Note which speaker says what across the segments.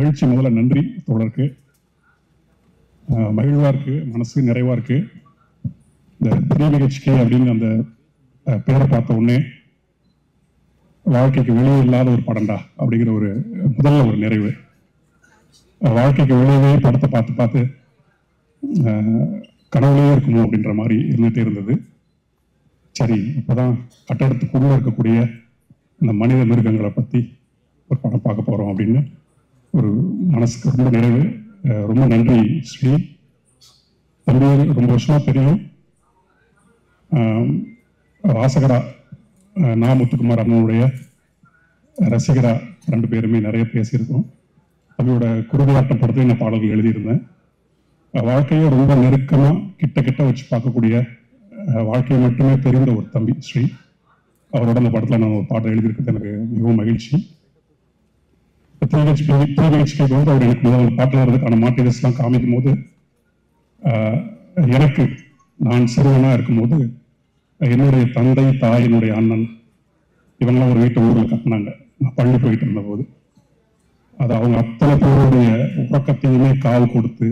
Speaker 1: மகிழ்ச்சி. முதல்ல நன்றி தோழருக்கு. மகிழ்வா இருக்கு, மனசு நிறைவா இருக்கு. இந்த 3BHK அப்படிங்கிற அந்த பேரை பார்த்த உடனே வாழ்க்கைக்கு வெளியே இல்லாத ஒரு படம்டா அப்படிங்கிற ஒரு முதல்ல ஒரு நிறைவு. வாழ்க்கைக்கு வெளியே படத்தை பார்த்து பார்த்து கனவுலேயே இருக்குமோ அப்படின்ற மாதிரி இருந்துகிட்டே இருந்தது. சரி, இப்போதான் கட்டடத்துக்குள்ள இருக்கக்கூடிய இந்த மனித மிருகங்களை பற்றி ஒரு படம் பார்க்க போகிறோம் அப்படின்னு ஒரு மனசுக்கு ரொம்ப நிறைவு. ரொம்ப நன்றி ஸ்ரீ. தம்பி ரொம்ப வருஷமா தெரியும். வாசகரா நான் முத்துக்குமார் அண்ணனுடைய ரசிகரா 2 பேருமே நிறைய பேசியிருக்கோம். தம்பியோட குருவியாட்டம் படத்தையும் நான் பாடல்கள் எழுதியிருந்தேன். வாழ்க்கையை ரொம்ப நெருக்கமாக கிட்ட வச்சு பார்க்கக்கூடிய வாழ்க்கையை மட்டுமே தெரிந்த ஒரு தம்பி ஸ்ரீ. அவரோட அந்த படத்தில் நான் ஒரு பாடல் எழுதியிருக்கிறது எனக்கு மிகவும் மகிழ்ச்சி. 3BHK வந்து அவர் எனக்கு முதல் பாட்டு வர்றதுக்கான மாட்டீரியல்ஸ்லாம் காமிக்கும் போது எனக்கு நான் சிறுவனாக இருக்கும்போது என்னுடைய தந்தை, தாய், என்னுடைய அண்ணன் இவங்களாம் ஒரு வீட்டு ஊரில் கட்டினாங்க. நான் பள்ளி போயிட்டு இருந்த போது அது அவங்க அத்தனை பேருடைய உறக்கத்தையுமே காவு கொடுத்து,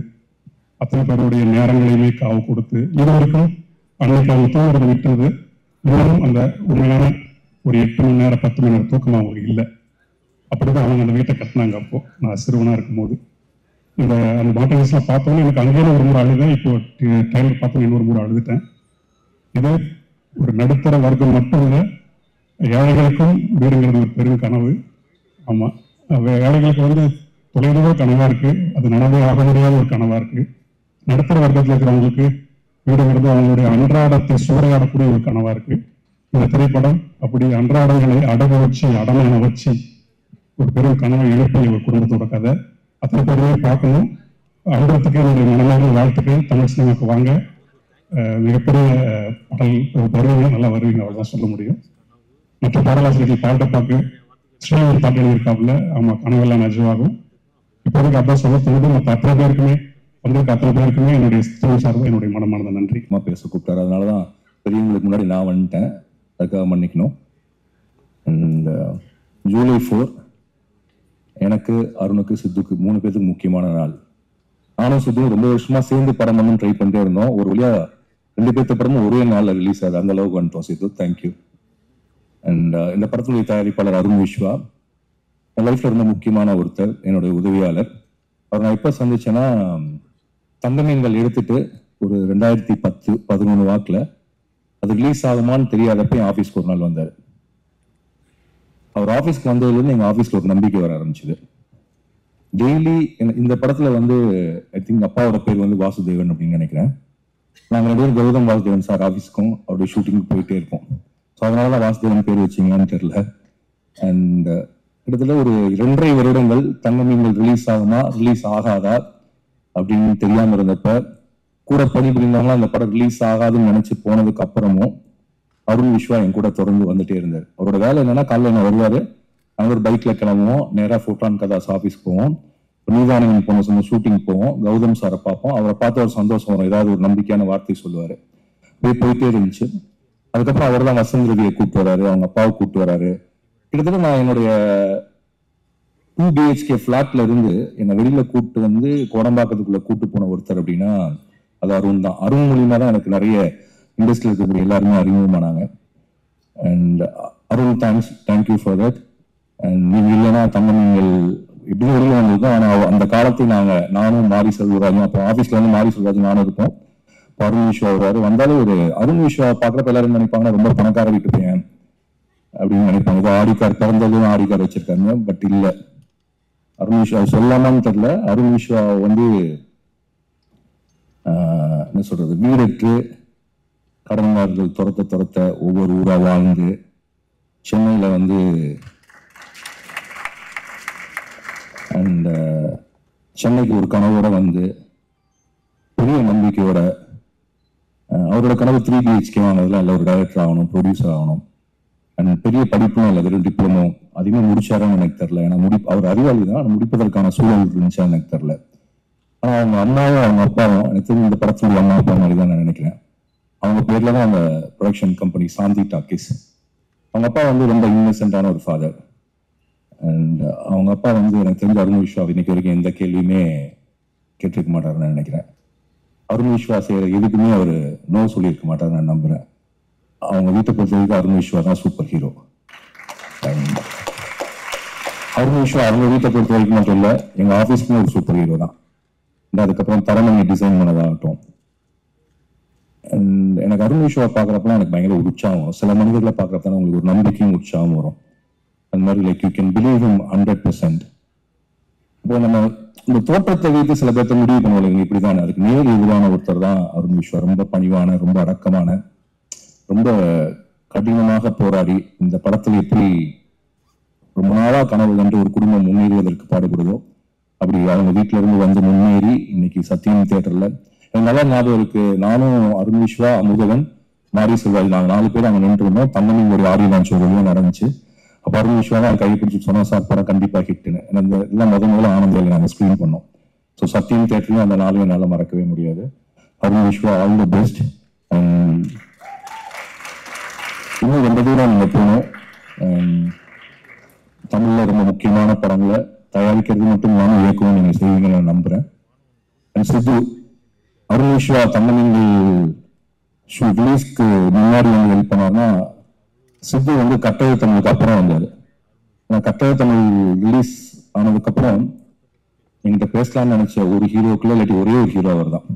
Speaker 1: அத்தனை பேருடைய நேரங்களையுமே காவு கொடுத்து, இது வரைக்கும் அன்னைக்கு அவங்க தூங்குறதை விட்டது இன்னும் அந்த உண்மையான ஒரு 8 மணி நேரம் 10 மணி நேரம் தூக்கம் அவங்களுக்கு இல்லை. அப்படிதான் அவங்க அந்த வீட்டை கட்டினாங்க. அப்போ நான் சிறுவனாக இருக்கும்போது அந்த மாட்டேன்ஸ்லாம் பார்த்தோன்னே எனக்கு அங்கேயே ஒரு முறை அழுதேன். இப்போ ட்ரெயினில் பார்த்தோன்னு இன்னொரு முறை அழுதுட்டேன். இது ஒரு நடுத்தர வர்க்கம் மட்டும் இல்லை, ஏழைகளுக்கும் வீடுங்கிறது ஒரு பெரும் கனவு. ஆமாம், ஏழைகளுக்கு வந்து தொலைதூர கனவாக இருக்குது, அது நனவே ஆக முடியாத ஒரு கனவாக இருக்குது. நடுத்தர வர்க்கத்தில் இருக்கிறவங்களுக்கு வீடுங்கிறது அவங்களுடைய அன்றாடத்தை சூறையாடக்கூடிய ஒரு கனவாக இருக்குது. இந்த திரைப்படம் அப்படி அன்றாடங்களை அடகு வச்சு அடமான வச்சு ஒரு பெரும் கனவை எழுப்பிய ஒரு குடும்பத்தோட கதை. அத்தனை பேருமே பார்க்கணும். அனுபவத்துக்கு என்னுடைய மனமார்ந்த வாழ்த்துக்கள். தமிழ் சினிமாவுக்கு வாங்க. மிகப்பெரிய பாடல் வருவீங்க, நல்லா வருவீங்க, அவ்வளோதான் சொல்ல முடியும். மற்ற பாடலாசிரியர்கள் பாட்டப்பாக்கு ஸ்ரீவர் பாட்டு எழுதியிருக்காப்புல. ஆமாம், கனவெல்லாம் நிஜமாகும். இப்போதைக்கு அதான் சொல்ல தோணுது. மற்ற அத்தனை பேருக்குமே வந்திருக்க அத்தனை பேருக்குமே என்னுடைய சார்பாக என்னுடைய மனமார்ந்த நன்றி.
Speaker 2: பேச கூப்பிட்டாரு, அதனால தான் பெரியவங்களுக்கு முன்னாடி நான் வந்துட்டேன். அதுக்காக மன்னிக்கணும். அண்ட் ஜூலை 4 எனக்கு, அருணுக்கு, சித்துக்கு 3 பேருக்கு முக்கியமான நாள். நானும் சித்தும் ரொம்ப வருஷமா சேர்ந்து படம் பண்ணணும் ட்ரை பண்ணிட்டே இருந்தோம். ஒரு வழியா 2 பேர்த்த படமும் ஒரே நாளில் ரிலீஸ் ஆகுது. அந்த அளவுக்கு வந்துட்டோம் சித்து. தேங்க்யூ. அண்ட் இந்த படத்துடைய தயாரிப்பாளர் அருண் விஸ்வா என் லைஃப்ல இருந்த முக்கியமான ஒருத்தர், என்னுடைய உதவியாளர். அவர் நான் எப்போ சந்திச்சேன்னா, தங்கமீன்கள் எடுத்துட்டு ஒரு 2010-11 வாக்கில் அது ரிலீஸ் ஆகுமான்னு தெரியாதப்ப என் ஆஃபீஸ்க்கு ஒரு நாள் வந்தார். அவர் ஆஃபீஸ்க்கு வந்ததுலேருந்து எங்கள் ஆஃபீஸில் ஒரு நம்பிக்கை வர ஆரம்பிச்சுது. டெய்லி இந்த படத்தில் வந்து ஐ திங்க் அப்பாவோட பேர் வந்து வாசுதேவன் அப்படின்னு நினைக்கிறேன். நாங்கள் 2 பேரும் கௌதம் வாசுதேவன் சார் ஆஃபீஸ்க்கும் அவருடைய ஷூட்டிங்க்கு போயிட்டே இருப்போம். ஸோ அதனால தான் வாசுதேவன் பேர் வச்சிங்கன்னு தெரியல. அண்ட் கிட்டத்தட்ட ஒரு 2.5 வருடங்கள் தங்கமீன்கள் ரிலீஸ் ஆகுமா ரிலீஸ் ஆகாதா அப்படின்னு தெரியாமல் இருந்தப்ப கூட பணிபுரிந்தவங்களாம் அந்த படம் ரிலீஸ் ஆகாதுன்னு நினைச்சு போனதுக்கு அப்புறமும் அருண் விஸ்வா என் கூட தொடர்ந்து வந்துட்டே இருந்தார். அவரோட வேலை என்னன்னா, காலையில் என்ன வருவாரு, நாங்கள் ஒரு பைக்ல கிளம்புவோம், நேராக ஃபோட்டான் கதாஸ் ஆஃபீஸ் போவோம், நீதானவன் போன சொன்ன ஷூட்டிங் போவோம், கௌதம் சாரை பார்ப்போம். அவரை பார்த்து ஒரு சந்தோஷம் வரும், ஏதாவது ஒரு நம்பிக்கையான வார்த்தை சொல்லுவாரு. போயிட்டே இருந்துச்சு. அதுக்கப்புறம் அவர் தான் வசந்த் ரவியை கூப்பிட்டு வராரு, அவங்க அப்பாவை கூப்பிட்டு வராரு. கிட்டத்தட்ட நான் என்னுடைய 2BHK ஃபிளாட்ல இருந்து என்னை வெளியில கூப்பிட்டு வந்து கோடம்பாக்கத்துக்குள்ள கூப்பிட்டு போன ஒருத்தர் அப்படின்னா அது அருண் தான். அருண் மூலியமா தான் எனக்கு நிறைய இண்டஸ்ட்ரியில் இருக்கக்கூடிய எல்லாருமே அறிமுகமானாங்க. And Arun thank you for that. And நீங்கள் இல்லைன்னா தங்கமீன்கள் இப்படி வெளியில் வந்திருக்கோம். ஆனால் அந்த காலத்தை நானும் மாரி செல்வராஜும், அப்போ ஆஃபீஸ்ல வந்து மாரி செல்வராஜ் நானும் இருப்போம். இப்போ அருண் விஸ்வா வருவாரு. வந்தாலும் ஒரு அருண் விஸ்வா பார்க்குறப்ப எல்லாரும் நினைப்பாங்கன்னா ரொம்ப பணக்கார வீட்டு பையன் அப்படின்னு நினைப்பாங்க. இப்போ ஆடிக்கார் பிறந்ததும் ஆடிக்கார் வச்சிருக்காங்க. பட் இல்லை, அருண் விஸ்வா சொல்லாமான்னு தெரியல. அருண் விஸ்வா வந்து என்ன சொல்றது, வீடற்று கடன்காரர்கள் துரத்த ஒவ்வொரு ஊரா வாழ்ந்து சென்னையில வந்து அண்ட் சென்னைக்கு ஒரு கனவோட வந்து பெரிய நம்பிக்கையோட அவரோட கனவு 3BHK வாங்கினதுல இல்லை, ஒரு டைரக்டர் ஆகணும், ப்ரொடியூசர் ஆகணும். அண்ட் பெரிய படிப்பும் இல்லை, வெறும் டிப்ளமோ. அதிகமாக முடிச்சாரான்னு எனக்கு தெரியல. ஏன்னா அவர் அறிவாளி தான், முடிப்பதற்கான சூழல் இருந்துச்சா எனக்கு தெரியல. ஆனால் அவங்க அம்மாவும் அவங்க அப்பாவும் எனக்கு தெரிஞ்ச இந்த படத்துல அம்மா அப்பா மாதிரி தான் நான் நினைக்கிறேன். அவங்க பேர்ல தான் அந்த ப்ரொடக்ஷன் கம்பெனி சாந்தி டாக்கீஸ். அவங்க அப்பா வந்து ரொம்ப இன்னசென்டான ஒரு ஃபாதர். அண்ட் அவங்க அப்பா வந்து எனக்கு தெரிஞ்ச அருண் விஸ்வா இன்னைக்கு வரைக்கும் எந்த கேள்வியுமே கேட்டிருக்க மாட்டாருன்னு நான் நினைக்கிறேன். அருண் விஸ்வா செய்யற எதுக்குமே அவர் நோ சொல்லியிருக்க மாட்டார் நான் நம்புறேன். அவங்க வீட்டை பொறுத்த வரைக்கும் அருண் விஸ்வா தான் சூப்பர் ஹீரோ. அருண் விஸ்வா அவங்க வீட்டை பொறுத்த வரைக்கும் மட்டும் இல்லை, எங்க ஆஃபீஸ்க்குமே ஒரு சூப்பர் ஹீரோ தான். அதுக்கப்புறம் தரமணி டிசைன் பண்ணதாகட்டும். அண்ட் எனக்கு அருண் விஸ்வா பார்க்குறப்பலாம் எனக்கு பயங்கர உற்சாகம் வரும். சில மனிதர்களை பார்க்குறப்ப உங்களுக்கு ஒரு நம்பிக்கையும் உற்சாகம் வரும். அந்த மாதிரி like you can believe in 100%. இப்போ நம்ம இந்த தோற்றத்தை வைத்து சில பேர்த்த முடிவு பண்ணுவாங்க இப்படிதான். அதுக்கு நேர் எதிரான ஒருத்தர் தான் அருண் விஸ்வா. ரொம்ப பணிவான, ரொம்ப அடக்கமான, ரொம்ப கடினமாக போராடி இந்த படத்தில் எப்படி ரொம்ப நாளா கனவு கண்டு ஒரு குடும்பம் முன்னேறுவதற்கு பாடுபடுதோ அப்படி அவங்க வீட்டுல இருந்து வந்து முன்னேறி இன்னைக்கு சத்தியம் தியேட்டர்ல எனக்கு நல்லா ஞாபகம் இருக்கு. நானும் அருண் விஸ்வா, அமுதவன், மாரி செல்வாய் நாங்க 4 பேர் அங்க நின்று இருந்தோம். தங்கமின் ஒரு ஆடியோ லான்ச் ஒரு நடந்துச்சு. அப்ப அருண் விஸ்வா தான் கை பிடிச்சி சொன்னா சார் படம் கண்டிப்பா ஹிட்னு. அந்த இதெல்லாம் முதல்ல ஆனந்தில் நாங்கள் ஸ்கிரீன் பண்ணோம். ஸோ சத்தியம் தியேட்டர்லையும் அந்த நாளும் என்னால் மறக்கவே முடியாது. Arun Viswa all the best. இன்னும் ரொம்ப தூரம் நீங்க போகணும். தமிழ்ல ரொம்ப முக்கியமான படங்களை தயாரிக்கிறது மட்டும் இல்லாமல் இயக்கவும் நீங்க செய்வீங்கன்னு நான் நம்புறேன். சித்து, அருண் விஸ்வா தங்கமின்கள் ரிலீஸ்க்கு முன்னாடி வந்து ஹெல்ப் பண்ணாருன்னா சித்து வந்து கட்டளை தமிழுக்கு அப்புறம் வந்தாரு. கட்டளை தமிழ் ரிலீஸ் ஆனதுக்கு அப்புறம் என்கிட்ட பேசலாம்னு நினைச்ச ஒரு ஹீரோக்குள்ள இல்லாட்டி ஒரே ஒரு ஹீரோ அவர் தான்.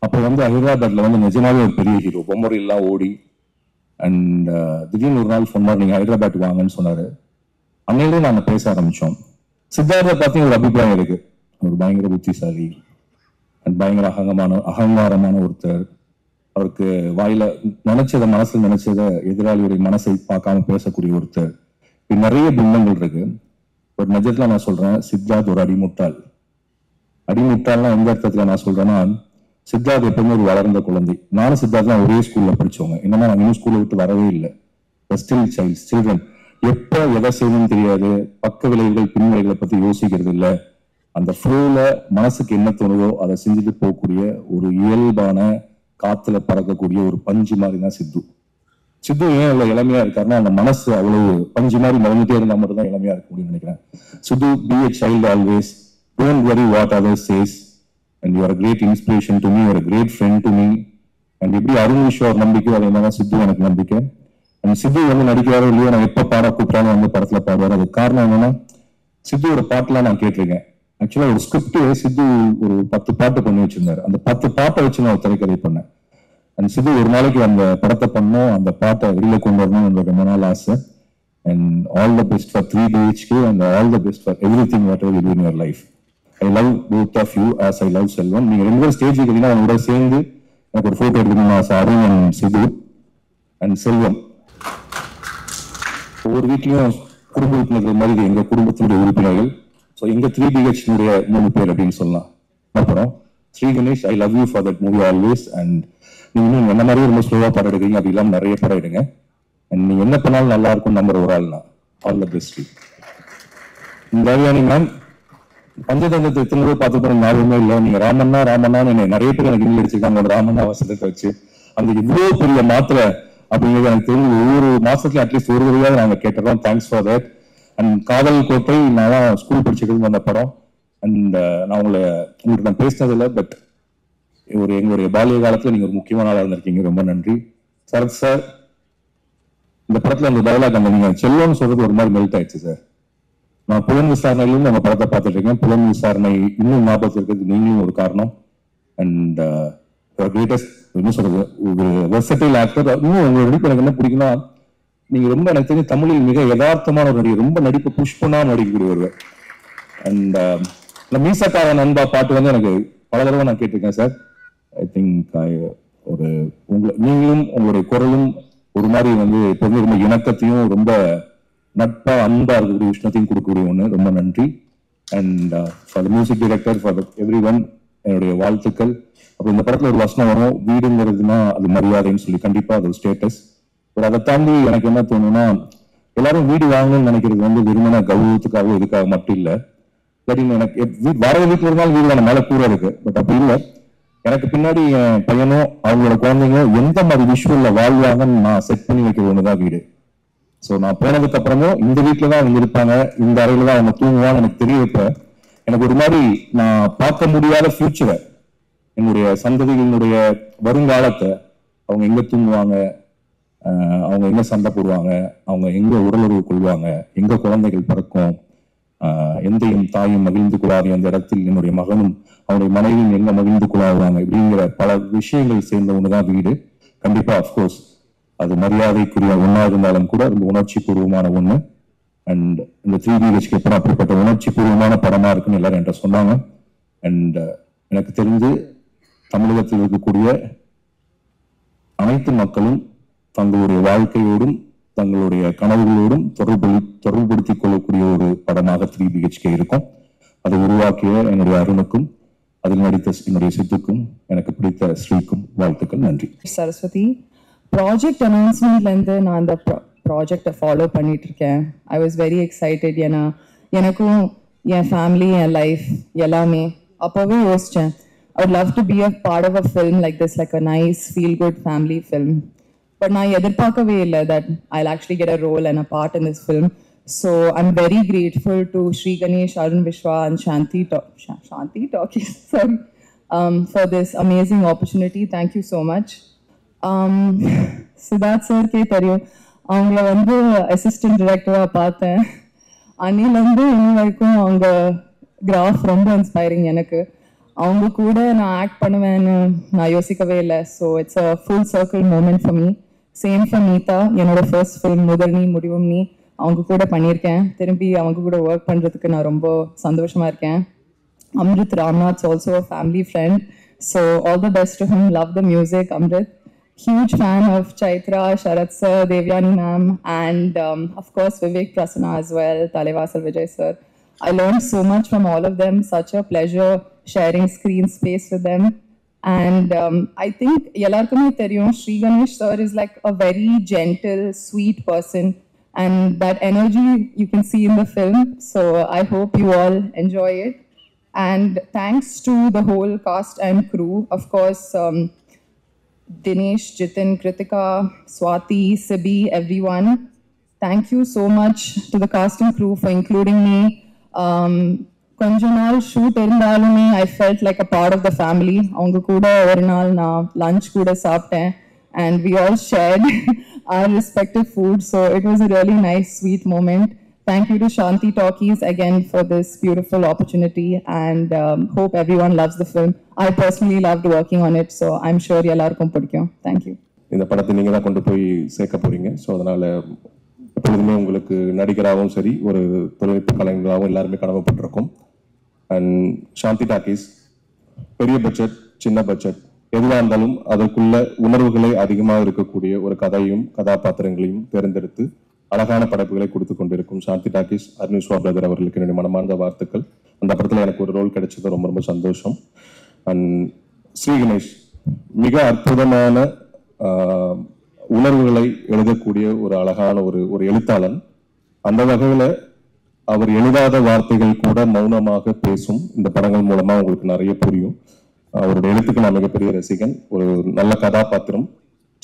Speaker 2: அப்ப வந்து ஹைதராபாத்ல வந்து நிஜமாவே ஒரு பெரிய ஹீரோ பொம்மரிலாம் ஓடி. அண்ட் திடீர்னு ஒரு நாள் ஃபோன் நீங்க ஹைதராபாத் வாங்கன்னு சொன்னாரு. அன்னையிலே நாங்க பேச ஆரம்பிச்சோம். சித்தார்த்தை பார்த்தீங்க ஒரு அபிப்பிராயம் இருக்கு. ஒரு பயங்கர புத்திசாலி அண்ட் பயங்கர அகங்காரமான ஒருத்தர். அவருக்கு வாயில நினைச்சதை மனசுல நினைச்சதை எதிராளியுடைய மனசை பார்க்காம பேசக்கூடிய ஒருத்தர். இது நிறைய பிம்பங்கள் இருக்கு. பட் நிஜத்துல நான் சொல்றேன், சித்தார்த் ஒரு அடிமுட்டாள். அடிமுட்டாள்னா எந்த அர்த்தத்துல நான் சொல்றேன்னா, சித்தார்த் எப்பவுமே ஒரு வளர்ந்த குழந்தை. நானும் சித்தார்த்லாம் ஒரே ஸ்கூல்ல படிச்சவங்க. என்னன்னா நாங்க இன்னும் ஸ்கூல்ல விட்டு வரவே இல்லை. Still children. எப்ப எதை செய்யணும்னு தெரியாது. பக்க விளைவுகள் பின்விளைவுகளை பத்தி யோசிக்கிறது இல்லை. அந்த ஃப்ளோல மனசுக்கு என்ன தோணுதோ அதை செஞ்சுட்டு போகக்கூடிய ஒரு இயல்பான காத்துல பறக்கக்கூடிய ஒரு பஞ்சு மாதிரி தான் சித்து. சித்து ஏன் அவ்வளவு இளமையா இருக்காருன்னா அந்த மனசு அவ்வளவு பஞ்சு மாதிரி மறந்துட்டே இருந்தா மட்டும் தான் இளமையா இருக்க முடியும்னு நினைக்கிறேன். சித்து, be a child always. Don't worry what others says. And you are a great inspiration to me. You are a great friend to me. And எப்படி அருண் விஸ்வா நம்பிக்கை அதே மாதிரி சித்து எனக்கு நம்பிக்கை. அண்ட் சித்து வந்து நடிக்கிறாரோ இல்லையோ, நான் எப்ப பாட கூப்பிட்டாலும் வந்து படத்துல பாடுவார். அதுக்கு காரணம் என்னன்னா, சித்துவோட பாட்டுலாம் நான் கேட்டிருக்கேன். ஆக்சுவலா ஒரு ஸ்கிரிப்ட் சித்து ஒரு 10 பாட்டு பண்ணி வச்சிருந்தாரு. அந்த 10 பாட்டை வச்சு நான் திரைக்கதை பண்ணேன். அண்ட் சித்து ஒரு நாளைக்கு அந்த படத்தை பண்ணோம், அந்த பாட்டை வெளியில கொண்டு வரணும் ரொம்ப நாள் ஆசை. And all the best for 3 BHK and all the best for everything whatever you do in your life. I love both of you as I love Selvan. நீங்க 2 பேரும் ஸ்டேஜுக்கு இல்லைன்னா அவங்களோட சேர்ந்து எனக்கு ஒரு போட்டோ எடுக்கணும்னு ஆசை. அருண் அண்ட் சித்து அண்ட் செல்வம். ஒவ்வொரு வீட்லயும் குடும்ப உறுப்பினர்கள் மாதிரி எங்க குடும்பத்தினுடைய உறுப்பினர்கள். ஸோ எங்க 3 BHனுடைய 3 பேர் அப்படின்னு சொல்லலாம். அப்புறம் Sri Ganesh, I love you for that movie always. And நீங்க இன்னும் என்ன மாதிரியே ரொம்ப ஸ்லோவா படம் எடுக்கிறீங்க. அப்படி இல்லாமல் நிறைய படம் எடுங்க. அண்ட் நீங்க என்ன பண்ணாலும் நல்லா இருக்கும் நம்புற ஒரு ஆள் தான். All the best. இந்த மேம் பஞ்சதந்திரத்தை எத்தனை பேர் பார்த்துட்டு ஞாபகமே இல்லை. நீங்க ராமண்ணான்னு என்ன நிறைய பேர் எனக்கு இன்னும் அடிச்சிருக்காங்க. ராமண்ணா வசனத்தை வச்சு அந்த இவ்வளவு பெரிய மாத்திரை அப்படிங்கிறது எனக்கு தெரிஞ்சு ஒவ்வொரு மாசத்துல அட்லீஸ்ட் ஒரு வழியாக நாங்க கேட்டுறோம். Thanks for that. And Kadhal Kottai நான் ஸ்கூல் படிச்சுக்கிறது அந்த படம். அண்ட் நான் உங்களுக்கு நான் பேசினது இல்லை. பட் எங்களுடைய பாலிய காலத்துல நீங்க ஒரு முக்கியமான ஆளா இருந்திருக்கீங்க. ரொம்ப நன்றி. சரத் சார், இந்த படத்துல அந்த டயலாக் அந்த நீங்க செல்வம்னு சொல்றது ஒரு மாதிரி மெல்ட் ஆயிடுச்சு சார். நான் புலன் விசாரணையிலும் நம்ம படத்தை பார்த்துட்டு இருக்கேன். புலன் விசாரணை இன்னும் ஞாபகத்தில் இருக்கிறது நீங்களும் ஒரு காரணம். அண்ட் கிரேட்டஸ்ட் என்ன சொல்றது, ஒரு வெர்சடைல் ஆக்டர். இன்னும் உங்களோட நடிப்பு எனக்கு என்ன பிடிக்குன்னா, நீங்க ரொம்ப எனக்கு தெரிஞ்ச தமிழில் மிக யதார்த்தமான ஒரு நடிகை. ரொம்ப நடிப்பு புஷ் பண்ணாம நடிக்கக்கூடிய ஒருவர். அண்ட் இந்த மீசக்கார நண்பா பாட்டு வந்து எனக்கு பல தடவை நான் கேட்டிருக்கேன் சார். ஐ திங்க் நீங்களும் உங்களுடைய குரலும் ஒரு மாதிரி வந்து எப்பவுமே ரொம்ப இணக்கத்தையும் ரொம்ப நட்பா அன்பா இருக்கக்கூடிய விஷயத்தையும் கொடுக்கக்கூடிய ஒண்ணு. ரொம்ப நன்றி. And for the music director, for every one என்னுடைய வாழ்த்துக்கள். அப்புறம் இந்த படத்துல ஒரு வசனம் வரும், வீடுங்கிறதுனா அது மரியாதைன்னு சொல்லி. கண்டிப்பா அது ஒரு ஸ்டேட்டஸ். ஒரு அதை தாண்டி எனக்கு என்ன தோணுன்னா, எல்லாரும் வீடு வாங்கணும்னு நினைக்கிறது வந்து வெறுமன கௌரவத்துக்காக இதுக்காக மட்டும் இல்லை. பட் எனக்கு வர வீட்டுல இருந்தாலும் வீடு மேல கூட இருக்கு. பட் அப்படி இல்லை, எனக்கு பின்னாடி என் பையனும் அவங்களோட குழந்தைங்க எந்த மாதிரி விஷுவல்ல வாழ்வாங்கன்னு நான் செட் பண்ணி வைக்கிற ஒண்ணுதான் வீடு. ஸோ நான் போனதுக்கு அப்புறமும் இந்த வீட்டில் தான் அவங்க இருப்பாங்க, இந்த அறையில தான் அவங்க தூங்குவான்னு எனக்கு தெரியறப்ப எனக்கு ஒரு மாதிரி நான் பார்க்க முடியாத ஃபியூச்சரை, என்னுடைய சந்ததிகளினுடைய வருங்காலத்தை, அவங்க எங்க தூங்குவாங்க, அவங்க எங்க சண்டை போடுவாங்க, அவங்க எங்க உடலுறவு கொள்வாங்க, எங்க குழந்தைகள் பிறக்கும், எந்தையும் தாயும் மகிழ்ந்து கொள்ளாத அந்த இடத்தில் என்னுடைய மகனும் அவனுடைய மனைவியும் எங்க மகிழ்ந்து கொள்ளாடுவாங்க, இப்படிங்கிற பல விஷயங்கள் சேர்ந்த ஒண்ணுதான் வீடு. கண்டிப்பா அப்கோர்ஸ் அது மரியாதைக்குரிய ஒன்றா இருந்தாலும் கூட அது உணர்ச்சி பூர்வமான ஒண்ணு. அண்ட் இந்த 3BHK படம் அப்படிப்பட்ட உணர்ச்சி பூர்வமான படமா இருக்குன்னு எல்லாரும் என்கிட்ட சொன்னாங்க. அண்ட் எனக்கு தெரிஞ்சு தமிழகத்தில் இருக்கக்கூடிய அனைத்து மக்களும் தங்களுடைய வாழ்க்கையோடும் தங்களுடைய கனவுகளோடும் தொடர்புபடுத்திக் கொள்ளக்கூடிய ஒரு படமாக 3BHK இருக்கும். அதை உருவாக்கிய என்னுடைய அருணுக்கும் அதில் நடித்த என்னுடைய சித்துக்கும் எனக்கு பிடித்த ஸ்ரீக்கும் வாழ்த்துக்கள். நன்றி.
Speaker 3: சரஸ்வதி, ப்ராஜெக்ட் அனௌன்ஸ்மெண்ட்ல இருந்து நான் அந்த ப்ராஜெக்டை ஃபாலோ பண்ணிட்டு இருக்கேன். I was very excited. ஏன்னா எனக்கும் என் ஃபேமிலி, என் லைஃப் எல்லாமே அப்போவே யோசித்தேன், I would love to be a part of a film like this, like a nice feel-good family film. But நான் எதிர்பார்க்கவே இல்லை that I'll actually get a role and a part in this film. So I'm very grateful to Sri Ganesh, Arun Vishwa and Shanti Talkies for this amazing opportunity. Thank you so much. Siddharth சார்க்கே தெரியும், அவங்கள வந்து assistant டைரக்டராக பார்த்தேன். அன்னிலேருந்து இன்னி வரைக்கும் அவங்க graph ரொம்ப இன்ஸ்பைரிங். எனக்கு அவங்க கூட நான் ஆக்ட் பண்ணுவேன்னு நான் யோசிக்கவே இல்லை. So it's a full circle moment for me. Same for Neetha, என்னோட ஃபர்ஸ்ட் ஃபிலிம் முதல் நீ முடிவும் நீ அவங்க கூட பண்ணியிருக்கேன். திரும்பி அவங்க கூட ஒர்க் பண்ணுறதுக்கு நான் ரொம்ப சந்தோஷமாக இருக்கேன். Amrit Ramnath's also a family friend. So all the best to him. Love the music, Amrit. Huge fan of Chaitra, Sharat sir, Devyani ma'am, and of course Vivek Prasanna as well, Talevasal Vijay sir. I learned so much from all of them. Such a pleasure sharing screen space with them. And I think Yalarkume Theriyum, Sri Ganesh sir is like a very gentle, sweet person. And that energy you can see in the film. So I hope you all enjoy it. And thanks to the whole cast and crew. Of course, Dinesh, Jitin, Kritika, Swati, Sibi, everyone. Thank you so much to the cast and crew for including me. கொஞ்ச நாள் shoot இருந்தாலுமே I felt like a part of the family. அவங்க கூட ஒரு நாள் நான் lunch கூட சாப்பிட்டேன். And we all shared our respective food. So it was a really nice, sweet moment. Thank you to Shanti Talkies again for this beautiful opportunity, and hope everyone loves the film. I personally loved working on it, so I'm sure எல்லாருக்கும் பிடிக்கும். Thank you.
Speaker 4: இந்த படத்தை நீங்க தான் கொண்டு போய் சேர்க்க போறீங்க. ஸோ அதனால எப்பொழுதுமே உங்களுக்கு நடிகராகவும் சரி, ஒரு தொழில்நுட்ப கலைஞராகவும் எல்லாருமே கடமைப்பட்டிருக்கும். அண்ட் சாந்தி டாக்கீஸ் பெரிய பட்ஜெட், சின்ன பட்ஜெட் எதுவாக இருந்தாலும் அதற்குள்ள உணர்வுகளை அதிகமாக இருக்கக்கூடிய ஒரு கதையும் கதாபாத்திரங்களையும் தேர்ந்தெடுத்து அழகான படைப்புகளை கொடுத்து கொண்டிருக்கும் சாந்தி டாக்கீஸ் அருண் விஸ்வா பிரதர் அவர்களுக்கு என்னுடைய மனமார்ந்த வாழ்த்துக்கள். அந்த படத்தில் எனக்கு ஒரு ரோல் கிடைச்சது ரொம்ப ரொம்ப சந்தோஷம். அண்ட் ஸ்ரீ கணேஷ் மிக அற்புதமான உணர்வுகளை எழுதக்கூடிய ஒரு அழகான ஒரு எழுத்தாளன். அந்த வகையில் அவர் எழுதாத வார்த்தைகள் கூட மௌனமாக பேசும். இந்த படங்கள் மூலமா உங்களுக்கு நிறைய புரியும். அவருடைய எழுத்துக்கு நான் மிகப்பெரிய ரசிகன். ஒரு நல்ல கதாபாத்திரம்,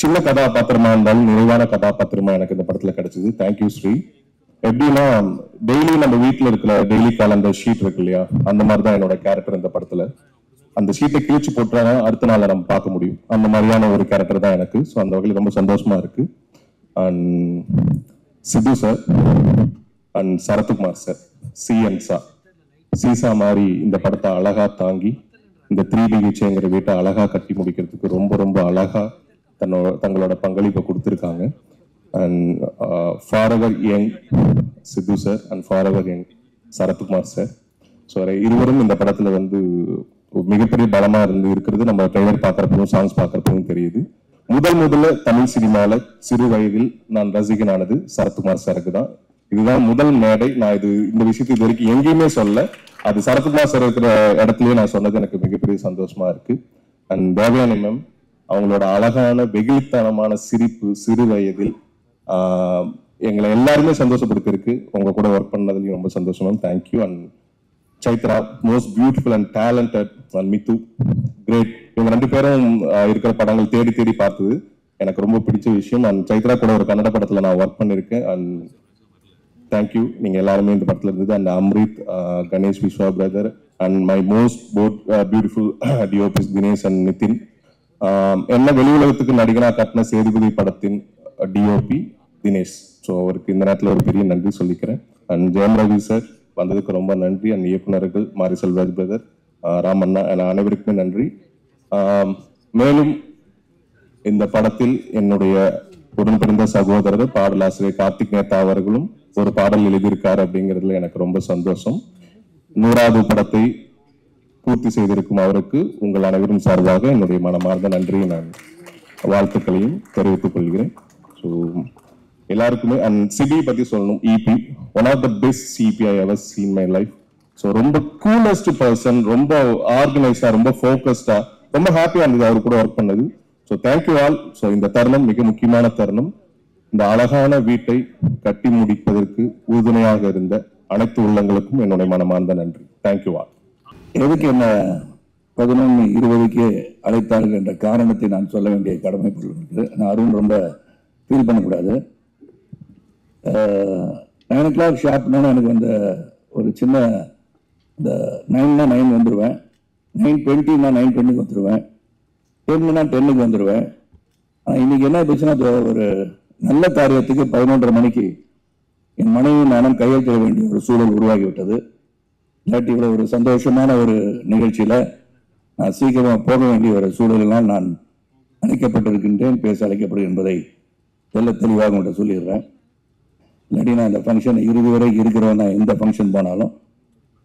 Speaker 4: சின்ன கதாபாத்திரமா இருந்தாலும் நிறைவான கதாபாத்திரமா எனக்கு இந்த படத்துல கிடைச்சது. தேங்க்யூ ஸ்ரீ. எப்படின்னா டெய்லி நம்ம வீட்டுல இருக்கிற டெய்லி காலண்டர் ஷீட் இருக்கு இல்லையா, அந்த மாதிரிதான் என்னோட கேரக்டர் இந்த படத்துல. அந்த ஷீட்டை கிழிச்சு போட்டாதான் அடுத்த நாளை நம்ம பார்க்க முடியும். அந்த மாதிரியான ஒரு கேரக்டர் தான் எனக்கு. ஸோ அந்த வகையில் ரொம்ப சந்தோஷமா இருக்கு. And Siddhu sir and Sarathkumar sir, Seesaw மாதிரி இந்த படத்தை அழகா தாங்கி இந்த 3BHKங்கிற வீட்டை அழகா கட்டி முடிக்கிறதுக்கு ரொம்ப ரொம்ப அழகா தங்களோட பங்களிப்பை கொடுத்துருக்காங்க. And forever young Siddhu sir and forever young Sarathkumar sir. So இருவரும் இந்த படத்துல வந்து மிகப்பெரிய பலமா இருக்கிறது நம்ம ட்ரெய்லர் பார்க்கறப்பவும் சாங்ஸ் பார்க்கறப்பவும் தெரியுது. முதல்ல தமிழ் சினிமால சிறு வயதில் நான் ரசிகனானது சரத்குமார் சாருக்கு தான். இதுதான் முதல் மேடை. நான் இந்த விஷயத்தை இது வரைக்கும் எங்கேயுமே சொல்ல, அது சரத்குமார் சார் இருக்கிற இடத்துலயே நான் சொன்னது எனக்கு மிகப்பெரிய சந்தோஷமா இருக்கு. அண்ட் தேவயானி மேம் அவங்களோட அழகான வெகுளித்தனமான சிரிப்பு சிறு வயதில் எங்களை எல்லாருமே சந்தோஷப்படுத்திருக்கு. உங்க கூட ஒர்க் பண்ணதுலையும் ரொம்ப சந்தோஷம் ma'am. Thank you. And Chaitra most beautiful and talented. And Mithu great. இவங்க ரெண்டு பேரும் இருக்கிற படங்கள் தேடி தேடி பார்த்தது எனக்கு ரொம்ப பிடிச்ச விஷயம். அண்ட் சைத்ரா கூட ஒரு கன்னட படத்தில் நான் ஒர்க் பண்ணியிருக்கேன். அண்ட் தேங்க்யூ, நீங்கள் எல்லாருமே இந்த படத்தில் இருந்தது. And Amrit, Ganesh Viswa brother, and my most beautiful DOPs Dinesh and Nithin. என்ன வெளி உலகத்துக்கு நடிகனாக கட்டின சேதுபதி படத்தின் டிஓபி தினேஷ். ஸோ அவருக்கு இந்த நேரத்தில் ஒரு பெரிய நன்றி சொல்லிக்கிறேன். அண்ட் ஜெயம் ரவி சார் வந்ததுக்கு ரொம்ப நன்றி. அண்ட் இயக்குநர்கள் மாரி செல்வராஜ் பிரதர், ராமண்ணா, அனைவருக்குமே நன்றி. மேலும் இந்த படத்தில் என்னுடைய உடன்பிறந்த சகோதரர் பாடலாசிரியர் கார்த்திக் நேதா அவர்களும் ஒரு பாடல் எழுதியிருக்காரு அப்படிங்கிறதுல எனக்கு ரொம்ப சந்தோஷம். 100வது படத்தை பூர்த்தி செய்திருக்கும் அவருக்கு உங்கள் அனைவரும் சார்பாக என்னுடைய மனமார்ந்த நன்றியை நான் வாழ்த்துக்களையும் தெரிவித்துக் கொள்கிறேன். ஸோ எல்லாருக்குமே. அண்ட் சிடி பத்தி சொல்லணும். EP one of the best CP I ever seen my life. So ரொம்ப கூலஸ்ட் பர்சன், ரொம்ப ஆர்கனைஸ்டா, ரொம்ப ஃபோக்கஸ்டா, ரொம்ப ஹாப்பியா இருந்தது அவர் கூட ஒர்க் பண்ணது. So thank you all. ஸோ இந்த தருணம் மிக முக்கியமான தருணம். இந்த அழகான வீட்டை கட்டி முடிப்பதற்கு உறுதுணையாக இருந்த அனைத்து உள்ளங்களுக்கும் என்னுடைய மனமார்ந்த நன்றி. Thank you all.
Speaker 5: எதுக்கு என்ன 11:20க்கு அழைத்தார்கள் என்ற காரணத்தை நான் சொல்ல வேண்டிய கடமைப்பட்டிருக்கு. நான் அருண் ரொம்ப ஃபீல் பண்ணக்கூடாது. 9 o'clock ஷார்ப்னா எனக்கு அந்த ஒரு சின்ன இந்த 9னா 9 வந்துடுவேன், 9:20னா 9:20க்கு வந்துடுவேன், 10னா 10க்கு வந்துடுவேன். இன்னைக்கு என்ன போச்சுன்னா ஒரு நல்ல காரியத்துக்கு 11:30 மணிக்கு என் மனைவி நானும் கையெழுத்திட வேண்டிய ஒரு சூழல் உருவாகிவிட்டது. இல்லாட்டி இவ்வளவு ஒரு சந்தோஷமான ஒரு நிகழ்ச்சியில நான் சீக்கிரமா போக வேண்டிய ஒரு சூழலினால் நான் அழைக்கப்பட்டிருக்கின்றேன், பேச அழைக்கப்படுகிறேன் என்பதை தெளிவாக உங்கள்கிட்ட சொல்லிடுறேன். இல்லாட்டி நான் இந்த ஃபங்க்ஷன் இறுதி வரை இருக்கிறவன், நான் எந்த ஃபங்க்ஷன் போனாலும்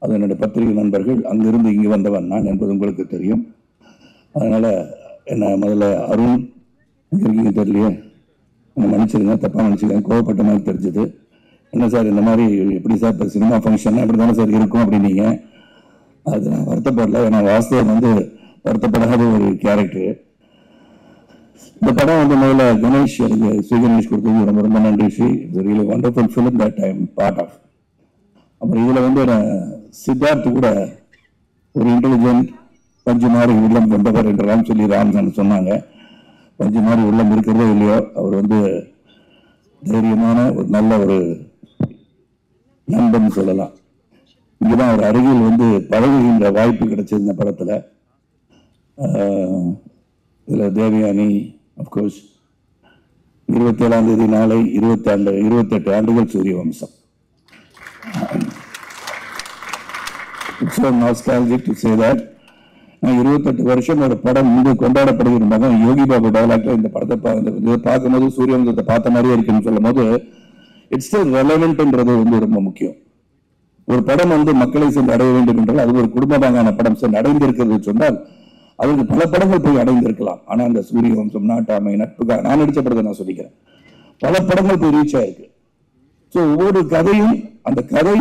Speaker 5: அது என்னுடைய பத்திரிகை நண்பர்கள் அங்கிருந்து இங்கே வந்தவன் நான் என்பது உங்களுக்கு தெரியும். அதனால என்ன முதல்ல அருண் இங்கே இருக்கீங்க தெரியலையே, என்னை மன்னிச்சிருங்க, தப்பாக மன்னிச்சிருக்கேன், கோவப்பட்ட மாதிரி தெரிஞ்சது. என்ன சார் இந்த மாதிரி எப்படி சார் இப்போ சினிமா ஃபங்க்ஷன் அப்படி தானே சார் இருக்கும் அப்படின்னீங்க. அது நான் வருத்தப்படல. ஏன்னா வாஸ்தவம் வருத்தப்படாத ஒரு கேரக்டர். இந்த படம் முதல்ல கணேஷ் எனக்கு கணேஷ் கொடுத்தது ரொம்ப ரொம்ப நன்றி. It's really wonderful film that I am part of. அப்புறம் இதில் சித்தார்த் கூட ஒரு இன்டெலிஜென்ட் பஞ்சு மாதிரி உள்ளம் கொண்டவர் என்றெல்லாம் சொல்லி ராம்தான் சொன்னாங்க. பஞ்சு மாதிரி உள்ளம் இருக்கிறதோ இல்லையோ, அவர் தைரியமான ஒரு நல்ல ஒரு நண்பன் சொல்லலாம். இங்கதான் ஒரு அருகில் பழகுகின்ற வாய்ப்பு கிடைச்சது இந்த படத்துல. இதுல தேவயானி அப்கோர்ஸ் 27ஆம் தேதி நாளை 28 ஆண்டுகள் சூரிய வம்சம். It's so nostalgic to say that. 28 வருஷம் ஒரு படம் கொண்டாடப்படுகிற மகன் யோகி பாபு டைலாக்ல இந்த படத்தை பார்க்கும்போது சூரிய வம்சத்தை பார்த்த மாதிரியே இருக்குன்னு சொல்லும் போது இட்ஸ் ஸ்டில் ரெலவென்ட்ன்றது ரொம்ப முக்கியம். ஒரு படம் மக்களை சென்று அடைய வேண்டும் என்றால் அது ஒரு குடும்பமான படம் சென்று அடைந்திருக்கிறது சொன்னால் அதற்கு பல படங்கள் போய் அடைந்திருக்கலாம். ஆனா அந்த சூரிய வம்சம், நாட்டாமை, நட்புக்காக நான் நடிச்ச படத்தை நான் சொல்லிக்கிறேன், பல படங்கள் போய் ரீச் ஆயிருக்கு. ஸோ ஒவ்வொரு கதையும் அந்த கதை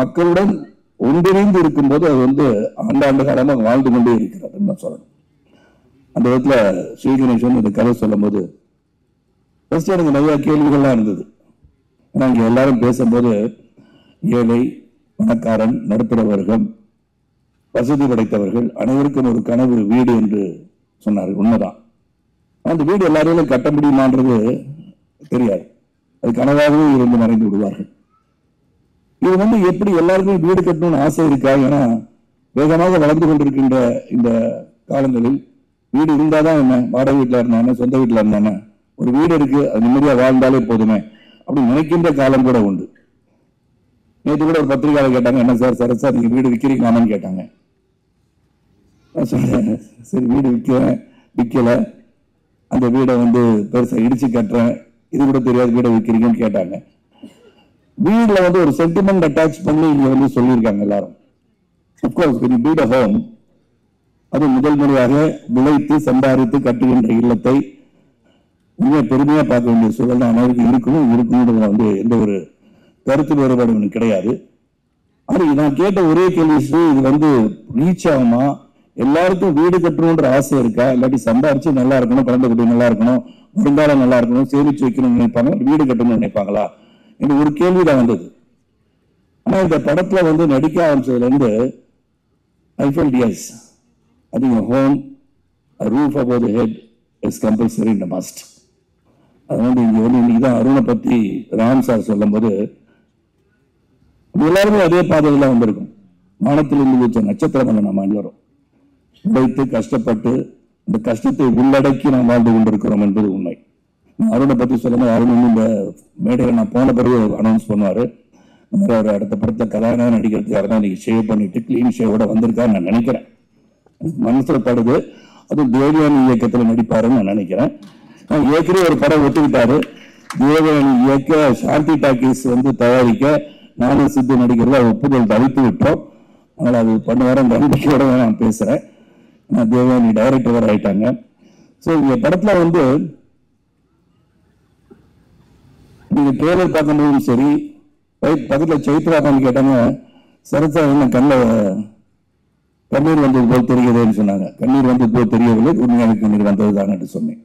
Speaker 5: மக்களுடன் ஒன்றிணைந்து இருக்கும்போது அது ஆண்டாண்டு காலமாக வாழ்ந்து கொண்டே இருக்கிறதுன்னு நான் சொல்லணும். அந்த விதத்துல ஸ்ரீகணேசன் இந்த கதை சொல்லும் போது ஃபர்ஸ்ட் எனக்கு நிறைய கேள்விகள்லாம் இருந்தது. ஏன்னா இங்க எல்லாரும் பேசும்போது ஏழை, பணக்காரன், நடுத்தர வர்க்கம், வசதி படைத்தவர்கள் அனைவருக்கும் ஒரு கனவு வீடு என்று சொன்னார்கள். உண்மைதான். அந்த வீடு எல்லாரையும் கட்ட முடியுமான்றது தெரியாது. அது கனவாகவே இருந்து மறைந்து விடுவார்கள். இது எப்படி எல்லாருக்குமே வீடு கட்டணும்னு ஆசை இருக்கா? ஏன்னா வேகமாக வளர்ந்து கொண்டிருக்கின்ற இந்த காலங்களில் வீடு இருந்தாதான் என்ன, வாடகை வீட்டில் இருந்தானே, சொந்த வீட்டில் இருந்தானே, ஒரு வீடு இருக்கு அது நிம்மதியா வாழ்ந்தாலே போதுமே அப்படி நினைக்கின்ற காலம் கூட உண்டு. நேற்று கூட ஒரு பத்திரிகையாளர் கேட்டாங்க, என்ன சார் சரசா நீங்க வீடு விற்கிறீங்களான்னு கேட்டாங்க. சரி வீடு விற்கல, அந்த வீடை பெருசா இடிச்சு கட்டுறேன், இது கூட தெரியாது வீடை விற்கிறீங்கன்னு கேட்டாங்க. வீடுல ஒரு சென்டிமெண்ட் அட்டாச் பண்ணி இங்க சொல்லியிருக்காங்க எல்லாரும். Of course when you build a home, அது முதல் முறையாக விளைத்து சம்பாதித்து கட்டுகின்ற இல்லத்தை உண்மையை பெருமையா பார்க்க வேண்டிய சூழல் தான் அனைவருக்கும் இருக்கணும்ன்றதுல எந்த ஒரு கருத்து வேறுபாடு கிடையாது. அது நான் கேட்ட ஒரே கேள்வி, இது ரீச் ஆகுமா? எல்லாருக்கும் வீடு கட்டணும்ன்ற ஆசை இருக்கா? இல்லாட்டி சம்பாரிச்சு நல்லா இருக்கணும், குழந்தை குட்டி நல்லா இருக்கணும், வருங்காலம் நல்லா இருக்கணும், சேமிச்சு வைக்கணும்னு நினைப்பாங்க, வீடு கட்டணும்னு நினைப்பாங்களா என்று ஒரு கேள்விதான் வந்தது. ஆனா இந்த படத்துல நடிக்க ஆரம்பிச்சதுல இருந்து I felt yes, I think a home, a roof above the head is compulsory and a must. அதனால இங்க வந்து இன்னைக்குதான் அருணை பத்தி ராம் சார் சொல்லும் போது எல்லாருமே அதே பாதையில தான் வந்திருக்கும். வானத்தில் இருந்து வச்ச நட்சத்திரம் அல்ல நம்ம எல்லாரும். உழைத்து கஷ்டப்பட்டு இந்த கஷ்டத்தை உள்ளடக்கி நாம் வாழ்ந்து கொண்டிருக்கிறோம் என்பது உண்மை. அருணை பத்தி சொல்லும்போது அருண் இந்த மேடையில் நான் போன பிறகு அனௌன்ஸ் பண்ணுவாரு. இந்த மாதிரி அவர் அடுத்த படத்தை கதாநாயகன் நடிக்கிறதுக்காக தான் இன்னைக்கு ஷேவ் பண்ணிட்டு கிளீன் ஷேவோட வந்திருக்காரு நான் நினைக்கிறேன். மனசுல படுது. அதுவும் தேவயானி இயக்கத்தில் நடிப்பாருன்னு நான் நினைக்கிறேன். ஏற்கனவே ஒரு படம் ஒத்துக்கிட்டாரு. தேவயானி இயக்க சாந்தி டாக்கீஸ் வந்து தயாரிக்க நானும் சித்து நடிக்கிறத ஒப்புதல் தவிர்த்து விட்டோம். அதனால அது பண்ணுவார நம்பிக்கையோட நான் பேசுறேன். நான் தேவயானி டைரக்டர் ஆயிட்டாங்க. ஸோ இந்த படத்துல வந்து நீங்க ட்ரெய்லர் பார்க்கும்போதும் சரி, பக்கத்துல சைத்ரா பண்ணி கேட்டாங்க, சரசா என்ன கண்ணீர் வந்தது போல் தெரியுதுன்னு சொன்னாங்க. கண்ணீர் வந்தது போல் தெரியவில்லை, உண்மையான கண்ணீர் வந்ததுதான் சொன்னேன்.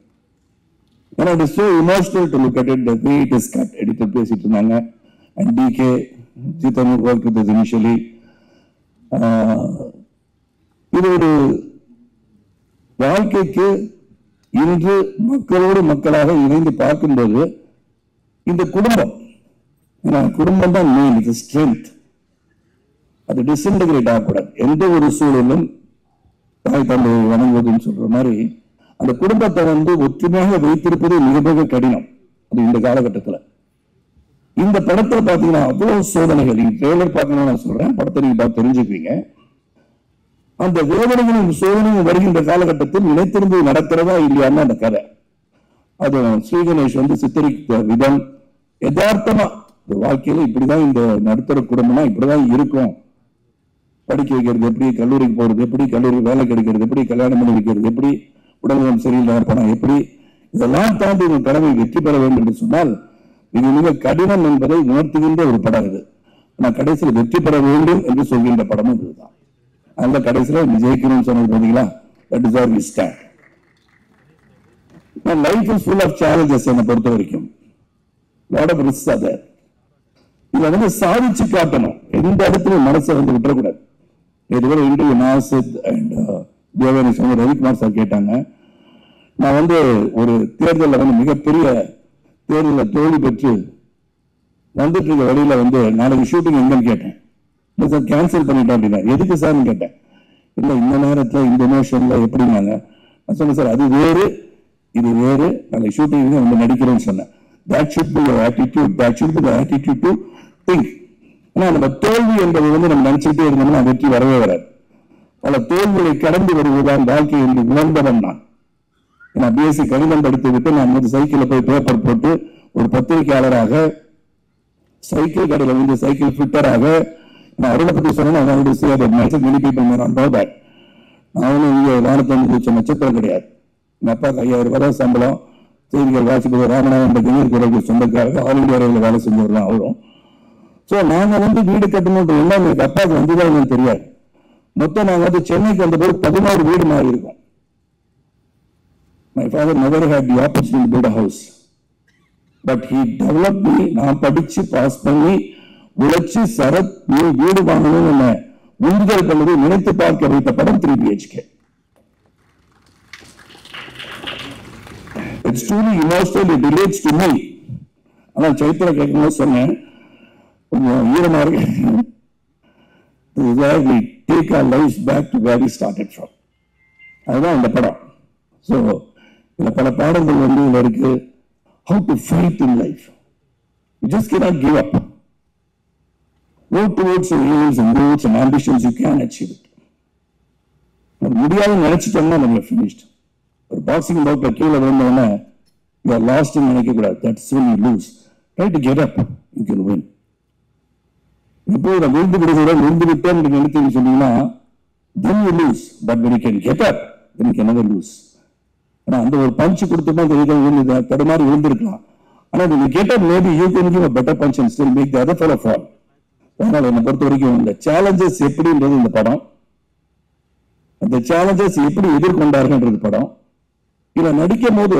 Speaker 5: ஏன்னா it is so emotional to look at it. The way it is cut editor பேசிட்டு இருந்தாங்க. And DK Jithan work with initially. இது ஒரு வாழ்க்கைக்கு இன்று மக்களோடு மக்களாக இணைந்து பார்க்கும்போது இந்த குடும்பம் தான் மெயின். இது ஸ்ட்ரென்த். அது டிஸ்இன்டகிரேட் ஆகக்கூடாது. எந்த ஒரு சூழலும் தாய் தந்தை வணங்குவதுன்னு சொல்ற மாதிரி அந்த குடும்பத்தை வந்து ஒற்றுமையாக வைத்திருப்பது மிக மிக கடினம். அது இந்த காலகட்டத்தில் இந்த படத்துல பாத்தீங்கன்னா அவ்வளவு சோதனைகள். நீங்க ட்ரெய்லர் பார்க்கணும்னு நான் சொல்றேன், படத்தை நீங்க பார்த்து தெரிஞ்சுக்குவீங்க. அந்த வேதனைகளும் சோதனையும் வருகின்ற காலகட்டத்தில் நினைத்திருந்து நடக்கிறதா இல்லையான்னு அந்த கதை. அது ஸ்ரீகணேஷ் வந்து சித்தரித்த விதம் யதார்த்தமா வாழ்க்கையில இப்படிதான் இந்த நடுத்தர குடும்பம்னா இப்படிதான் இருக்கும். படிக்க வைக்கிறது எப்படி, கல்லூரிக்கு போறது எப்படி, கல்லூரி வேலை கிடைக்கிறது எப்படி, கல்யாணம் பண்ணி வைக்கிறது எப்படி, உடல்நலம் சரியில்லாத பணம் எப்படி, இதெல்லாம் தாண்டி உங்கள் கடமை வெற்றி பெற வேண்டும் என்று சொன்னால் இது மிக கடினம் என்பதை உணர்த்துகின்ற ஒரு படம் இது. நான் கடைசியில் வெற்றி பெற வேண்டும் என்று சொல்கின்ற படமும் இதுதான். அந்த கடைசியில் ஜெயிக்கணும்னு சொன்னது பார்த்தீங்களா, that is are we stand. Life is full of challenges. என்னை பொறுத்த வரைக்கும் lot of risks are there. இதை வந்து சாதிச்சு காட்டணும். எந்த இடத்துல மனசை வந்து விட்டுறக்கூடாது. இதுவரை இன்டர்வியூ நாசித் அண்ட் தேவயானி சொன்ன ரவிக்குமார் சார் கேட்டாங்க, நான் வந்து ஒரு தேர்தலில் வந்து மிகப்பெரிய தேர்தலில் தோல்வி பெற்று வந்துட்டு இருக்க வழியில வந்து நாளைக்கு ஷூட்டிங் எங்கன்னு கேட்டேன். இல்லை சார் கேன்சல் பண்ணிட்டேன் அப்படின்னா. எதுக்கு சார்னு கேட்டேன். இல்லை இந்த நேரத்தில் இந்த எமோஷன்ல எப்படின்னாங்க. நான் சொன்னேன் சார் அது வேறு இது வேறு, நாளைக்கு ஷூட்டிங் வந்து நடிக்கிறேன்னு சொன்னேன். That should be your attitude. That should be the attitude to think. ஆனா நம்ம தோல்வி என்பதை வந்து நம்ம நினைச்சுட்டே இருந்தோம்னா வெற்றி வரவே வராது. பல தோல்விகளை கடந்து வருவதுதான் வாழ்க்கை என்று உணர்ந்தவன் நான். நான் பிஎஸ்சி கணிதம் படித்து விட்டு நான் வந்து சைக்கிளில் போய் பேப்பர் போட்டு ஒரு பத்திரிகையாளராக சைக்கிள் கடையில் வந்து சைக்கிள் ஃபிட்டராக நான் அருளை பற்றி சொன்னேன். நானும் இங்கே வானத்தில் நட்சத்திரம் கிடையாது. எங்க அப்பாவுக்கு 5000 ரூபாய் சம்பளம். செய்திகள் வாசிப்பது ராமநாதன் குரலுக்கு சொந்தக்காரங்க ஆல் இந்தியா ரயில்வேல வேலை செஞ்சவர்கள் அவரும். ஸோ நாங்கள் வந்து வீடு கட்டணுன்ற எல்லாம் எங்கள் அப்பாவுக்கு வந்துதான் தெரியாது. மொத்தம் நாங்கள் வந்து சென்னைக்கு வந்தபோது 16 வீடு மாறி இருக்கோம். My father never had the opportunity to build a house, but he developed me. நான் படிச்சு பாஸ் பண்ணி உழைச்சி சரத் வீடு வாங்கணும் என்ன உந்துதல் பண்ணது நினைத்து பார்க்க வைத்த படம் 3 BHK. It's truly emotional. It relates to me. ஆனால் சைத்திர கேட்கும்போது சொன்னேன், கொஞ்சம் ஈரமா இருக்கு. We take our lives back to where we started from. அதுதான் இந்த படம். ஸோ இதுல பல பாடங்கள் வந்து இதுல இருக்கு. How to fight in life. You just cannot give up. Work towards your aims and goals and ambitions. You can achieve it. முடியாதுன்னு நினைச்சிட்டோம்னா நம்ம finished. ஒரு பாக்ஸிங் பவுட்ல கீழே விழுந்தோன்னா you are lost in நினைக்க கூடாது. That's when you lose. Try to get up. You can win. இப்போ நான் விழுந்து விட்டேன் நினைத்தேன்னு சொன்னீங்கன்னா then you lose. But when you can get up, then you can never lose. ஆனா அந்த ஒரு பஞ்ச் கொடுத்தோம்னா தெரியுது தடுமாறி விழுந்திருக்கலாம். ஆனா நீங்க get up, maybe you can give a better punch and still make the other fellow fall. அதனால என்னை பொறுத்த வரைக்கும் இந்த சேலஞ்சஸ் எப்படின்றது இந்த படம், அந்த சேலஞ்சஸ் எப்படி எதிர்கொண்டார்கள்ன்றது படம். இதை நடிக்கும் போது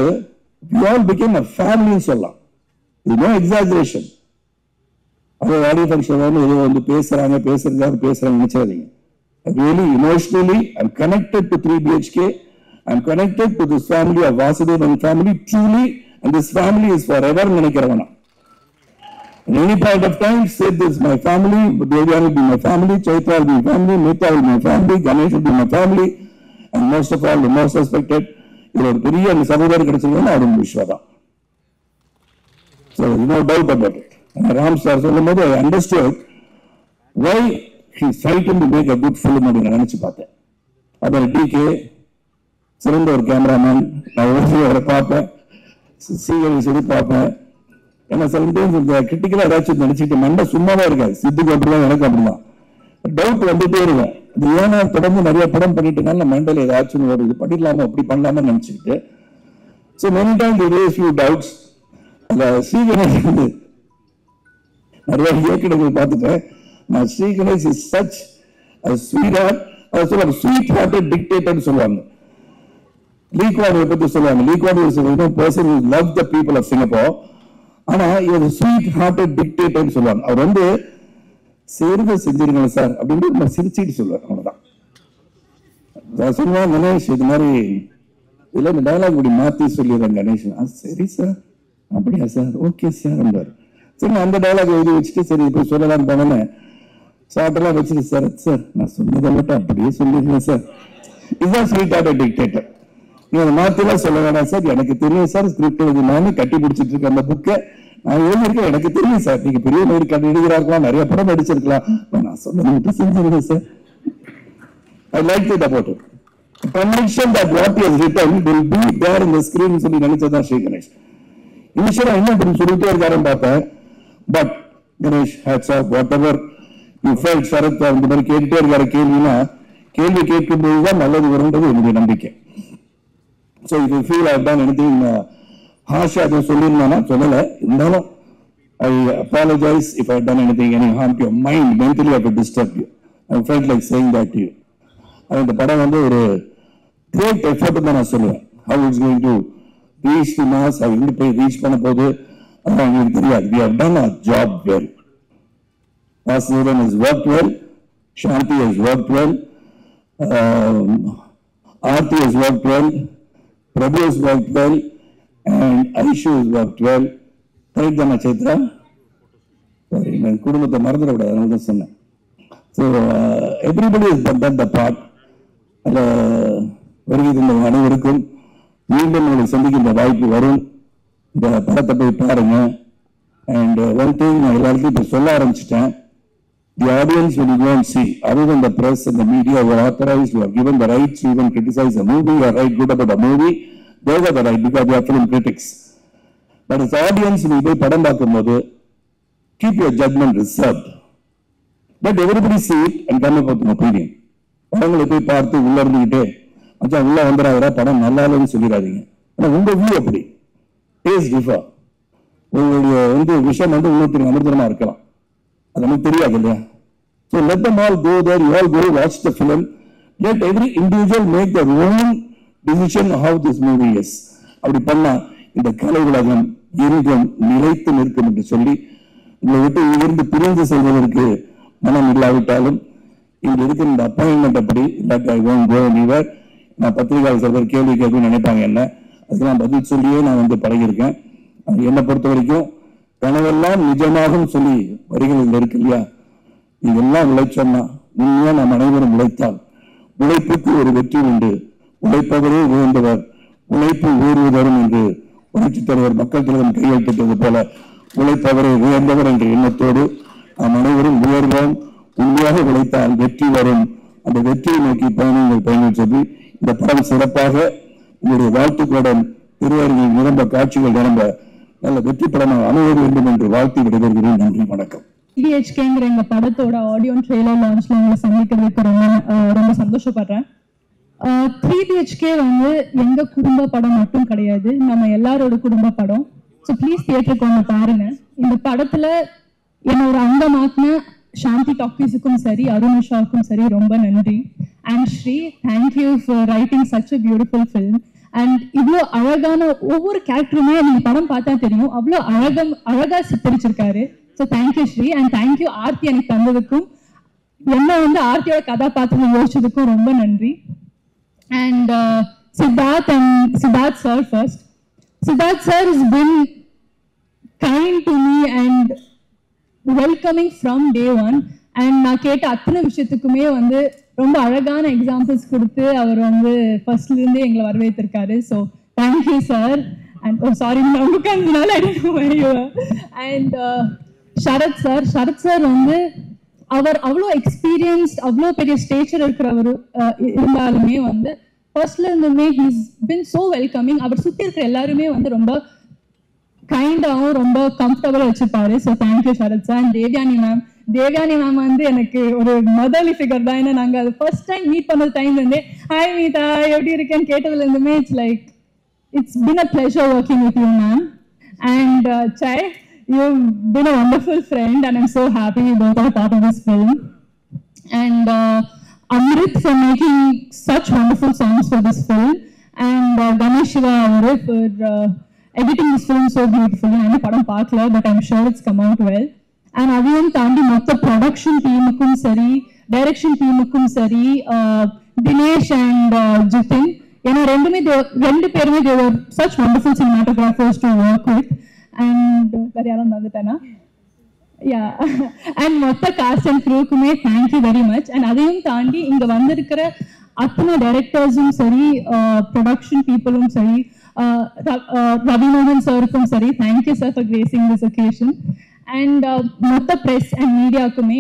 Speaker 5: we all became a family சொல்லலாம். இது no exaggeration. அது ஆடியோ ஃபங்க்ஷன் ஏதோ வந்து பேசுறாங்க நினைச்சாதீங்க. Really emotionally I'm connected to 3 BHK. I'm connected to this family of Vasudevan family truly and this family is forever நினைக்கிறவனா. At any point of time, say this is my family, Devyani will be my family, Chaitra will be my family, Nitha will be my family, Ganesh will be my family, and most of all, the most respected, இது ஒரு பெரிய சகோதரர் கிடைச்சிருக்கா அருண் விஸ்வா தான். So there is no doubt about it. And Ram sir சொல்லும் போது I understood why he is fighting to make a good film அப்படின்னு நினைச்சு பார்த்தேன். அப்புறம் DK சிறந்த ஒரு கேமராமேன், நான் அவரை பார்ப்பேன், சீரியல்ஸ் எடுத்து பார்ப்பேன். ஏன்னா சம்டைம்ஸ் இந்த கிரிட்டிக்கலா ஏதாச்சும் நினைச்சிட்டு மண்டை சும்மாதான் இருக்காது. சித்துக்கு அப்படிதான், எனக்கு அப்படிதான் டவுட் வந்துட்டே இருக்கும். இது ஏன்னா தொடர்ந்து நிறைய படம் பண்ணிட்டு மண்டல ஏதாச்சும் ஒரு இது பண்ணிடலாமா அப்படி பண்ணலாமா நினைச்சுக்கிட்டு. So many time the race few doubts. அந்த ஸ்ரீகணேஷ் வந்து நிறைய இயக்குநர்கள் பார்த்துட்டேன். நான் Sriganesh is such sweet heart, அதை சொல்லுவாங்க ஸ்வீட் ஹார்ட்டட் டிக்டேட்டர்னு சொல்லுவாங்க. லீ குவான் யூ பத்தி சொல்லுவாங்க. Lee Kuan is a person who loves the people of Singapore. ஆனா இவர் ஸ்வீட் ஹார்ட்டட் டிக்டேட்டர்னு சொல்லுவாங்க. அவர் வந்து சேர்ந்து செஞ்சிருக்கணும் சார் அப்படின்னு சிரிச்சுட்டு சொல்லுவார். அவ்வளவுதான் சொல்லுவான். கணேஷ் இது மாதிரி இல்ல இந்த டயலாக் இப்படி மாத்தி சொல்லிடுறேன் கணேஷ். சரி சார், அப்படியா சார், ஓகே சார் என்றார். சரி அந்த டயலாக் எழுதி வச்சுட்டு சரி இப்படி சொல்லலாம்னு போனேன்னு சாட்டெல்லாம் வச்சுட்டு சார் சார் நான் சொன்னதை மட்டும் அப்படியே சொல்லிடுறேன் சார். இதுதான் ஸ்வீட் ஹார்ட்டட் டிக்டேட்டர். நீங்க மாத்திலாம் சொல்ல வேணாம் சார், எனக்கு தெரியும் சார், ஸ்கிரிப்ட் எழுதி நானும் கட்டி பிடிச்சிட்டு இருக்கேன் அந்த புக்கை நான் எழுதியிருக்கேன், எனக்கு தெரியும் சார், நீங்க பெரிய நோய் கட்டி எழுதுறாருக்கலாம், நிறைய படம் நடிச்சிருக்கலாம், நான் சொன்னதை மட்டும் செஞ்சிருக்கேன் sir. I liked it about it. Conviction that what he has written will be there in the screen சொல்லி நினைச்சதான் ஸ்ரீ கணேஷ். இனிஷியலா என்ன அப்படி சொல்லிட்டே இருக்காருன்னு பார்த்தேன். But Ganesh hats off whatever you felt. Sarath அந்த மாதிரி கேட்டுட்டே இருக்காரு கேள்வினா கேள்வி கேட்கும்போதுதான் நல்லது வரும்ன்றது என்னுடைய நம்பிக்கை. So if you feel I have done anything harsh அதை சொல்லியிருந்தானா சொல்லலை, இருந்தாலும் I apologize if I have done anything any harm to your mind, mentally I have disturbed you. I felt like saying that to you. இந்த படம் வந்து ஒரு great effort தான் நான் சொல்லுவேன். How it's going to reach the mass, how எங்க போய் reach பண்ண போகுது அதான் உங்களுக்கு தெரியாது. We have done our job well. Vasudevan has worked well, Shanti has worked well, Aarti has worked well, Prabhu has worked well, and Aishu has worked well. Right தானே Chaitra? Sorry நான் குடும்பத்தை மறந்துடக்கூடாது, அதனால தான் சொன்னேன். So everybody has done the part. வருகின்ற அனைவருக்கும் மீண்டும் உங்களை சந்திக்கின்ற வாய்ப்பு வரும். இந்த படத்தை போய் பாருங்க. அண்ட் ஒன் திங் நான் எல்லாருக்கும் இப்போ சொல்ல ஆரம்பிச்சிட்டேன். The audience will go and see. Other than the press and the media who are authorized, who are given the rights to even criticize a movie or write good about a movie, they have the right because they are film critics. But as audience, நீ போய் படம் பார்க்கும்போது keep your judgment reserved. Let everybody see it and come up with an opinion. படங்களை போய் பார்த்து உள்ள இருந்துகிட்டே அச்சா உள்ள வந்துடாதா படம் நல்லா இல்லைன்னு சொல்லிடாதீங்க. ஆனா உங்க வியூ அப்படி டேஸ்ட் டிஃபர். உங்களுடைய விஷயம் இன்னொருத்தருக்கு அமிர்தமா இருக்கலாம், அது நமக்கு தெரியாது இல்லையா? So let them all go there, you all go watch the film, let every individual make their own decision how this movie is. அப்படி பண்ணா இந்த கலை உலகம் எங்கும் நிலைத்து நிற்கும் என்று சொல்லி உங்களை விட்டு இங்கிருந்து பிரிந்து செல்வதற்கு மனம் இல்லாவிட்டாலும் இங்க இருக்கிற இந்த அப்பாயின்மெண்ட் அப்படி இல்லாட்டி நான் பத்திரிகையாளர் சில பேர் கேள்வி கேட்கணும்னு நினைப்பாங்க என்ன, அதுக்கு நான் பதில் சொல்லியே நான் பழகியிருக்கேன். அது என்னை பொறுத்த வரைக்கும் கனவெல்லாம் நிஜமாகும் சொல்லி வரிகள் இருக்கு இல்லையா, இதெல்லாம் உழைச்சோம்னா உண்மையா நாம் அனைவரும் உழைத்தால் உழைப்புக்கு ஒரு வெற்றி உண்டு, உழைப்பவரே உயர்ந்தவர், உழைப்பு உயர்வதரும் என்று புரட்சித் தலைவர் மக்கள் தலைவர் கையெழுத்திட்டது போல உழைப்பவரே உயர்ந்தவர் என்ற எண்ணத்தோடு நாம் அனைவரும் உயர்வோம். உண்மையாக உழைத்தால் வெற்றி வரும். அந்த வெற்றியை நோக்கி பயணம் சொல்லி இந்த படம் சிறப்பாக உங்களுடைய வாழ்த்துக்களுடன் திருவருகில் நிரம்ப காட்சிகள் நிரம்ப நல்ல வெற்றி படமாக அமைய வேண்டும் என்று வாழ்த்தி விடைபெறுகிறேன். நன்றி, வணக்கம்.
Speaker 6: TDHKங்கிற எங்க படத்தோட ஆடியோ ட்ரெய்லர் லான்ச்ல உங்களை சந்திக்கிறதுக்கு ரொம்ப சந்தோஷப்படுறேன். 3BHK எங்க குடும்ப படம் மட்டும் கிடையாது, நம்ம எல்லாரோட குடும்ப படம். ஸோ ப்ளீஸ் தியேட்டருக்கு வந்து பாருங்க. இந்த படத்துல என்னோட அங்கமாக்கின சாந்தி டாக்கீஸுக்கும் சரி, அருணிஷாவுக்கும் சரி ரொம்ப நன்றி. And Sri, thank you for writing such a beautiful film. And இவ்வளோ அழகான ஒவ்வொரு கேரக்டருமே நீங்க படம் பார்த்தா தெரியும், அவ்வளோ அழகா சித்தரிச்சிருக்காரு. So thank you Sri. And thank you Aarthi எனக்கு தந்ததுக்கும், என்ன ஆர்த்தியோட கதாபாத்திரம் யோசிச்சதுக்கும் ரொம்ப நன்றி. And Siddharth sir first. Siddharth sir has been kind to me and welcoming from day one. And நான் கேட்ட அத்தனை விஷயத்துக்குமே வந்து ரொம்ப அழகான எக்ஸாம்பிள்ஸ் கொடுத்து அவர் வந்து ஃபர்ஸ்ட்ல இருந்தே எங்களை வரவேற்றிருக்காரு. So thank you sir. And oh sorry, நான் உட்கார்ந்ததுனால அண்ட் சரத் சார் வந்து அவர் அவ்வளோ எக்ஸ்பீரியன்ஸ்ட், அவ்வளோ பெரிய ஸ்டேச்சர் இருக்கிறவர் இருந்தாலுமே வந்து ஃபர்ஸ்ட்ல இருந்துமே ஹீஸ் பின் ஸோ வெல்கமிங். அவர் சுற்றி இருக்கிற எல்லாருமே வந்து ரொம்ப கைண்டாகவும் ரொம்ப கம்ஃபர்டபுளாக வச்சுருப்பாரு. So thank you Sarath sir. And Devayani ma'am வந்து எனக்கு ஒரு மதர்லி ஃபிகர் தான். ஏன்னா நாங்கள் அது ஃபர்ஸ்ட் டைம் மீட் பண்ண டைம்லேருந்தே ஹாய் மீதா எப்படி இருக்கேன்னு கேட்டதுலேருந்துமே it's been a pleasure working with you, ma'am. And Chai, you've been a wonderful friend and I'm so happy you both are part of this film. And Amrit for making such wonderful songs for this film. And Ganesh Shiva for editing this film so beautifully. I padam paakla, but I'm sure it's come out well. And adiyum taandi motta production team ukkum sari, direction team ukkum sari, Dinesh and Jitin. ஏன்னா ரெண்டு பேருமே they were such wonderful cinematographers to work with. And வேற யாரும் வந்துட்டானா? Yeah. And மொத்த cast and க்ரூக்குமே thank you very much. And அதையும் தாண்டி இங்கே வந்திருக்கிற அத்தனை டைரக்டர்ஸும் சரி, ப்ரொடக்ஷன் பீப்புளும் சரி, ரவிமோகன் சாருக்கும் சரி, thank you sir for grazing this occasion. And மொத்த ப்ரெஸ் அண்ட் மீடியாவுக்குமே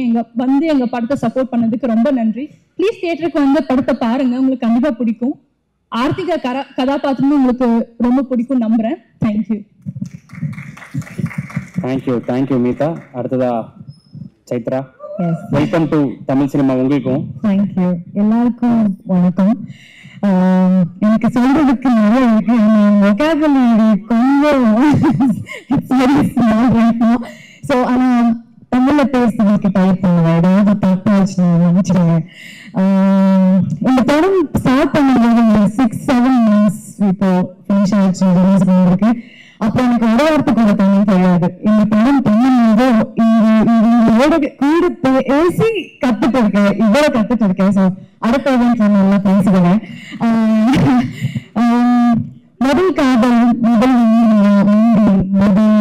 Speaker 6: எங்கள் படத்தை சப்போர்ட் பண்ணதுக்கு ரொம்ப நன்றி. ப்ளீஸ் தியேட்டருக்கு வந்து படத்தை பாருங்கள், உங்களுக்கு கண்டிப்பாக பிடிக்கும். ஆர்த்திகா கதாபாத்திரமும் உங்களுக்கு ரொம்ப பிடிக்கும் நம்புறேன். தேங்க்யூ.
Speaker 7: தேங்க்யூ மீதா. அடுத்ததா Chaitra, welcome to Tamil cinema. உங்களுக்கும்
Speaker 3: தேங்க்யூ. எல்லாருக்கும் வணக்கம். எனக்கு சொல்றதுக்கு நிறைய இருக்கு. vocabulary கொஞ்சம் it's very small right now. So ஆனால் தமிழ்ல பேசுறதுக்கு ட்ரை பண்ணுவேன். ஏதாவது தப்பாச்சு நினைச்சிருங்க. இந்த படம் ஸ்டார்ட் பண்ணும்போது 6-7 months இப்போ ஃபினிஷ் ஆயிடுச்சு, ரிலீஸ் பண்ணிருக்கு. அப்போ எனக்கு ஒரு வாரத்துக்கு கூட தமிழ் தெரியாது. இந்த படம் பண்ணும்போது இவங்களோட கூட பேசி கத்துட்டு இருக்கேன், இவ்வளோ கத்துட்டு இருக்கேன். ஸோ அடுத்த நல்லா பேசுகிறேன். முதல் காதல், முதல் முதல்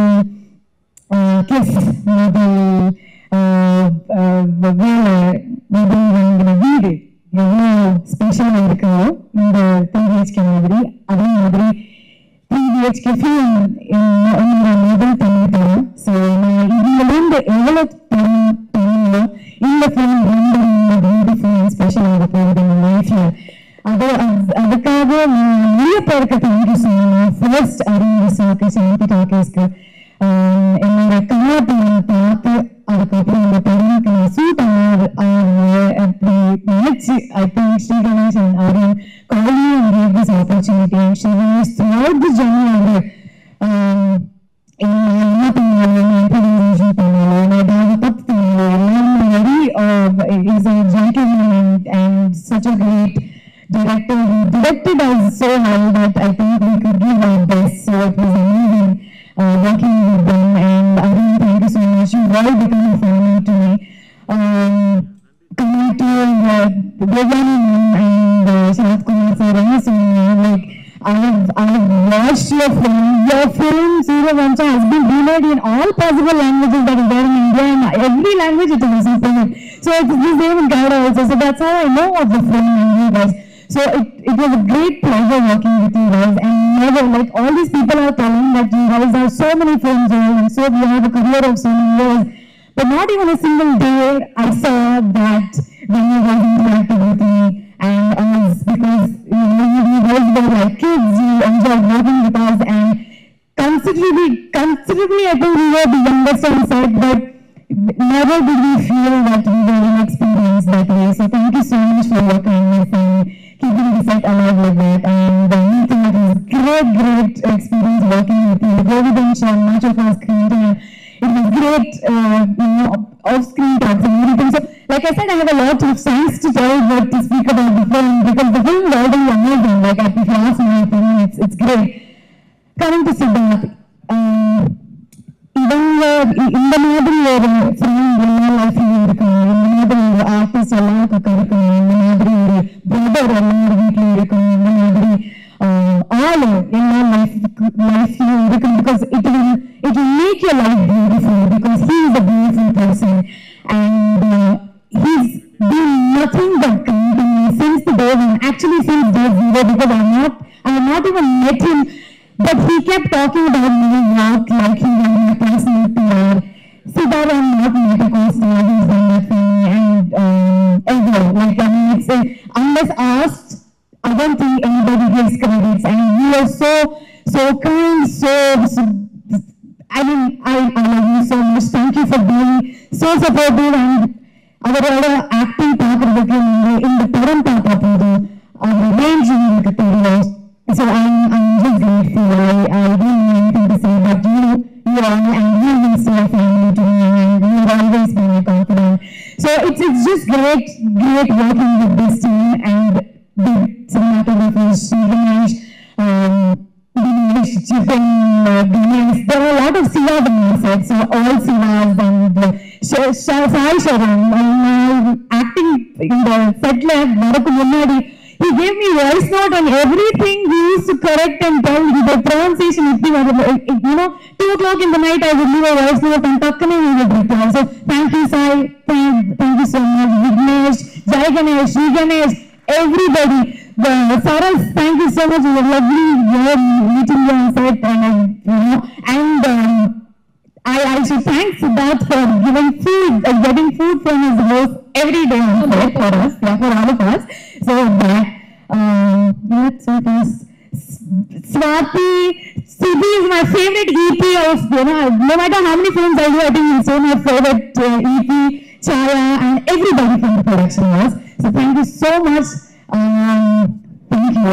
Speaker 3: கிஸ், முதல் வேலை, முதல் வாங்கின வீடு எவ்வளோ ஸ்பெஷலாக இருக்கோ இந்த 3BHK மாதிரி. அதே மாதிரி 3BHK ஃபிலிம் என்னோட முதல் தமிழ் படம். ஸோ நான் இதுலேருந்து எவ்வளோ பண்ணோ இந்த ஃபிலிம் ரெண்டு ஃபிலிம் ஸ்பெஷலாக போகுது என் லைஃப்ல. அதுக்காக நான் நிறைய பேருக்கு தேங்க்யூ சொல்லணும். ஃபர்ஸ்ட் அருண் சாந்தி டாக்கீஸ்க்கு என்னோட கலாபுரம் பார்த்து அதுக்கப்புறம் இந்த படத்துக்கு நான் சூட் அப்படி நினைச்சு I think Sri Ganesh and Arun calling and gave this opportunity and she was throughout the journey வந்து என்ன பண்ணாலும் இன்ட்ரடியூஷன் பண்ணாலும் ஏதாவது தப்பு பண்ணாலும் எல்லாரும் very is a gentleman and such a great director. He directed us so well that I think we could give our best. So it was amazing working with them. And Arun, thank you so much. You've all become a family to me. Coming to Devyani and Sarath Kumar sir, like I have watched your film. Your film Suryavancha has been remade in all possible languages that is there in India, and every language it is implemented. So it's the same in Canada also. So that's how I know of the film and you guys. So it was a great pleasure working with you guys. And never, like all these people are telling that you guys have so many films and so you have a career of so many years. But not even a single day I saw that when you guys interacted with me and us, because you guys were like kids, you enjoyed working with us, and considerably I think we were the youngest on set, but never did we feel that we were inexperienced that way. So thank you so much for your kindness and keeping the set alive like that. And it was great experience working with you. Govidansh and much of our screen time. It was great, off-screen talks and everything. So, like I said, I have a lot of songs to tell, but to speak about the film, because the film is already amazing. Like, if you ask my opinion, it's great. Coming to Siddharth, இந்த மாதிரி ஒரு friend எல்லா லைஃப்லையும் இருக்கணும், இந்த மாதிரி ஒரு artist எல்லாருக்கும் இருக்கணும், இந்த மாதிரி ஒரு பிரதர் எல்லாரும் வீட்லையும் இருக்கணும், இந்த மாதிரி ஆளு எல்லா லைஃப்லையும்
Speaker 8: unless asked, I don't think anybody gives credits, and you are so kind, so I mean, I love you so much. Thank you for being so supportive, and அவரோட ஆக்டிங் பார்க்கறதுக்கு இந்த படம் பார்த்தா போதும் அவர் ரேஞ்ச் உங்களுக்கு தெரியும். So I'm just grateful. I don't know anything to say, but you are, and you will see a family to me, and you have always been my confidant. So it's just great working with this team and the cinematographers, Dinesh, Chippen, Dinesh. There are a lot of Siva sets, so all Sivas and Sai Sharan. Acting in the set lab, he gave me voice note on everything. He used to correct and tell me the pronunciation. 2 o'clock in the night I would leave a voice note and takkane he would reply. So thank you, Sai. Thank you so much. Vignesh, Jai Ganesh, Shri Ganesh, everybody. Saras, thank you so much. It was lovely meeting you on set, and I should thank Siddharth for getting food from his house every day on set for us, for all of us. So that's what is Swati. Siddhi is my favorite EP of, no matter how many films I do, I think he's so my favorite EP, Chaya, and everybody from the production was. So thank you so much. Thank you.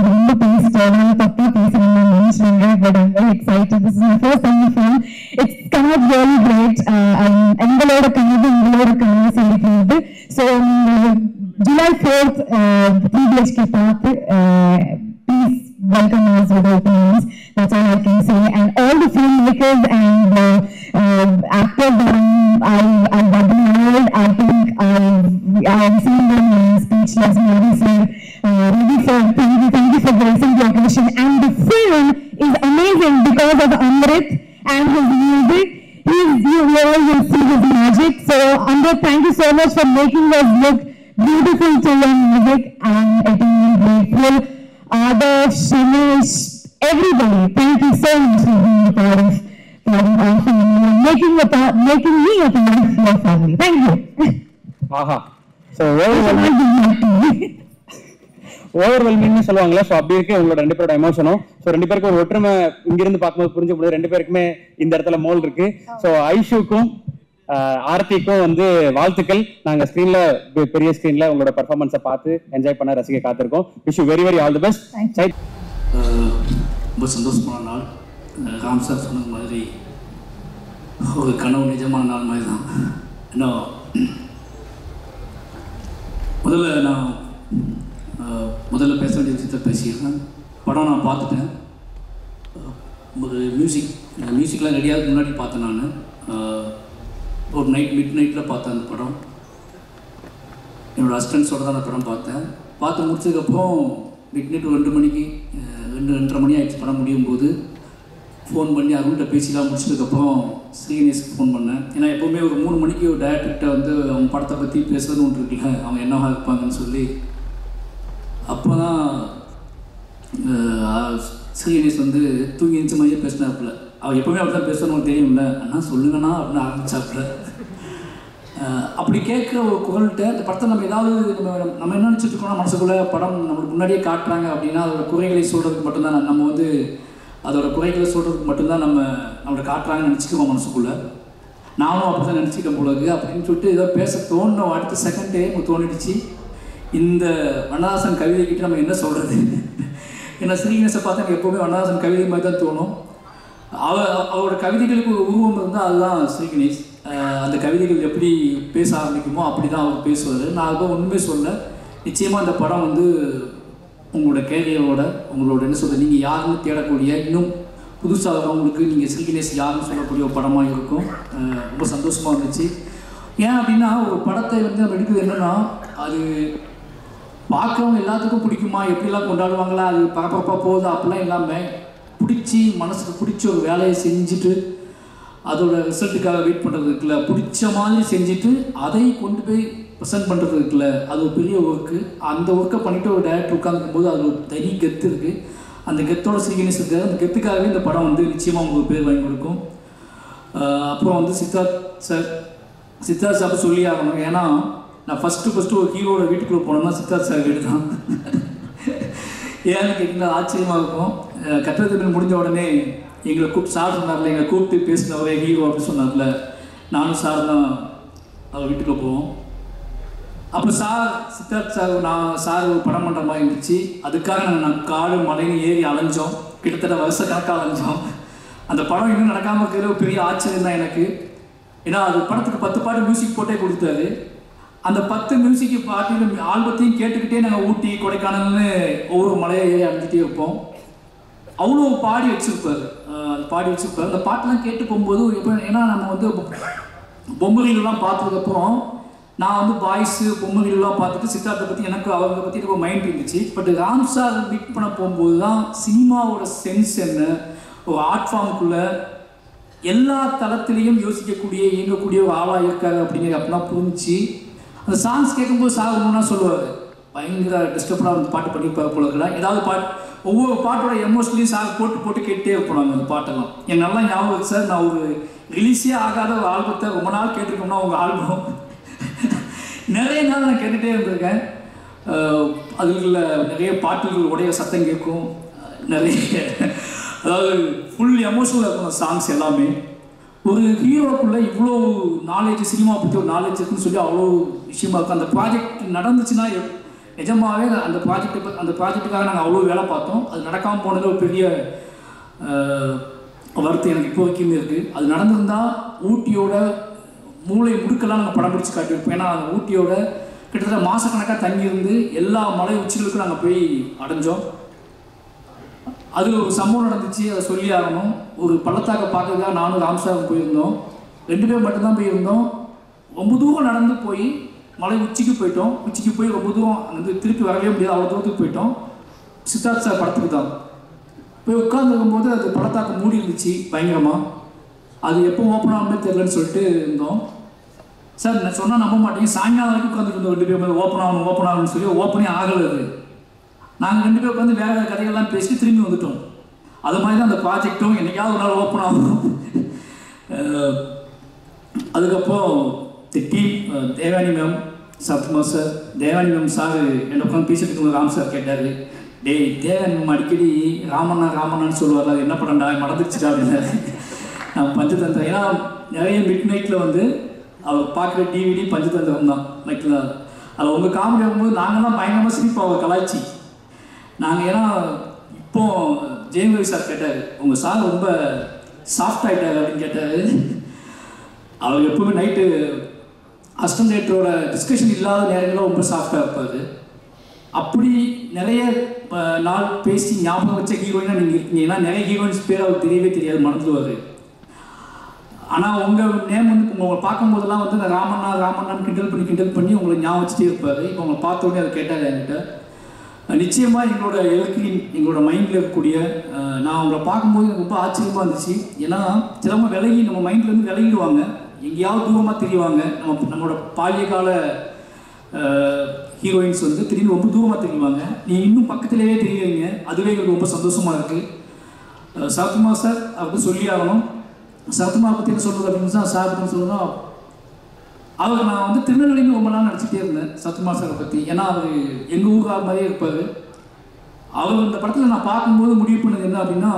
Speaker 8: ரொம்ப பேசிட்டேன், தப்பா பேசணும்னு நினைச்சேன், but I'm very excited. This is my first time in film. It's come out really great. எங்களோட கனவு சேர்க்கிறது. So July 4th, 3BHK பார்த்து please welcome us with open arms. That's all I can say. And all the filmmakers and actors that I've admired, I think I've seen them in speechless movies here. Really, thank you for gracing the occasion. And the film is amazing because of Amrit and his music. You all will see his magic. So Amrit, thank you so much for making us look beautiful to your music, and I think I'm grateful. Adarsh, Shinesh, everybody, thank you so much for being a part of our family and making me a part of your family. Thank you.
Speaker 7: ஆஹா, so ஓவர்வெல்மிங்னு சொல்லுவாங்களா, so அப்படி இருக்கு உங்களோட 2 பேரோட எமோஷனும். So 2 பேருக்கும் ஒரு ஒற்றுமை இங்கிருந்து பார்க்கும்போது புரிஞ்ச முடியாது. 2 பேருக்குமே இந்த இடத்துல மோல் இருக்கு. ஸோ ஐஷுக்கும் ஆர்த்திக்கும் வாழ்த்துக்கள். நாங்க ஸ்கிரீன்ல, பெரிய ஸ்கிரீன்ல உங்களோட பெர்ஃபார்மன்ஸை பார்த்து என்ஜாய் பண்ண ரசிக்க காத்திருக்கோம். Wish you very very all the best.
Speaker 9: ரொம்ப சந்தோஷமான நாள். ராம் சார் சொன்னது மாதிரி ஒரு கனவு நிஜமான நாள் மாதிரி தான். இன்னும் முதல்ல பேச வேண்டிய விஷயத்தை பேசியிருக்கேன். படம் நான் பார்த்துட்டேன். ஒரு மியூசிக்லாம் ரெடியாகிறதுக்கு முன்னாடி பார்த்தேன். நான் ஒரு மிட் நைட்டில் பார்த்தேன் அந்த படம். என்னோடய அசிஸ்டன்ஸோடு தான் அந்த படம் பார்த்து முடிச்சதுக்கப்புறம் மிட் நைட் 2 மணிக்கு 2:30 மணி ஆகிடுச்சு படம் முடியும் போது. ஃபோன் பண்ணி அருண்கிட்ட பேசிலாம் முடிச்சதுக்கப்புறம் ஸ்ரீகணேஷ்க்கு ஃபோன் பண்ணேன். ஏன்னா எப்போவுமே ஒரு 3 மணிக்கு ஒரு டேரக்டர்கிட்ட அவங்க படத்தை பற்றி பேசுறதுன்னு ஒன்று இருக்குல்ல, அவங்க என்னவா இருப்பாங்கன்னு சொல்லி. அப்போ தான் ஸ்ரீகணேஷ் தூங்கி எழுந்த மாதிரியே பேசினாப்புல. அவர் எப்போவுமே அப்படி தான் பேசணும் உங்களுக்கு தெரியும்ல. அண்ணா சொல்லுங்கண்ணா அப்படின்னு ஆரம்பிச்சாப்புல. அப்படி கேட்குற ஒரு குரல்கிட்ட அந்த படத்தை நம்ம ஏதாவது நம்ம என்ன நினச்சிட்டு இருக்கோம்னா, மனசுக்குள்ளே படம் நம்மளுக்கு முன்னாடியே காட்டுறாங்க அப்படின்னா அதோட குறைகளை சொல்கிறதுக்கு மட்டும்தான் நம்ம அதோட குறைகளை சொல்கிறதுக்கு மட்டும்தான் நம்மளை காட்டுறாங்கன்னு நினச்சிக்குவோம் மனசுக்குள்ளே. நானும் அப்படி தான் நினச்சிக்க போலது அப்படின்னு சொல்லிட்டு ஏதோ பேச தோணுன அடுத்த செகண்டே எனக்கு தோணிடுச்சு, இந்த வண்ணதாசன் கவிதைக்கிட்ட நம்ம என்ன சொல்கிறது. ஏன்னா ஸ்ரீகணேஷை பார்த்தா எனக்கு எப்போவுமே வண்ணதாசன் கவிதை மாதிரி தான் தோணும். அவரோட கவிதைகளுக்கு ஒரு உருவம் இருந்தால் அதுதான் ஸ்ரீகணேஷ். அந்த கவிதைகள் எப்படி பேச ஆரம்பிக்குமோ அப்படி தான் அவர் பேசுவார். நான் அதை ஒன்றுமே சொல்ல. நிச்சயமாக அந்த படம் உங்களோட கேரியரோட உங்களோட என்ன சொல்கிறது, நீங்கள் யாருன்னு தேடக்கூடிய இன்னும் புதுசாக அவங்களுக்கு நீங்கள் ஸ்ரீகணேஷ் யாருன்னு சொல்லக்கூடிய ஒரு படமாக இருக்கும். ரொம்ப சந்தோஷமாக இருந்துச்சு. ஏன் அப்படின்னா ஒரு படத்தை நம்ம எடுக்கிறது என்னென்னா, அது பார்க்குறவங்க எல்லாத்துக்கும் பிடிக்குமா, எப்படிலாம் கொண்டாடுவாங்களா, அது பரபரப்பாக போகுது அப்படிலாம் இல்லாமல் பிடிச்சி மனசுக்கு பிடிச்ச ஒரு வேலையை செஞ்சுட்டு அதோட ரிசல்ட்டுக்காக வெயிட் பண்ணுறது இருக்குல்ல, பிடிச்ச மாதிரி செஞ்சுட்டு அதை கொண்டு போய் ப்ரெசென்ட் பண்ணுறது இருக்குல்ல, அது ஒரு பெரிய ஒர்க்கு. அந்த ஒர்க்கை பண்ணிவிட்டு ஒரு டேரக்டர் உட்காந்துக்கும் போது அது ஒரு தனி கெத்து இருக்குது. அந்த கெத்தோட ஸ்ரீகணேஷ் இருக்காது. அந்த கெத்துக்காகவே இந்த படம் நிச்சயமாக உங்களுக்கு பேர் வாங்கி கொடுக்கும். அப்புறம் சித்தார்த் சார் சொல்லி ஆகணும். ஏன்னா நான் ஃபஸ்ட்டு ஒரு ஹீரோட வீட்டுக்குள்ளே போனோம்னா சித்தார்த் சார் வீடு தான். ஏன்னு கேட்டிங்கன்னா ஆச்சரியமாக இருக்கும். கட்டளை தமிழ் முடிஞ்ச உடனே எங்களை கூப்பிட்டு சார் சொன்னார்ல, எங்களை கூப்பிட்டு பேசினவரே ஹீரோ அப்படின்னு சொன்னார்ல, நானும் சார் தான் அவர் வீட்டுக்குள்ளே போவோம். அப்புறம் சித்தார்த் சார் சார் ஒரு படம் பண்ணுற மாதிரி இருந்துச்சு. அதுக்காக நாங்கள் காடு மலைன்னு ஏறி அலைஞ்சோம், கிட்டத்தட்ட வருஷ கணக்காக அலைஞ்சோம். அந்த படம் இன்னும் நடக்காமல் இருக்கிற ஒரு பெரிய ஆச்சரியம் தான் எனக்கு. ஏன்னா அது படத்துக்கு 10 பாட்டு மியூசிக் போட்டே கொடுத்தாரு. அந்த 10 மியூசிக் பாட்டிலும் ஆல்பத்தையும் கேட்டுக்கிட்டே நாங்கள் ஊட்டி கொடைக்கானல்னு ஒவ்வொரு மலையை ஏறி அடைஞ்சிட்டே இருப்போம். அவ்வளோ பாடி வச்சுருப்பார். அந்த பாட்டெலாம் கேட்டு போகும்போது இப்போ ஏன்னா நம்ம வந்து பொம்மைகள்லாம் பார்த்ததுக்கப்புறம் நான் வந்து பாய்ஸு பொம்மைகள்லாம் பார்த்துட்டு சித்தார்த்தை பற்றி எனக்கு அவங்க பற்றி ரொம்ப மைண்ட் இருந்துச்சு. பட் ராம் சார் மீட் பண்ண போகும்போது தான் சினிமாவோட சென்ஸ் என்ன, ஒரு ஆர்ட் ஃபார்முக்குள்ளே எல்லா தளத்திலையும் யோசிக்கக்கூடிய இயங்கக்கூடிய ஒரு ஆளாக இருக்காரு அப்படிங்கிறது அப்படிலாம் புரிஞ்சு அந்த சாங்ஸ் கேட்கும்போது சார் ஒன்றுனா சொல்லுவார், பயங்கர டிஸ்டர்படாக வந்து பாட்டு பண்ணியிருப்பார் போல இருக்கலாம். ஏதாவது ஒவ்வொரு பாட்டோட எமோஷனலையும் சார் போட்டு கேட்டே இருப்போம் நாங்கள். அந்த பாட்டெல்லாம் எனக்கு நல்லா ஞாபகம் இருக்குது சார். நான் ஒரு ரிலீஸே ஆகாத ஒரு ஆல்பத்தை ரொம்ப நாள் கேட்டிருக்கோம்னா உங்கள் ஆல்பம் நிறைய நாள் நான் கேட்டுகிட்டே இருந்திருக்கேன். அதில் நிறைய பாட்டுகள் உடைய சத்தம் கேட்கும், நிறைய அதாவது ஃபுல் எமோஷனலாக இருக்கும் சாங்ஸ் எல்லாமே. ஒரு ஹீரோக்குள்ளே இவ்வளோ நாலேஜ், சினிமா பற்றி ஒரு நாலேஜ் இருக்குன்னு சொல்லி அவ்வளோ விஷயமா இருக்கும். அந்த ப்ராஜெக்ட் நடந்துச்சுன்னா நிஜமாகவே அந்த ப்ராஜெக்ட்டுக்காக நாங்கள் அவ்வளோ வேலை பார்த்தோம். அது நடக்காமல் போனது ஒரு பெரிய வருத்தம் எனக்கு இப்போ வரைக்கும் இருக்குது. அது நடந்திருந்தால் ஊட்டியோட மூளை முடுக்கெல்லாம் நாங்கள் படம் பிடிச்சி காட்டியிருப்போம். ஏன்னா அந்த ஊட்டியோட கிட்டத்தட்ட மாதக்கணக்காக தங்கியிருந்து எல்லா மலை உச்சிகளுக்கும் நாங்கள் போய் அடைஞ்சோம். அதில் ஒரு சம்பவம் நடந்துச்சு, அதை சொல்லி ஆகணும். ஒரு பள்ளத்தாக்க பார்க்கறதுக்காக நானும் ராம்சாவும் போயிருந்தோம். 2 பேர் மட்டும்தான் போயிருந்தோம். ரொம்ப தூரம் நடந்து போய் மலை உச்சிக்கு போயிட்டோம். உச்சிக்கு போய் ரொம்ப தூரம் அங்கே திருப்பி வரவே முடியாது, அவ்வளோ தூரத்துக்கு போயிட்டோம். சித்தார்த் சார் படத்துக்கு தான் போய் உட்காந்துருக்கும்போது அது பள்ளத்தாக்க மூடி இருந்துச்சு பயங்கரமாக. அது எப்போ ஓப்பன் ஆகணுமே தெரியலன்னு சொல்லிட்டு இருந்தோம். சார் நான் சொன்னால் நம்ப மாட்டேங்க, சாயங்காலம் வரைக்கும் உட்காந்துட்டு இருந்தோம் 2 பேர். ஓப்பன் ஆகணும்னு சொல்லி ஓப்பனே ஆகலை. அது நாங்கள் 2 பேர் உட்காந்து வேறு கதைகள்லாம் பேசி திரும்பி வந்துட்டோம். அது மாதிரி தான் அந்த ப்ராஜெக்டும் என்றைக்காவது ஒரு நாள் ஓப்பன் ஆகணும். அதுக்கப்புறம் team Devani ma'am, Sathkumar sir, Devani ma'am sir என்னை உட்காந்து பேசிட்டு இருக்கும்போது ராம் சார் கேட்டார், டேய் தேவானி மேம் அடிக்கடி ராமண்ணான்னு சொல்லுவார், அது என்ன பண்ணண்டா மறந்துடுச்சுடா அப்படின்னாரு. நான் பஞ்சதந்திரம், ஏன்னா நிறைய மிட் நைட்டில் வந்து அவர் பார்க்குற டிவிடி பஞ்சதந்திரம் தான் நைட்டில். அதில் உங்கள் காமெடி ஆகும்போது நாங்கள்லாம் பயங்கரமாக சிரிப்போம் அவர் கலாய்ச்சி. நாங்கள் ஏன்னா இப்போ ஜெயமொழி சார் கேட்டார், உங்கள் சார் ரொம்ப சாஃப்ட் ஆகிட்டார் அப்படின்னு கேட்டார். அவர் எப்பவுமே நைட்டு அசிஸ்டன்ட் டைரக்டரோட டிஸ்கஷன் இல்லாத நேரங்களில் ரொம்ப சாஃப்டாக இருப்பார். அப்படி நிறைய நாள் பேசி ஞாபகம் வச்ச ஹீரோயினாக நீங்கள் இருக்கீங்கன்னா நிறைய ஹீரோயின்ஸ் பேர் அவர் தெரியவே தெரியாது, மறந்துடுவார். ஆனால் உங்கள் நேம் வந்து உங்களை பார்க்கும்போதெல்லாம் வந்து நான் ராமண்ணான்னு கிண்டல் பண்ணி உங்களை ஞாபகம் வச்சுட்டே இருப்பார். இப்போ உங்களை பார்த்த உடனே அதை கேட்டார் என்கிட்ட. நிச்சயமாக எங்களோட மைண்டில் இருக்கக்கூடிய நான் அவங்கள பார்க்கும்போது எனக்கு ரொம்ப ஆச்சரியமாக இருந்துச்சு. ஏன்னா சிலவங்க நம்ம மைண்ட்லேருந்து விலகிடுவாங்க, எங்கேயாவது தூரமாக தெரியுவாங்க. நம்மளோட பாலிய கால ஹீரோயின்ஸ் வந்து திடீர்னு ரொம்ப தூரமாக தெரியுவாங்க, நீங்கள் இன்னும் பக்கத்துலேயே தெரியுவீங்க. அதுவே எங்களுக்கு ரொம்ப சந்தோஷமாக இருக்குது. சரத்குமார் சார் அப்படி சொல்லி ஆகணும். சரத்குமார் பற்றி என்ன சொல்கிறது அப்படின்னு தான் சார் பற்றி சொல்லணும். அவர் நான் வந்து திருநெல்வேலின்னு ரொம்ப நாள் நினச்சிட்டே இருந்தேன் சரத்குமார் சாரை பற்றி. ஏன்னா அவர் எங்கள் ஊருக்கார மாதிரியே இருப்பார். அவர் இந்த படத்தில் நான் பார்க்கும்போது முடிவு பண்ணது என்ன அப்படின்னா,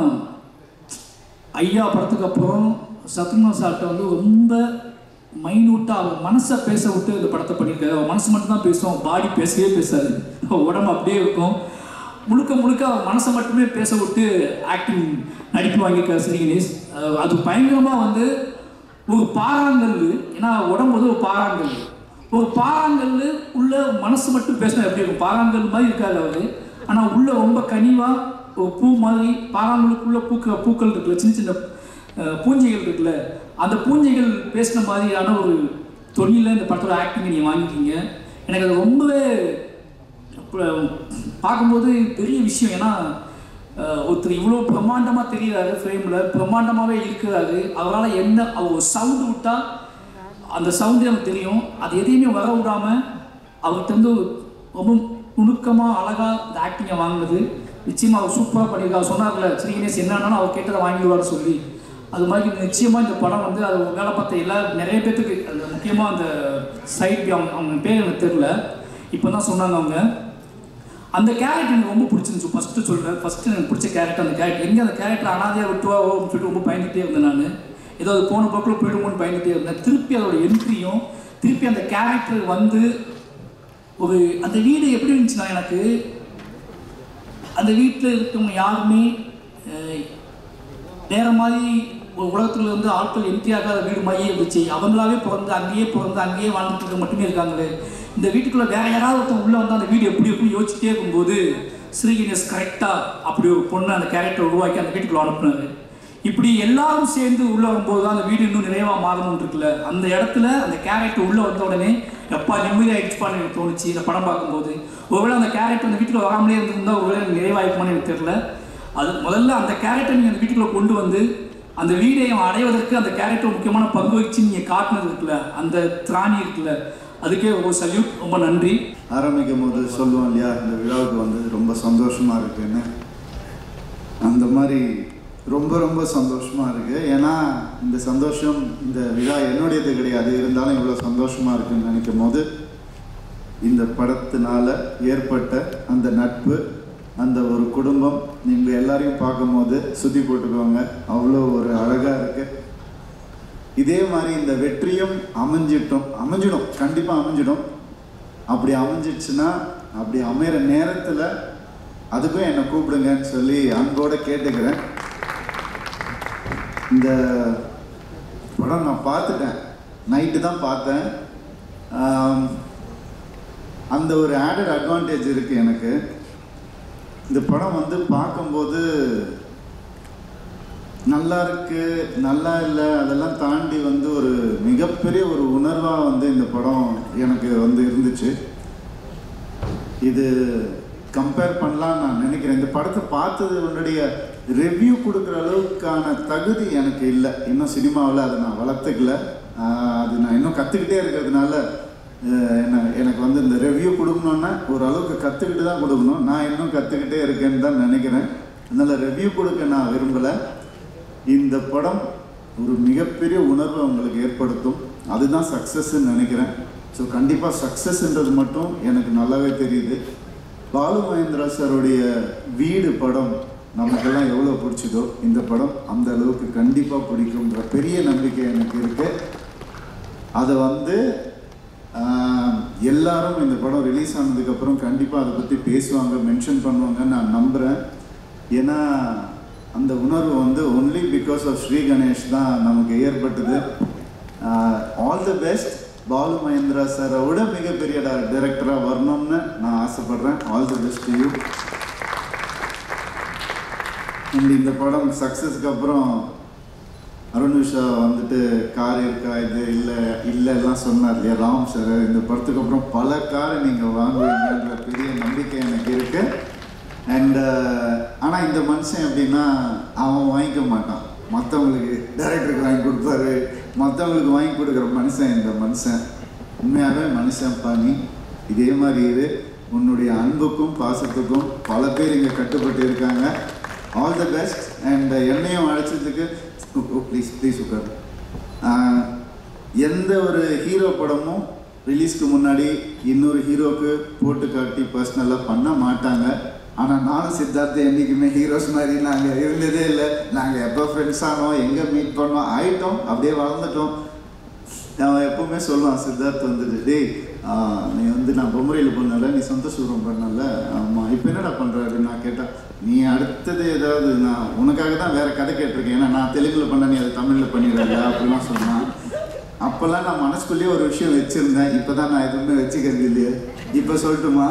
Speaker 9: ஐயா படத்துக்கு அப்புறம் சரத்குமார் சார்கிட்ட வந்து ரொம்ப மைன்யூட்டாக அவர் மனசை பேச விட்டு இந்த படத்தை பண்ணியிருக்காரு. அவர் மனசு மட்டும்தான் பேசுவோம், பாடி பேசவே பேசாது, உடம்பு அப்படியே இருக்கும். முழுக்க அவர் மனசை மட்டுமே பேச விட்டு ஆக்டிங் நடிப்பு வாங்கியிருக்காரு ஸ்ரீ கணேஷ். அது பயங்கரமாக வந்து ஒரு பாறாங்கல், ஏன்னா உடம்பு வந்து ஒரு பாறாங்கல் உள்ள மனசு மட்டும் பேசினா எப்படி இருக்கும், பாறாங்கல் மாதிரி இருக்காது அவர். ஆனால் உள்ள ரொம்ப கனிவாக ஒரு பூ மாதிரி பாறாங்கலுக்குள்ளே பூக்கள் இருக்குல்ல, சின்ன சின்ன பூஞ்சைகள் இருக்குல்ல, அந்த பூஞ்சைகள் பேசின மாதிரியான ஒரு தொழிலில் இந்த படத்தோட ஆக்டிங்கை நீங்கள் வாங்கிக்கிங்க. எனக்கு அது ரொம்பவே பார்க்கும்போது பெரிய விஷயம். ஏன்னா ஒருத்தர் இவ்வளோ பிரம்மாண்டமாக தெரிகிறாரு, ஃப்ரேமில் பிரம்மாண்டமாகவே இருக்கிறாரு. அவரால் அவர் ஒரு சவுண்டு விட்டால் அந்த சவுண்டு எனக்கு தெரியும். அது எதையுமே வர விடாமல் அவர்கிட்ட வந்து ரொம்ப நுணுக்கமாக அழகாக இந்த ஆக்டிங்கை வாங்கினது நிச்சயமாக அவர் சூப்பராக பண்ணியிருக்காரு. சொன்னார்ல ஸ்ரீ கணேஷ் என்னன்னாலும் அவர் கேட்டதை வாங்கிடுவார் சொல்லி, அது மாதிரி நிச்சயமாக இந்த படம் வந்து அது வேலை பார்த்த நிறைய பேர்த்துக்கு, அது முக்கியமாக அந்த சைட் அவங்க பேர் எனக்கு தெரில, இப்போ தான் சொன்னாங்க அவங்க. அந்த கேரக்டர் எனக்கு ரொம்ப பிடிச்சிருந்துச்சு. ஃபஸ்ட்டு எனக்கு பிடிச்ச கேரக்டர் அந்த கேரக்டர். எங்கே அந்த கேரக்டர் அனாதையாக விட்டுவாவோ சொல்லிட்டு ரொம்ப பயந்துகிட்டே இருந்தேன் நான். ஏதோ அது போன போக்கில் போயிடுமோன்னு பயந்துகிட்டே இருந்தேன். திருப்பி அதோட என்ட்ரியும் திருப்பி அந்த கேரக்டர் வந்து ஒரு அந்த வீடு எப்படி இருந்துச்சுன்னா, எனக்கு அந்த வீட்டில் இருக்கவங்க யாருமே வேற மாதிரி ஒரு உலகத்துல வந்து ஆட்கள் எம்டி ஆகாத வீடு மாதிரியே இருந்துச்சு. அவங்களாவே பிறந்து அங்கேயே வாழ்ந்துட்டு இருக்க மட்டுமே இருக்காங்களே. இந்த வீட்டுக்குள்ள வேற யாராவது ஒருத்தவங்க உள்ள வந்து அந்த வீடு எப்படி இருக்குன்னு யோசிச்சுட்டே இருக்கும்போது ஸ்ரீகணேஷ் கரெக்டாக அப்படி ஒரு பொண்ணு அந்த கேரக்டர் உருவாக்கி அந்த வீட்டுக்குள்ள அனுப்புனாரு. இப்படி எல்லாரும் சேர்ந்து உள்ள வரும்போது தான் அந்த வீடு இன்னும் நிறைவாக மாறணும்னு இருக்குல்ல. அந்த இடத்துல அந்த கேரக்டர் உள்ள வந்த உடனே எப்பா நிம்மதியாகிடுச்சுப்பான்னு எனக்கு தோணுச்சு இந்த படம் பார்க்கும்போது. ஒருவேளை அந்த கேரக்டர் அந்த வீட்டுக்குள்ள வராமலே இருந்திருந்தா ஒருவேளை நிறைவாயிருக்குமான்னு எனக்கு தெரியல. அது முதல்ல அந்த கேரக்டர் நீங்கள் அந்த வீட்டுக்குள்ள கொண்டு வந்து அந்த வீடையும் அடைவதற்கு அந்த கேரக்டர் முக்கியமான பங்கு வச்சு நீங்கள் காட்டினது இருக்குல்ல, அந்த திராணி இருக்குல்ல, அதுக்கே ஒரு சல்யூட். ரொம்ப நன்றி.
Speaker 10: ஆரம்பிக்கும் போது சொல்லுவோம் இல்லையா, இந்த விழாவுக்கு வந்து ரொம்ப சந்தோஷமாக இருக்குன்னு. அந்த மாதிரி ரொம்ப ரொம்ப சந்தோஷமாக இருக்குது. ஏன்னா இந்த சந்தோஷம், இந்த விழா என்னுடையது கிடையாது, இருந்தாலும் இவ்வளோ சந்தோஷமாக இருக்குன்னு நினைக்கும் போது இந்த படத்தினால ஏற்பட்ட அந்த நட்பு, அந்த ஒரு குடும்பம், நீங்கள் எல்லாரையும் பார்க்கும்போது சுற்றி போட்டுக்கோங்க, அவ்வளோ ஒரு அழகாக இருக்குது. இதே மாதிரி இந்த வெற்றியும் அமைஞ்சிடும், கண்டிப்பாக அமைஞ்சிடும். அப்படி அமைஞ்சிடுச்சுன்னா அப்படி அமைகிற நேரத்தில் அதுக்கும் என்னை கூப்பிடுங்கன்னு சொல்லி அன்போடு கேட்டுக்கிறேன். இந்த படம் நான் பார்த்துட்டேன், நைட்டு தான் பார்த்தேன். அந்த ஒரு ஆடட் அட்வான்டேஜ் இருக்குது எனக்கு. இந்த படம் வந்து பார்க்கும்போது நல்லா இருக்கு, நல்லா இல்லை, அதெல்லாம் தாண்டி வந்து ஒரு மிகப்பெரிய ஒரு உணர்வாக வந்து இந்த படம் எனக்கு வந்து இருந்துச்சு. இது கம்பேர் பண்ணலான்னு நான் நினைக்கிறேன். இந்த படத்தை பார்த்தது உன்னுடைய ரிவ்யூ கொடுக்குற அளவுக்கான தகுதி எனக்கு இல்லை. இன்னும் சினிமாவில் அதை நான் வளர்த்துக்கல. அது நான் இன்னும் கற்றுக்கிட்டே இருக்கிறதுனால எனக்கு வந்து இந்த ரிவ்யூ கொடுக்கணுன்னா ஓரளவுக்கு கற்றுக்கிட்டு தான் கொடுக்கணும். நான் இன்னும் கற்றுக்கிட்டே இருக்கேன்னு தான் நினைக்கிறேன். அதனால் ரிவ்யூ கொடுக்க நான் விரும்பலை. இந்த படம் ஒரு மிகப்பெரிய உணர்வை உங்களுக்கு ஏற்படுத்தும், அதுதான் சக்ஸஸ்ன்னு நினைக்கிறேன். ஸோ கண்டிப்பாக சக்ஸஸ்ன்றது மட்டும் எனக்கு நல்லாவே தெரியுது. பாலு மகேந்திரா சாருடைய வீடு படம் நமக்கெல்லாம் எவ்வளோ பிடிச்சதோ இந்த படம் அந்த அளவுக்கு கண்டிப்பாக பிடிக்கும்ன்ற பெரிய நம்பிக்கை எனக்கு இருக்குது. அதை வந்து எல்லாரும் இந்த படம் ரிலீஸ் ஆனதுக்கப்புறம் கண்டிப்பாக அதை பற்றி பேசுவாங்க, மென்ஷன் பண்ணுவாங்கன்னு நான் நம்புகிறேன். ஏன்னா அந்த உணர்வு வந்து only because of Sri Ganesh தான் நமக்கு ஏற்பட்டது. All the best. Balu Mahendra சாரை விட மிகப்பெரிய டைரக்டராக வரணும்னு நான் ஆசைப்பட்றேன். All the best to you. இந்த படம் சக்ஸஸ்க்கு அப்புறம் அருண் விஷா வந்துட்டு கார் இருக்கா இது இல்லைலாம் சொன்னார் இல்லையா ராம் சார். இந்த படத்துக்கு அப்புறம் பல காரை நீங்கள் வாங்குவீங்கன்ற பெரிய நம்பிக்கை எனக்கு இருக்குது. ஆனால் இந்த மனுஷன் எப்படின்னா அவன் வாங்கிக்க மாட்டான், மற்றவங்களுக்கு டைரக்டருக்கு வாங்கி கொடுப்பாரு, மற்றவங்களுக்கு வாங்கி கொடுக்குற மனுஷன் இந்த மனுஷன். உண்மையாகவே மனுஷன் பாணி இதே மாதிரி இது. உன்னுடைய அன்புக்கும் பாசத்துக்கும் பல பேர் இங்கே கட்டுப்பட்டு இருக்காங்க. All the best. அண்ட் என்னையும் அழைச்சதுக்கு ப்ளீஸ் உட்கார். எந்த ஒரு ஹீரோ படமும் ரிலீஸ்க்கு முன்னாடி இன்னொரு ஹீரோக்கு போட்டு காட்டி பர்சனலாக பண்ண மாட்டாங்க. ஆனால் நானும் சித்தார்த்த என்றைக்குமே ஹீரோஸ் மாதிரி நாங்கள் இருந்ததே இல்லை. நாங்கள் எப்போ ஃப்ரெண்ட்ஸ் ஆனோம், எங்கே மீட் பண்ணோம், ஆகிட்டோம், அப்படியே வளர்ந்துட்டோம். அவன் எப்போவுமே சொல்லுவான் சித்தார்த் வந்துட்டு, டேய் நீ வந்து நான் பொம்மரையில் பண்ணல, நீ சந்தோஷபுரம் பண்ணல, ஆமாம் இப்போ என்னடா பண்ணுற அப்படின்னு நான் கேட்டேன். நீ அடுத்தது ஏதாவது நான் உனக்காக தான் வேறு கதை கேட்டிருக்கேன், ஏன்னா நான் தெலுங்கில் பண்ண நீ அதை தமிழில் பண்ணிடுறியா அப்படிலாம் சொன்னான். அப்போல்லாம் நான் மனசுக்குள்ளேயே ஒரு விஷயம் வச்சுருந்தேன். இப்போ தான் நான் எதுவுமே வச்சுக்கிறது இல்லையே. இப்போ சொல்லட்டுமா,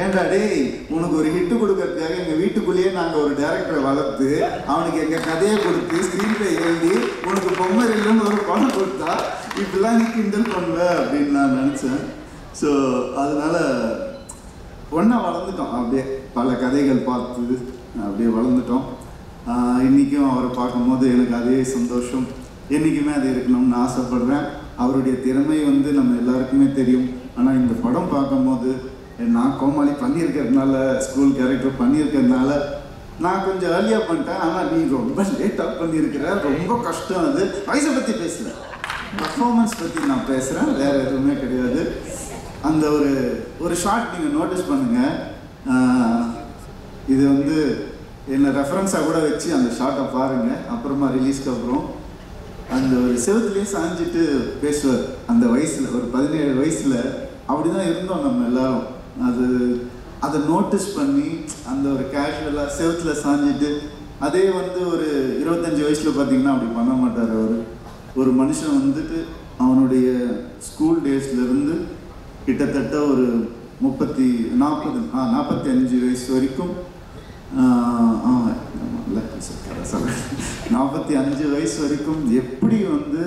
Speaker 10: ஏன்டா டேய் உனக்கு ஒரு ஹிட்டு கொடுக்கறதுக்காக எங்கள் வீட்டுக்குள்ளேயே நாங்கள் ஒரு டைரக்டரை வளர்த்து அவனுக்கு எங்கள் கதையை கொடுத்து ஸ்க்ரீன் பிளே எழுதி உனக்கு பொம்மை இல்லைன்னு ஒரு படம் கொடுத்தா இப்படிலாம் நீ கிண்டல் பண்ணுவ அப்படின்னு நான் நினச்சேன். ஸோ அதனால் ஒன்றா வளர்ந்துட்டோம், அப்படியே பல கதைகள் பார்த்து அப்படியே வளர்ந்துட்டோம். இன்றைக்கும் அவரை பார்க்கும்போது எனக்கு அதே சந்தோஷம், என்றைக்குமே அது இருக்கணும்னு ஆசைப்படுறேன். அவருடைய திறமை வந்து நம்ம எல்லாருக்குமே தெரியும். ஆனால் இந்த படம் பார்க்கும்போது நான் கோமாளி பண்ணியிருக்கிறதுனால, ஸ்கூல் கேரக்டர் பண்ணியிருக்கிறதுனால நான் கொஞ்சம் ஏர்லியாக பண்ணிட்டேன். ஆனால் நீ ரொம்ப லேட்டாக பண்ணியிருக்கிற, ரொம்ப கஷ்டம். அது வயசை பற்றி பேசல, பர்ஃபார்மன்ஸ் பற்றி நான் பேசுகிறேன், வேறு எதுவுமே கிடையாது. அந்த ஒரு ஷார்ட் நீங்கள் நோட்டீஸ் பண்ணுங்கள். இது வந்து என்னை ரெஃபரன்ஸாக கூட வச்சு அந்த ஷார்ட்டை பாருங்கள். அப்புறமா ரிலீஸ்க்கு அப்புறம் அந்த ஒரு செவத்துலேயே சாஞ்சிட்டு பேசுவார். அந்த வயசில் ஒரு 17 வயசில் அப்படி தான் இருந்தோம் நம்ம எல்லாரும். அதை நோட்டீஸ் பண்ணி அந்த ஒரு கேஷுவலாக செவத்தில் சாஞ்சிட்டு, அதே வந்து ஒரு 25 வயசில் பார்த்தீங்கன்னா அப்படி பண்ண மாட்டார் அவர். ஒரு மனுஷன் வந்துட்டு அவனுடைய ஸ்கூல் டேஸ்லேருந்து கிட்டத்தட்ட ஒரு 45 வயசு வரைக்கும் 45 வயசு வரைக்கும் எப்படி வந்து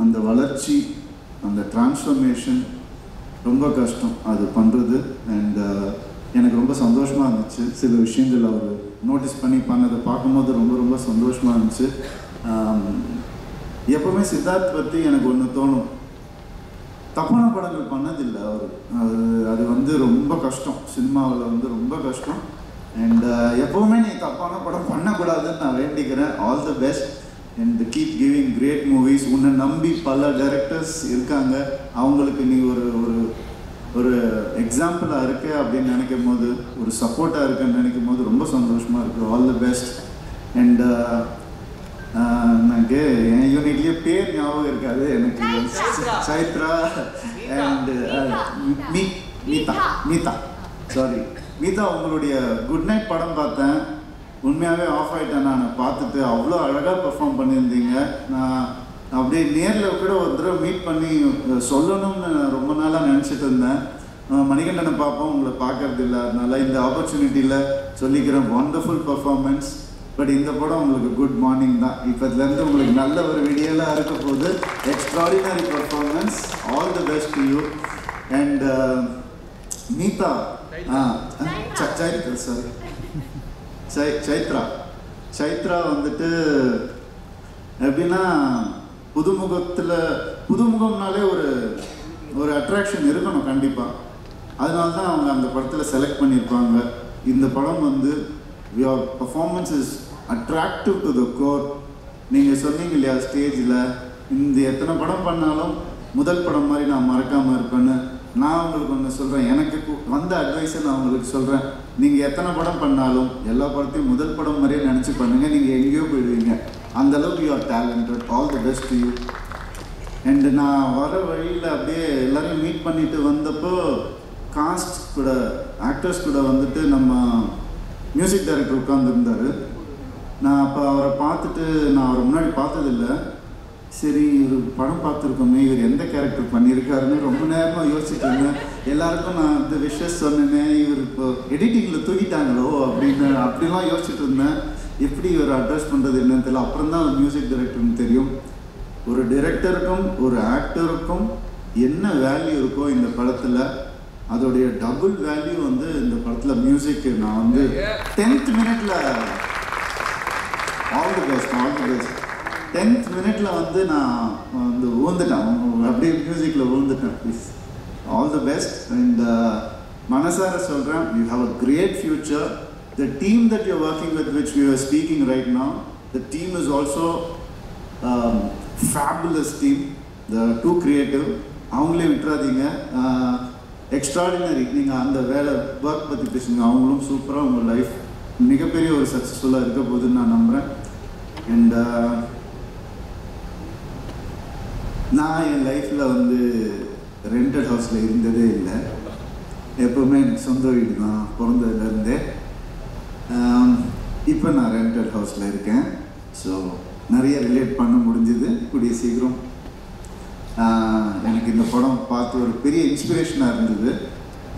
Speaker 10: அந்த வளர்ச்சி, அந்த டிரான்ஸ்ஃபர்மேஷன் ரொம்ப கஷ்டம் அது பண்ணுறது. அண்ட் எனக்கு ரொம்ப சந்தோஷமாக இருந்துச்சு. சில விஷயங்கள் அவர் நோட்டீஸ் பண்ணி பண்ணதை பார்க்கும்போது ரொம்ப ரொம்ப சந்தோஷமாக இருந்துச்சு. எப்போவுமே சித்தார்த் பற்றி எனக்கு ஒன்று தோணும், தப்பான படங்கள் பண்ணதில்லை அவர். அது வந்து ரொம்ப கஷ்டம், சினிமாவில் வந்து ரொம்ப கஷ்டம். அண்ட் எப்போவுமே நீ தப்பான படம் பண்ணக்கூடாதுன்னு நான் வேண்டிக்கிறேன். All the best and keep giving great movies. உன்னை நம்பி பல டைரக்டர்ஸ் இருக்காங்க, அவங்களுக்கு நீ ஒரு எக்ஸாம்பிளாக இருக்க அப்படின்னு நினைக்கும் போது, ஒரு சப்போர்ட்டாக இருக்குன்னு நினைக்கும் போது ரொம்ப சந்தோஷமாக இருக்குது. All the best. அண்ட் எனக்கு என் யூனிட்லேயே பேர் ஞாபகம் இருக்காது எனக்கு. சைத்ரா அண்ட் மீதா சாரி மீதா, உங்களுடைய குட் நைட் படம் பார்த்தேன். உண்மையாகவே ஆஃப் ஆகிட்டேன் நான் பார்த்துட்டு. அவ்வளோ அழகாக பெர்ஃபார்ம் பண்ணியிருந்தீங்க. நான் அப்படியே நேரில் கூட ஒரு தடவை மீட் பண்ணி சொல்லணும்னு ரொம்ப நாளாக நினச்சிட்டு இருந்தேன். மணிகண்டனை பார்ப்போம், உங்களை பார்க்கறது இல்லை. அதனால இந்த ஆப்பர்ச்சுனிட்டியில் சொல்லிக்கிறேன், வண்டர்ஃபுல் பர்ஃபார்மன்ஸ். பட் இந்த படம் உங்களுக்கு குட் மார்னிங் தான். இப்போதுலேருந்து உங்களுக்கு நல்ல ஒரு விடியலாக இருக்க போகுது. Extraordinary performance. All the best to you. And Meetha Chaitra வந்துட்டு எப்படின்னா, புதுமுகம்னாலே ஒரு அட்ராக்ஷன் இருக்கணும் கண்டிப்பாக. அதனால தான் அவங்க அந்த படத்தில் செலக்ட் பண்ணியிருப்பாங்க. இந்த படம் வந்து your performance is attractive to the core. நீங்கள் சொன்னீங்க இல்லையா ஸ்டேஜில், இந்த எத்தனை படம் பண்ணாலும் முதல் படம் மாதிரி நான் மறக்காமல் இருப்பேன்னு. நான் உங்களுக்கு ஒன்று சொல்கிறேன், எனக்கு வந்த அட்வைஸை நான் உங்களுக்கு சொல்கிறேன். நீங்கள் எத்தனை படம் பண்ணாலும் எல்லா படத்தையும் முதல் படம் மாதிரியே நினச்சி பண்ணுங்கள், நீங்கள் எங்கேயோ போயிடுவீங்க. அந்தளவுக்கு you are talented. All the best to you. And நான் வர வழியில் அப்படியே எல்லோரையும் மீட் பண்ணிட்டு வந்தப்போ காஸ்ட் கூட, ஆக்டர்ஸ் கூட வந்துட்டு நம்ம மியூசிக் டைரக்டர் உட்காந்துருந்தார். நான் அப்போ அவரை பார்த்துட்டு, நான் அவரை முன்னாடி பார்த்ததில்லை. சரி, இவர் படம் பார்த்துருக்கோமே, இவர் எந்த கேரக்டர் பண்ணியிருக்காருன்னு ரொம்ப நேரமாக யோசிச்சுட்டு இருந்தேன். எல்லாருக்கும் நான் இந்த விஷஸ் சொன்னேன், இவர் இப்போ எடிட்டிங்கில் தூக்கிட்டாங்களோ அப்படிலாம் யோசிச்சுட்டு இருந்தேன். எப்படி இவர் அட்ரஸ் பண்ணுறது என்னன்னு தெரியல. அப்புறம் தான் மியூசிக் டைரக்டர்னு தெரியும். ஒரு டைரக்டருக்கும் ஒரு ஆக்டருக்கும் என்ன வேல்யூ இருக்கோ இந்த படத்தில், அதோடைய டபுள் வேல்யூ வந்து இந்த படத்தில் மியூசிக்கு. நான் வந்து 10th மினிட்ல ஆல் தி பெஸ்ட் 10th மினிட்ல வந்து நான் வந்து ஊந்துட்டேன், அப்படியே மியூசிக்கில் ஊந்துட்டேன். Please all the best. And மனசார சொல்கிறேன், you have a great future. The team that you working with which we are speaking right now, the team is also fabulous team. The two creative, அவங்களே விட்டுறாதீங்க. Extraordinary. நீங்கள் அந்த வேலை work பற்றி பேசுங்க, அவங்களும் சூப்பராக உங்கள் லைஃப் மிகப்பெரிய ஒரு சக்ஸஸ்ஃபுல்லாக இருக்க போகுதுன்னு நான் நம்புகிறேன். அண்ட் நான் என் லைஃப்பில் வந்து ரெண்டட் ஹவுஸில் இருந்ததே இல்லை. எப்போவுமே எனக்கு சொந்த வீடு தான் பிறந்ததுலேருந்தே. இப்போ நான் ரெண்டட் ஹவுஸில் இருக்கேன். ஸோ நிறைய ரிலேட் பண்ண முடிஞ்சுது. கூடிய சீக்கிரம் எனக்கு இந்த படம் பார்த்து ஒரு பெரிய இன்ஸ்பிரேஷனாக இருந்தது.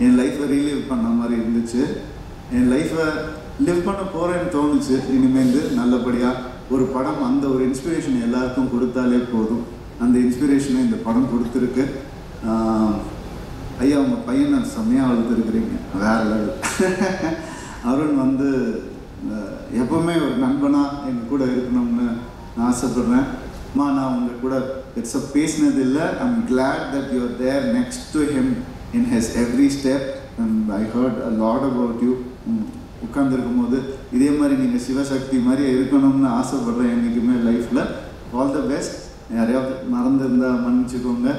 Speaker 10: என் லைஃப்பை ரீலிவ் பண்ண மாதிரி இருந்துச்சு. என் லைஃப்பை லிவ் பண்ண போகிறேன்னு தோணுச்சு. இனிமேல் நல்லபடியாக ஒரு படம் அந்த ஒரு இன்ஸ்பிரேஷன் எல்லாருக்கும் கொடுத்தாலே போதும். அந்த இன்ஸ்பிரேஷனை இந்த படம் கொடுத்துருக்கு. ஐயா, உங்கள் பையனை செம்மையாக வளர்த்துருக்குறீங்க, வேறு லெவல். அருண் வந்து எப்போவுமே ஒரு நண்பனாக எங்கள் கூட இருக்கணும்னு நான் ஆசைப்பட்றேன். நான் உங்கள் கூட பெருசாக பேசினது இல்லை. I'm glad that you are there next to him in his every step. And I heard a lot about you. உட்காந்துருக்கும் போது இதே மாதிரி நீங்கள் சிவசக்தி மாதிரி இருக்கணும்னு ஆசைப்பட்றேன் என்றைக்குமே லைஃப்பில். All the best. யாரையாவது மறந்துருந்தால் மன்னிச்சுக்கோங்க.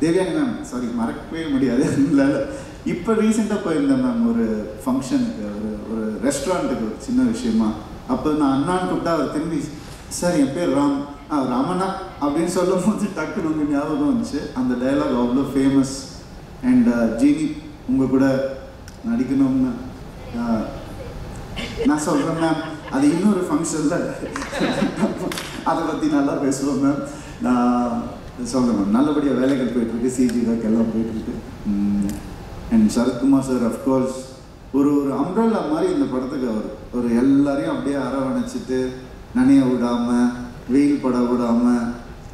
Speaker 10: தேவியானி மேம் சாரி, மறக்கவே முடியாது. இல்லை இப்போ ரீசெண்டாக போயிருந்தேன் மேம் ஒரு ஃபங்க்ஷனுக்கு, ஒரு ரெஸ்டாரண்ட்டுக்கு, ஒரு சின்ன விஷயமா. அப்போ நான் அண்ணான்னு கூப்பிட்டா அவர் திரும்பி சார் என் பேர் ராம், ராமண்ணா அப்படின்னு சொல்லும் போது டக்குன்னு உங்கள் ஞாபகம் வந்துச்சு. அந்த டைலாக் அவ்வளோ ஃபேமஸ். அண்ட் ஜீனி உங்கள் கூட நடிக்கணும்னு நான் சொல்கிறேன் மேம். அது இன்னொரு ஃபங்க்ஷனில் அதை பற்றி நல்லா பேசுவோம் மேம். நான் சொல்கிறேன் மேம், நல்லபடியாக வேலைகள் போயிட்டுருக்கு, சிஜி ஒர்க் எல்லாம் போயிட்டுருக்கு. அண்ட் சரத்குமார் சார் அஃப்கோர்ஸ் ஒரு அம்ப்ரெல்லா மாதிரி இந்த படத்துக்கு அவர் ஒரு எல்லாரையும் அப்படியே அரவணைச்சிட்டு நனைய விடாமல், வெயில் பட விடாமல்,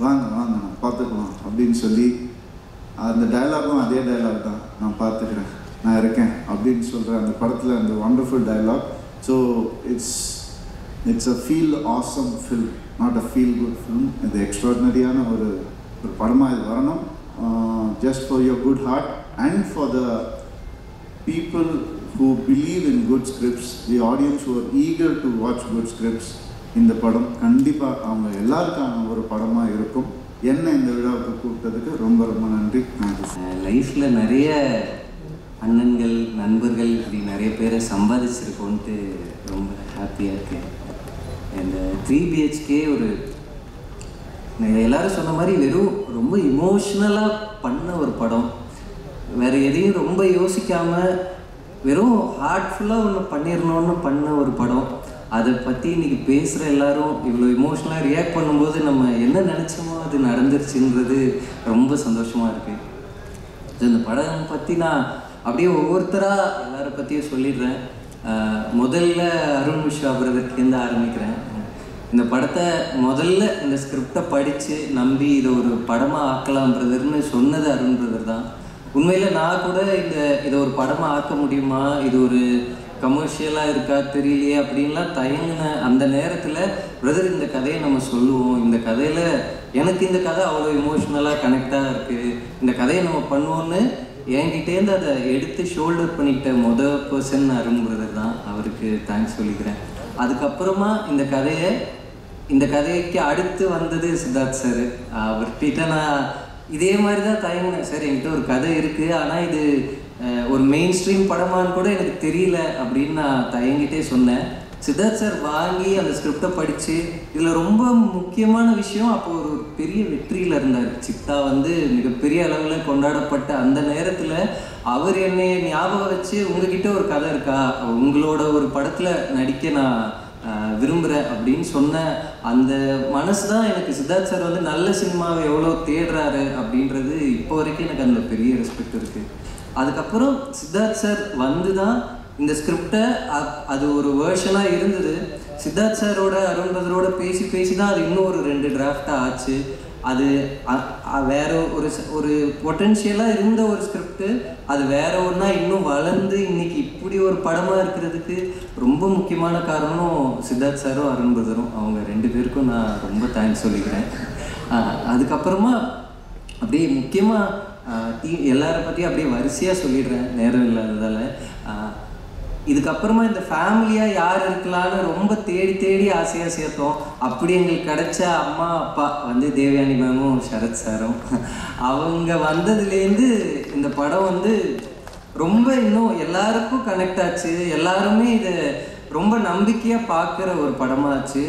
Speaker 10: வாங்க வாங்க நான் பார்த்துக்கலாம் அப்படின்னு சொல்லி, அந்த டைலாகும் அதே டைலாக் தான், நான் பார்த்துக்கிறேன், நான் இருக்கேன் அப்படின்னு சொல்கிறேன் அந்த படத்தில். அந்த wonderful dialogue. So it's a feel awesome film, not a feel good film. இது எக்ஸ்ட்ராடினரியான ஒரு படமாக இது வரணும். Just for your good heart and for the people who believe in good scripts, the audience who are eager to watch good scripts. இந்த படம் கண்டிப்பாக அவங்க எல்லாருக்கான ஒரு படமாக இருக்கும். என்ன இந்த விழாவுக்கு கூப்பிட்டதுக்கு ரொம்ப ரொம்ப நன்றி.
Speaker 11: லைஃப்பில் நிறைய அண்ணன்கள், நண்பர்கள், இப்படி நிறைய பேரை சம்பாதிச்சிருக்கோன்ட்டு ரொம்ப ஹாப்பியாக இருக்கு. இந்த 3 BHK ஒரு எல்லாரும் சொன்ன மாதிரி வெறும் ரொம்ப இமோஷ்னலாக பண்ண ஒரு படம். வேறு எதையும் ரொம்ப யோசிக்காமல் வெறும் ஹார்ட்ஃபுல்லாக ஒன்று பண்ணிடணும்னு பண்ண ஒரு படம். அதை பற்றி இன்றைக்கி பேசுகிற எல்லாரும் இவ்வளோ இமோஷ்னலாக ரியாக்ட் பண்ணும்போது நம்ம என்ன நினச்சோமோ அது நடந்துருச்சுன்றது ரொம்ப சந்தோஷமாக இருக்குது. இந்த படம் பற்றி நான் அப்படியே ஒவ்வொருத்தராக எல்லாரை பற்றியும் சொல்லிடுறேன். முதல்ல அருண் விஸ்வா பிரதர்லேருந்து ஆரம்பிக்கிறேன். இந்த படத்தை முதல்ல இந்த ஸ்கிரிப்டை படித்து நம்பி இதை ஒரு படமாக ஆக்கலாம் பிரதர்னு சொன்னது அருண் பிரதர் தான். உண்மையில் நான் கூட இதை ஒரு படமாக ஆக்க முடியுமா, இது ஒரு கமர்ஷியலாக இருக்கா தெரியலையே அப்படின்லாம் தயங்கின அந்த நேரத்தில், பிரதர் இந்த கதையை நம்ம சொல்லுவோம், இந்த கதையில் எனக்கு இந்த கதை அவ்வளோ இமோஷ்னலாக கனெக்டாக இருக்குது, இந்த கதையை நம்ம பண்ணுவோன்னு என்கிட்டேருந்து அதை எடுத்து ஷோல்டர் பண்ணிக்கிட்ட பர்சன் அருண் பிரதர் தான். அவருக்கு தேங்க்ஸ் சொல்லிக்கிறேன். அதுக்கப்புறமா இந்த கதைக்கு அடுத்து வந்தது சித்தார்த் சார். அவர்கிட்ட நான் இதே மாதிரி தான் தயங்கினேன். சார் என்கிட்ட ஒரு கதை இருக்குது, ஆனால் இது ஒரு மெயின் ஸ்ட்ரீம் படமானு கூட எனக்கு தெரியல அப்படின்னு நான் தயங்கிட்டே சொன்னேன். சித்தார்த் சார் வாங்கி அந்த ஸ்கிரிப்டை படித்து, இதில் ரொம்ப முக்கியமான விஷயம், அப்போ ஒரு பெரிய வெற்றியில் இருந்தார். சித்தா மிகப்பெரிய அளவில் கொண்டாடப்பட்ட அந்த நேரத்தில் அவர் என்னை ஞாபகம் வச்சு, உங்ககிட்ட ஒரு கதை இருக்கா, உங்களோட ஒரு படத்தில் நடிக்க நான் விரும்புகிறேன் அப்படின்னு சொன்ன அந்த மனசு தான் எனக்கு சித்தார்த் சார் நல்ல சினிமாவை எவ்வளோ தேடுறாரு அப்படின்றது இப்போ வரைக்கும் எனக்கு அந்த பெரிய ரெஸ்பெக்ட் இருக்குது. அதுக்கப்புறம் சித்தார்த் சார் தான் இந்த ஸ்கிரிப்டை அது ஒரு வேர்ஷனாக இருந்தது. சித்தார்த் சாரோட அருண் பிரதரோட பேசி தான் அது இன்னும் ஒரு 2 டிராஃப்டாக ஆச்சு. அது வேற ஒரு பொட்டென்ஷியலாக இருந்த ஒரு ஸ்கிரிப்டு, அது வேற ஒன்றா இன்னும் வளர்ந்து இன்னைக்கு இப்படி ஒரு படமாக இருக்கிறதுக்கு ரொம்ப முக்கியமான காரணம் சித்தார்த் சாரும் அருண் பிரதரும். அவங்க 2 பேருக்கும் நான் ரொம்ப தேங்க்ஸ் சொல்லிக்கிறேன். அதுக்கப்புறமா அப்படியே முக்கியமாக எல்லாரை பற்றியும் அப்படியே வரிசையாக சொல்லிடுறேன் நேரம் இல்லாததால். இதுக்கப்புறமா இந்த ஃபேமிலியாக யார் இருக்கலான்னு ரொம்ப தேடி ஆசையாக சேர்த்தோம். அப்படி எங்களுக்கு கிடைச்ச அம்மா அப்பா தேவயானி மேமும் சரத் சாரும். அவங்க வந்ததுலேருந்து இந்த படம் ரொம்ப இன்னும் எல்லாருக்கும் கனெக்ட் ஆச்சு. எல்லாருமே இதை ரொம்ப நம்பிக்கையாக பார்க்குற ஒரு படமாச்சு.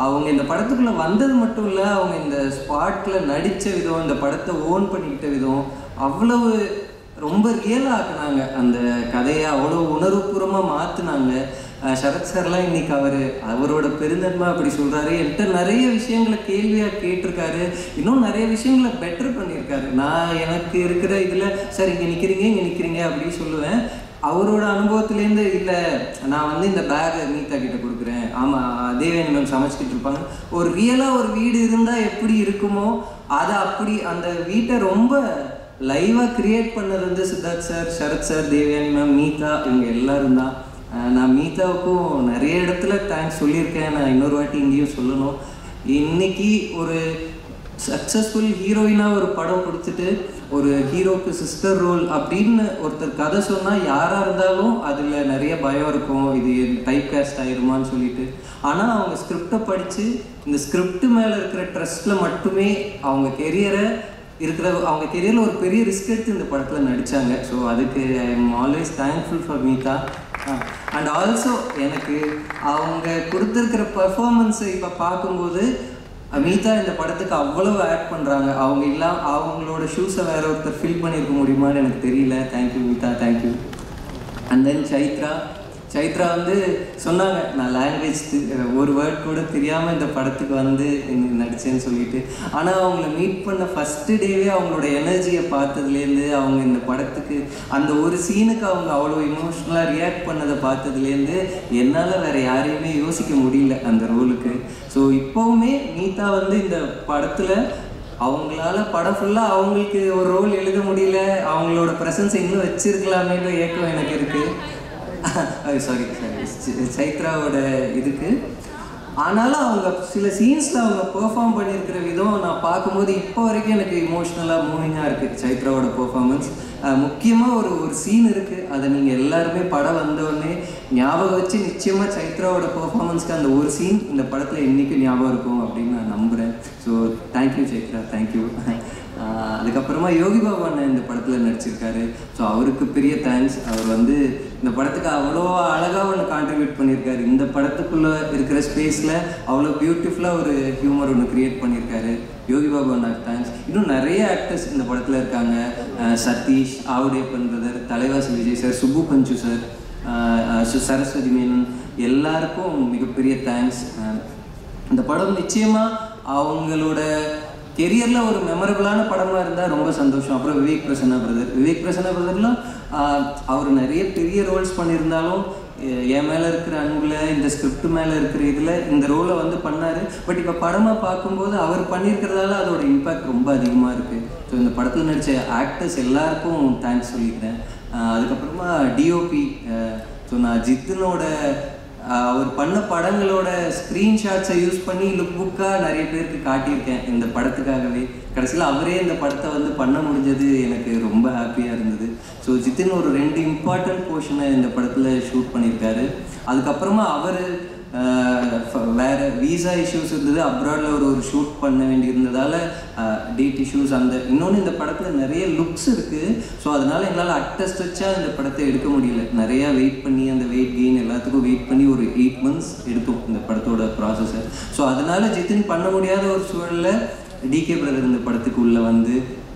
Speaker 11: அவங்க இந்த படத்துக்குள்ளே வந்தது மட்டும் இல்லை, அவங்க இந்த ஸ்பாட்டில் நடித்த விதம், இந்த படத்தை ஓன் பண்ணிக்கிட்ட விதம் அவ்வளவு ரொம்ப ரியலாக ஆக்குனாங்க. அந்த கதையை அவ்வளோ உணர்வுபூர்வமாக மாற்றினாங்க. சரத் சார்லாம் இன்னைக்கு அவரோட பெருந்தன்மை அப்படி சொல்கிறாரு. என்கிட்ட நிறைய விஷயங்களை கேள்வியாக கேட்டிருக்காரு, இன்னும் நிறைய விஷயங்களை பெட்டர் பண்ணியிருக்காரு. நான் எனக்கு இருக்கிற இதில் சார் இங்கே நிற்கிறீங்க அப்படின்னு சொல்லுவேன். அவரோட அனுபவத்துலேருந்து இல்லை நான் இந்த பேகை நீத்தா கிட்ட கொடுக்குறேன், ஆமாம் தேவயானி மேம் சமைச்சிக்கிட்டு இருப்பாங்க, ஒரு ரியலாக ஒரு வீடு இருந்தால் எப்படி இருக்குமோ அதை அப்படி அந்த வீட்டை ரொம்ப லைவாக கிரியேட் பண்ணது Siddharth sir, Sarath sir, Devayani ma'am, Meetha, இவங்க எல்லாரும் தான். நான் மீதாவுக்கும் நிறைய இடத்துல தேங்க்ஸ் சொல்லியிருக்கேன். நான் இன்னொரு வாட்டி இங்கேயும் சொல்லணும். இன்னைக்கு ஒரு சக்ஸஸ்ஃபுல் ஹீரோயினாக ஒரு படம் கொடுத்துட்டு ஒரு ஹீரோக்கு சிஸ்டர் ரோல் அப்படின்னு ஒருத்தர் கதை சொன்னால் யாராக இருந்தாலும் அதில் நிறைய பயம் இருக்கும், இது டைப் காஸ்ட் ஆயிருமான்னு சொல்லிட்டு. ஆனால் அவங்க ஸ்கிரிப்டை படித்து இந்த ஸ்கிரிப்ட் மேலே இருக்கிற ட்ரஸ்ட்டில் மட்டுமே அவங்க அவங்க கெரியரில் ஒரு பெரிய ரிஸ்க் எடுத்து இந்த படத்தில் நடித்தாங்க. ஸோ அதுக்கு I am always thankful for Meetha. And also எனக்கு அவங்க கொடுத்துருக்கிற பர்ஃபார்மன்ஸை இப்போ பார்க்கும்போது மீதா இந்த படத்துக்கு அவ்வளோ ஆட் பண்ணுறாங்க. அவங்களோட ஷூஸை வேற ஒருத்தர் ஃபில் பண்ணியிருக்க முடியுமான்னு எனக்கு தெரியல. Thank you Meetha, thank you. And then Chaitra வந்து சொன்னாங்க, நான் லாங்குவேஜ் ஒரு வேர்ட் கூட தெரியாமல் இந்த படத்துக்கு வந்து நடித்தேன்னு சொல்லிட்டு. ஆனால் அவங்கள மீட் பண்ண ஃபஸ்ட்டு டேவே அவங்களோட எனர்ஜியை பார்த்ததுலேருந்து, அவங்க இந்த படத்துக்கு அந்த ஒரு சீனுக்கு அவங்க அவ்வளோ இமோஷ்னலாக ரியாக்ட் பண்ணதை பார்த்ததுலேருந்து என்னால் வேறு யாரையுமே யோசிக்க முடியல அந்த ரோலுக்கு. ஸோ இப்போவுமே மீதா வந்து இந்த படத்தில் அவங்களால படம் ஃபுல்லாக அவங்களுக்கு ஒரு ரோல் எழுத முடியல, அவங்களோட ப்ரெசன்ஸை இன்னும் வச்சிருக்கலாமேன்ற ஏக்கம் எனக்கு இருக்குது. சாரி சைத்ராவோட இதுக்கு. ஆனாலும் அவங்க சில சீன்ஸில் அவங்க பெர்ஃபார்ம் பண்ணியிருக்கிற விதம் நான் பார்க்கும்போது இப்போ வரைக்கும் எனக்கு இமோஷ்னலாக மூவிங்காக இருக்குது சைத்ராவோட பெர்ஃபார்மன்ஸ். முக்கியமாக ஒரு சீன் இருக்குது, அதை நீங்கள் எல்லாருமே படம் வந்தோடனே ஞாபகம் வச்சு நிச்சயமாக சைத்ராவோட பெர்ஃபார்மன்ஸ்க்கு அந்த ஒரு சீன் இந்த படத்தில் இன்றைக்கும் ஞாபகம் இருக்கும் அப்படின்னு நான் நம்புகிறேன். So thank you Chaitra, thank you. அதுக்கப்புறமா யோகி பாபு அண்ணன் இந்த படத்தில் நடிச்சிருக்காரு. ஸோ அவருக்கு பெரிய தேங்க்ஸ். அவர் வந்து இந்த படத்துக்கு அவ்வளோ அழகாக ஒன்று கான்ட்ரிபியூட் பண்ணியிருக்காரு. இந்த படத்துக்குள்ளே இருக்கிற ஸ்பேஸில் அவ்வளோ பியூட்டிஃபுல்லாக ஒரு ஹியூமர் ஒன்று க்ரியேட் பண்ணியிருக்காரு. யோகி பாபு அண்ணாக்கு தேங்க்ஸ். இன்னும் நிறைய ஆக்டர்ஸ் இந்த படத்தில் இருக்காங்க. சதீஷ், ஆவுடேப்பன் பிரதர், தலைவாசி விஜய் சார், சுப்பு பஞ்சு சார், சரஸ்வதி மேனன், எல்லாருக்கும் மிகப்பெரிய தேங்க்ஸ். இந்த படம் நிச்சயமாக அவங்களோட கெரியரில் ஒரு மெமரபிளான படமாக இருந்தால் ரொம்ப சந்தோஷம். அப்புறம் விவேக் பிரசன்னா பிரதர்லாம் அவர் நிறைய பெரிய ரோல்ஸ் பண்ணியிருந்தாலும் என் மேலே இருக்கிற அன்பில், இந்த ஸ்கிரிப்ட் மேலே இருக்கிற இதில் இந்த ரோலை வந்து பண்ணார். பட் இப்போ படமாக பார்க்கும்போது அவர் பண்ணியிருக்கிறதால அதோட இம்பேக்ட் ரொம்ப அதிகமாக இருக்குது. ஸோ இந்த படத்தில் நடித்த ஆக்டர்ஸ் எல்லாருக்கும் தேங்க்ஸ் சொல்லிக்கிறேன். அதுக்கப்புறமா டிஓபி. ஸோ நான் ஜித்தனோட அவர் பண்ண படங்களோட ஸ்க்ரீன்ஷாட்ஸை யூஸ் பண்ணி லுக் புக்காக நிறைய பேருக்கு காட்டியிருக்கேன் இந்த படத்துக்காகவே. கடைசியில் அவரே இந்த படத்தை வந்து பண்ண முடிஞ்சது எனக்கு ரொம்ப ஹாப்பியாக இருந்தது. ஸோ ஜித்தின் ஒரு 2 இம்பார்ட்டன்ட் போர்ஷனை இந்த படத்தில் ஷூட் பண்ணியிருக்காரு. அதுக்கப்புறமா அவர் வேறு வீசா இஷ்யூஸ் இருந்தது, அப்ராடில் ஒரு ஷூட் பண்ண வேண்டி இருந்ததால் டேட் இஷ்யூஸ். இன்னொன்று இந்த படத்தில் நிறைய லுக்ஸ் இருக்குது. ஸோ அதனால் எங்களால் அட்டஸ்ட் வச்சா இந்த படத்தை எடுக்க முடியல. நிறையா வெயிட் பண்ணி அந்த வெயிட் கெயின் எல்லாத்துக்கும் வெயிட் பண்ணி ஒரு 8 months எடுத்தோம் இந்த படத்தோட ப்ராசஸை. ஸோ அதனால் ஜித்தின் பண்ண முடியாத ஒரு சூழலில் டிகே பிரதர் இந்த படத்துக்கு உள்ளே வந்து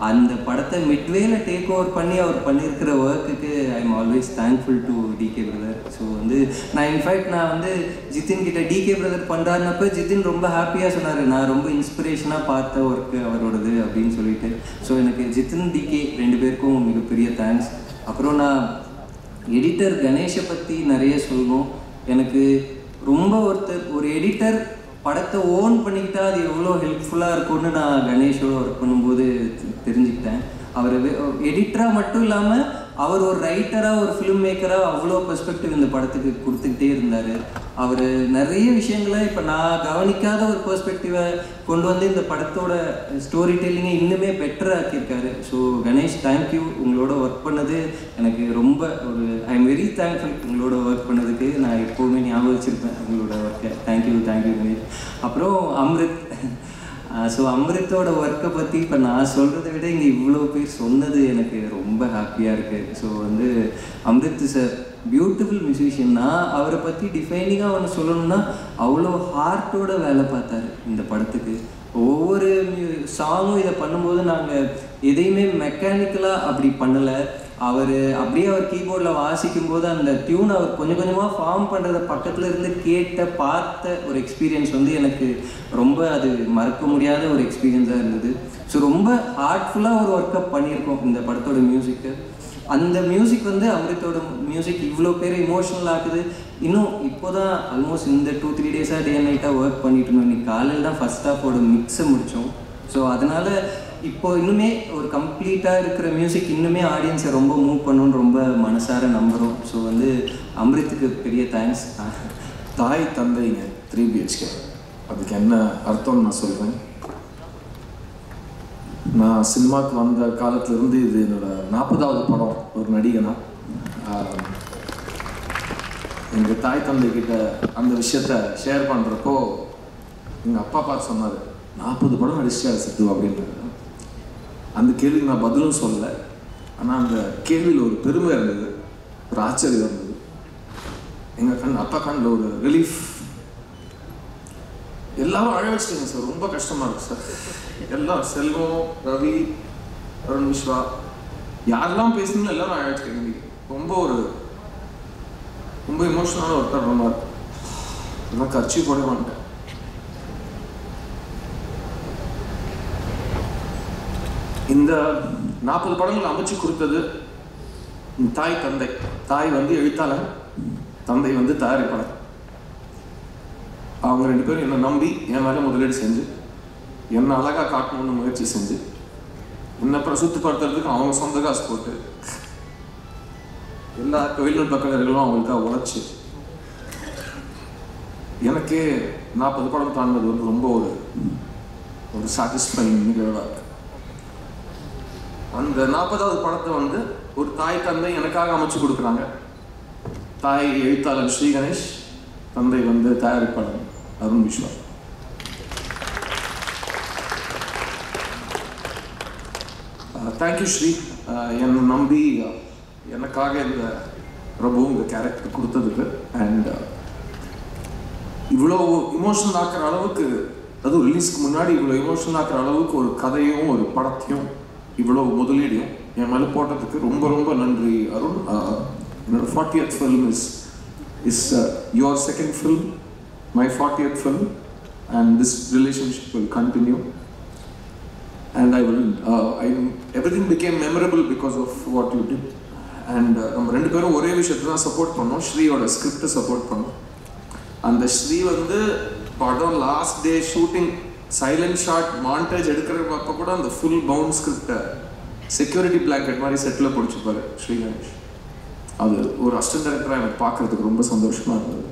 Speaker 11: அந்த படத்தை மிட்வேல டேக் ஓவர் பண்ணி அவர் பண்ணியிருக்கிற ஒர்க்குக்கு I am always thankful to DK brother. So வந்து நான் இன்ஃபேக்ட் நான் வந்து ஜித்தின் கிட்ட டிகே பிரதர் பண்ணுறாருனப்போ ஜித்தின் ரொம்ப ஹாப்பியாக சொன்னார், நான் ரொம்ப இன்ஸ்பிரேஷனாக பார்த்த ஒர்க்கு அவரோடது அப்படின்னு சொல்லிட்டு. ஸோ எனக்கு ஜித்தின் டிகே 2 பேருக்கும் மிகப்பெரிய தேங்க்ஸ். அப்புறம் நான் எடிட்டர் கணேஷை பற்றி நிறைய சொல்லணும். எனக்கு ரொம்ப ஒரு எடிட்டர் படத்தை ஓன் பண்ணிக்கிட்டா அது எவ்வளோ ஹெல்ப்ஃபுல்லாக இருக்கும்னு நான் கணேஷோட ஒர்க் பண்ணும்போது தெரிஞ்சுக்கிட்டேன். அவர் எடிட்டராக மட்டும் இல்லாமல் அவர் ஒரு ரைட்டராக, ஒரு ஃபிலிம் மேக்கராக அவ்வளோ பெர்ஸ்பெக்டிவ் இந்த படத்துக்கு கொடுத்துக்கிட்டே இருந்தார். அவர் நிறைய விஷயங்களை இப்போ நான் கவனிக்காத ஒரு பெர்ஸ்பெக்டிவை கொண்டு வந்து இந்த படத்தோட ஸ்டோரி டெல்லிங்கை இன்னுமே பெட்டராக ஆக்கியிருக்காரு. So Ganesh, thank you. உங்களோட ஒர்க் பண்ணது எனக்கு ரொம்ப ஐ எம் வெரி தேங்க்ஃபுல். உங்களோட ஒர்க் பண்ணதுக்கு நான் எப்போவுமே ஞாபகம் வச்சுருப்பேன் உங்களோட ஒர்க்கை. தேங்க்யூ கணேஷ். அப்புறம் அம்ரித். ஸோ அம்ரித்தோட ஒர்க்கை பற்றி இப்போ நான் சொல்கிறத விட இங்கே இவ்வளோ பேர் சொன்னது எனக்கு ரொம்ப ஹாப்பியாக இருக்குது. ஸோ வந்து அம்ரித் சார் பியூட்டிஃபுல் மியூசிஷியன்னா அவரை பற்றி டிஃபைனிங்காக ஒன்று சொல்லணும்னா அவ்வளோ ஹார்ட்டோட வேலை பார்த்தாரு இந்த படத்துக்கு. ஒவ்வொரு சாங்கும் இதை பண்ணும்போது நாங்கள் எதையுமே மெக்கானிக்கலாக அப்படி பண்ணலை. அவர் கீபோர்டில் வாசிக்கும் போது அந்த டியூன் அவர் கொஞ்சம் கொஞ்சமாக ஃபார்ம் பண்ணுறத பக்கத்தில் இருந்து பார்த்த ஒரு எக்ஸ்பீரியன்ஸ் வந்து எனக்கு ரொம்ப அது மறக்க முடியாத ஒரு எக்ஸ்பீரியன்ஸாக இருந்தது. ஸோ ரொம்ப ஹார்ட்ஃபுல்லாக ஒரு ஒர்க்கப் பண்ணியிருக்கோம் இந்த படத்தோட மியூசிக்கு. அந்த மியூசிக் வந்து அம்ரித்தோட மியூசிக் இவ்வளோ பேர் இமோஷனல் ஆகுது. இன்னும் இப்போ தான் ஆல்மோஸ்ட் இந்த 2-3 டேஸாக டே நைட்டாக ஒர்க் பண்ணிட்டு இருந்தோம். இன்னைக்கு காலையில் தான் ஃபர்ஸ்ட் ஹாஃபோட மிக்ஸை முடித்தோம். ஸோ அதனால் இப்போ இன்னுமே ஒரு கம்ப்ளீட்டாக இருக்கிற மியூசிக் இன்னுமே ஆடியன்ஸை ரொம்ப மூவ் பண்ணணும்னு ரொம்ப மனசார நம்புகிறோம். ஸோ வந்து அம்ரித்துக்கு பெரிய தேங்க்ஸ்.
Speaker 12: தாய் தந்தைங்க 3 BHK அதுக்கு என்ன அர்த்தம்னு நான் சொல்கிறேன். நான் சினிமாவுக்கு வந்த காலத்துலேருந்து இது என்னோட 40வது படம் ஒரு நடிகனா. எங்கள் தாய் தந்தைக்கிட்ட அந்த விஷயத்த ஷேர் பண்ணுறப்போ எங்கள் அப்பா பார்த்து சொன்னார், 40 படம் நடிச்சிட்டா சித்து அப்படின்றாரு. அந்த கேள்விக்கு நான் பதிலும் சொல்லலை. ஆனால் அந்த கேள்வியில் ஒரு பெருமை இருந்தது, ஒரு ஆச்சரியம் இருந்தது. எங்கள் அப்பா கண்ணில் ஒரு ரிலீஃப். எல்லாரும் அழ வச்சிட்டீங்க சார், ரொம்ப கஷ்டமாக இருக்கு சார். எல்லாம் செல்வம், ரவி, அருண் விஸ்வா, யாரெல்லாம் பேசுனீங்களோ எல்லாரும் அழ வச்சிட்டீங்க. ரொம்ப எமோஷனலான ஒரு தருணமாக இருக்கு. எல்லாம் கட்சி போட மாட்டேன். இந்த 40 படங்கள் அமைச்சு கொடுத்தது தாய் தந்தை. தாய் வந்து எழுத்தாளர், தந்தை வந்து தயாரிப்பாளர். அவங்க 2 பேரும் என்னை நம்பி என் மேலே முதலீடு செஞ்சு என்னை அழகாக காட்டணும்னு முயற்சி செஞ்சு என்னை பிரசுத்தப்படுத்துறதுக்கு அவங்க சொந்த காசு போட்டு எல்லா தொழில்நுட்ப கலைஞர்களும் அவங்களுக்காக உழைச்சி எனக்கே 40 படம் தாண்டது வந்து ரொம்ப ஒரு சாட்டிஸ்ஃபைங் நிகழ்வாக இருக்கு. அந்த 40வது படத்தை வந்து ஒரு தாய் தந்தை எனக்காக அமைச்சு கொடுக்குறாங்க. தாய் எழுத்தாளர் ஸ்ரீ கணேஷ், தந்தை வந்து தயாரிப்பாளர் அருண் விஸ்வா. தேங்க்யூ ஸ்ரீ, என்னை நம்பி எனக்காக இந்த பிரபு இந்த கேரக்டர் கொடுத்ததுக்கு. அண்ட் இவ்வளோ இமோஷனல் ஆக்குற அளவுக்கு, அதுவும் ரிலீஸ்க்கு முன்னாடி இவ்வளோ இமோஷனல் ஆக்குற அளவுக்கு ஒரு கதையும் ஒரு படத்தையும் இவ்வளோ முதலீடையும் என் மேலே போட்டதுக்கு ரொம்ப ரொம்ப நன்றி அருண். என்னோட 40th film is your second film, my 40th film, and this relationship will continue. And everything became memorable because of what you did. And நம்ம 2 பேரும் ஒரே விஷயத்தை தான் சப்போர்ட் பண்ணோம், ஸ்ரீயோட ஸ்கிரிப்டை சப்போர்ட் பண்ணோம். அந்த ஸ்ரீ வந்து படம் last day shooting silent shot montage எடுக்கிறப்ப கூட அந்த ஃபுல் பவுண்ட் ஸ்கிரிப்டை செக்யூரிட்டி பிளாங்கெட் மாதிரி செட்டில் பிடிச்சிப்பாரு ஸ்ரீ கணேஷ். அது ஒரு அசிஸ்டன்ட் டைரக்டராக எனக்கு பார்க்குறதுக்கு ரொம்ப சந்தோஷமாக இருந்தது.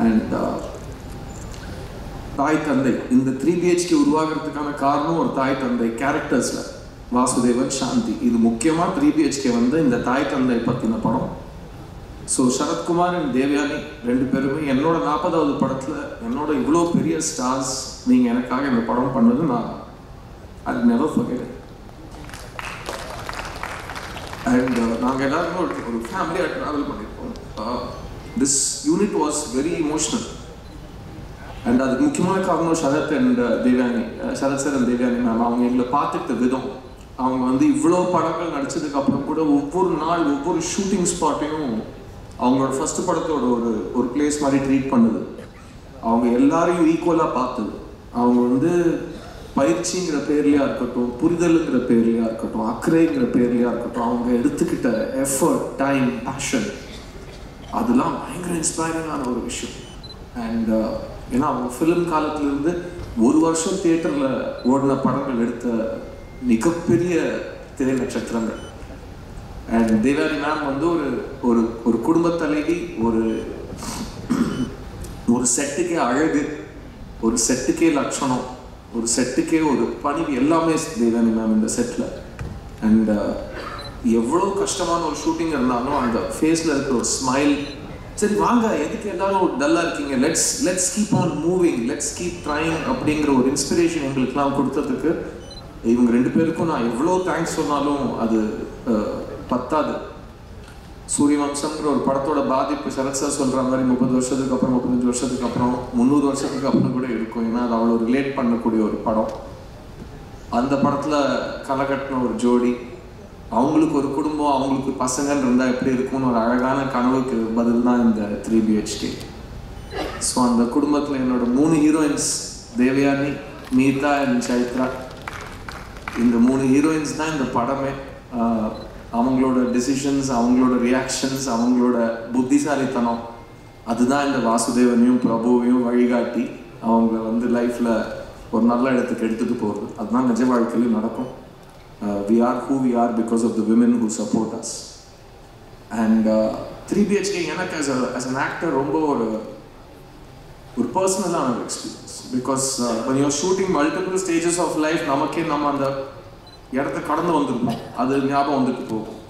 Speaker 12: அண்ட் தாய் தந்தை இந்த 3 BHK உருவாகிறதுக்கான காரணம் ஒரு தாய் தந்தை கேரக்டர்ஸில் வாசுதேவன், சாந்தி. இது முக்கியமாக 3 BHK வந்து இந்த தாய் தந்தை பற்றின படம். ஸோ சரத்குமார் அண்ட் தேவயானி 2 பேருமே என்னோட 40வது படத்தில் என்னோட இவ்வளோ பெரிய ஸ்டார்ஸ் நீங்கள் எனக்காக இந்த படம் பண்ணது நான் ஐ நெவர் ஃபர்கெட். அண்ட் நாங்கள் எல்லாருமே ஒரு ஃபேமிலியாக ட்ராவல் பண்ணியிருக்கோம். This unit was very emotional. And அதுக்கு முக்கியமான காரணம் Sarath and Devayani, Sarath sir and Devayani ma'am. அவங்க எங்களை பார்த்துக்கிட்ட விதம், அவங்க வந்து இவ்வளோ படங்கள் நடிச்சதுக்கு அப்புறம் கூட ஒவ்வொரு நாள் ஒவ்வொரு ஷூட்டிங் ஸ்பாட்டையும் அவங்களோட ஃபர்ஸ்ட் படத்தோட ஒரு பிளேஸ் மாதிரி ட்ரீட் பண்ணுது. அவங்க எல்லாரையும் ஈக்குவலாக பார்த்தது. அவங்க வந்து பயிற்சிங்கிற பேர்லையா இருக்கட்டும், புரிதலுங்கிற பேர்லையா இருக்கட்டும், அக்கறைங்கிற பேர்லையா இருக்கட்டும், அவங்க எடுத்துக்கிட்ட எஃபர்ட், டைம், பேஷன், அதெல்லாம் பயங்கர இன்ஸ்பைரிங்கான ஒரு விஷயம். அண்ட் ஏன்னா அவங்க ஃபிலிம் காலத்துலேருந்து 1 வருஷம் தியேட்டரில் ஓடின படங்கள் எடுத்த மிகப்பெரிய திரை நட்சத்திரங்கள். அண்ட் தேவயானி மேம் வந்து ஒரு குடும்ப தலைவி, ஒரு செட்டுக்கே அழகு, ஒரு செட்டுக்கே லட்சணம், ஒரு செட்டுக்கே ஒரு பணிவு, எல்லாமே தேவயானி மேம் இந்த செட்டில். அண்ட் எவ்வளோ கஷ்டமான ஒரு ஷூட்டிங் இருந்தாலும் அந்த ஃபேஸில் இருக்கிற ஒரு ஸ்மைல், சரி வாங்க எதுக்கு எல்லாரும் டல்லாக இருக்கீங்க, let's keep on moving, let's keep trying அப்படிங்கிற ஒரு இன்ஸ்பிரேஷன் எங்களுக்கெல்லாம் கொடுத்ததுக்கு இவங்க 2 பேருக்கும் நான் எவ்வளோ தேங்க்ஸ் சொன்னாலும் அது பத்தாது. சூரியவம்சம்ங்கிற ஒரு படத்தோட பாதிப்பு சரத் சார் சொல்கிற மாதிரி 30 வருஷத்துக்கு அப்புறம், 35 வருஷத்துக்கு அப்புறம், 300 வருஷத்துக்கு அப்புறம் கூட இருக்கும். ஏன்னா அது அவ்வளோ ரிலேட் பண்ணக்கூடிய ஒரு படம். அந்த படத்தில் களை கட்டின ஒரு ஜோடி, அவங்களுக்கு ஒரு குடும்பம், அவங்களுக்கு பசங்கன்னு இருந்தால் எப்படி இருக்கும்னு ஒரு அழகான கனவுக்கு பதில் தான் இந்த 3 BHK. ஸோ அந்த குடும்பத்தில் என்னோட 3 heroines Devayani, Meetha and Chaitra, இந்த 3 ஹீரோயின்ஸ் தான் இந்த படமே. அவங்களோட டிசிஷன்ஸ், அவங்களோட ரியாக்ஷன்ஸ், அவங்களோட புத்திசாலித்தனம், அதுதான் இந்த வாசுதேவனையும் பிரபுவையும் வழிகாட்டி அவங்க வந்து லைஃப்பில் ஒரு நல்ல இடத்துக்கு எடுத்துகிட்டு போகிறது. அதுதான் நிஜ வாழ்க்கையிலும் நடக்கும். We are who we are because of the women who support us. And 3 BHK எனக்கு as an actor ரொம்ப ஒரு பர்சனலான ஒரு experience. Because when you're shooting multiple stages of life, நமக்கே நம்ம அந்த இடத்த கடந்து வந்திருப்போம், அது ஞாபகம் வந்துட்டு போகும்.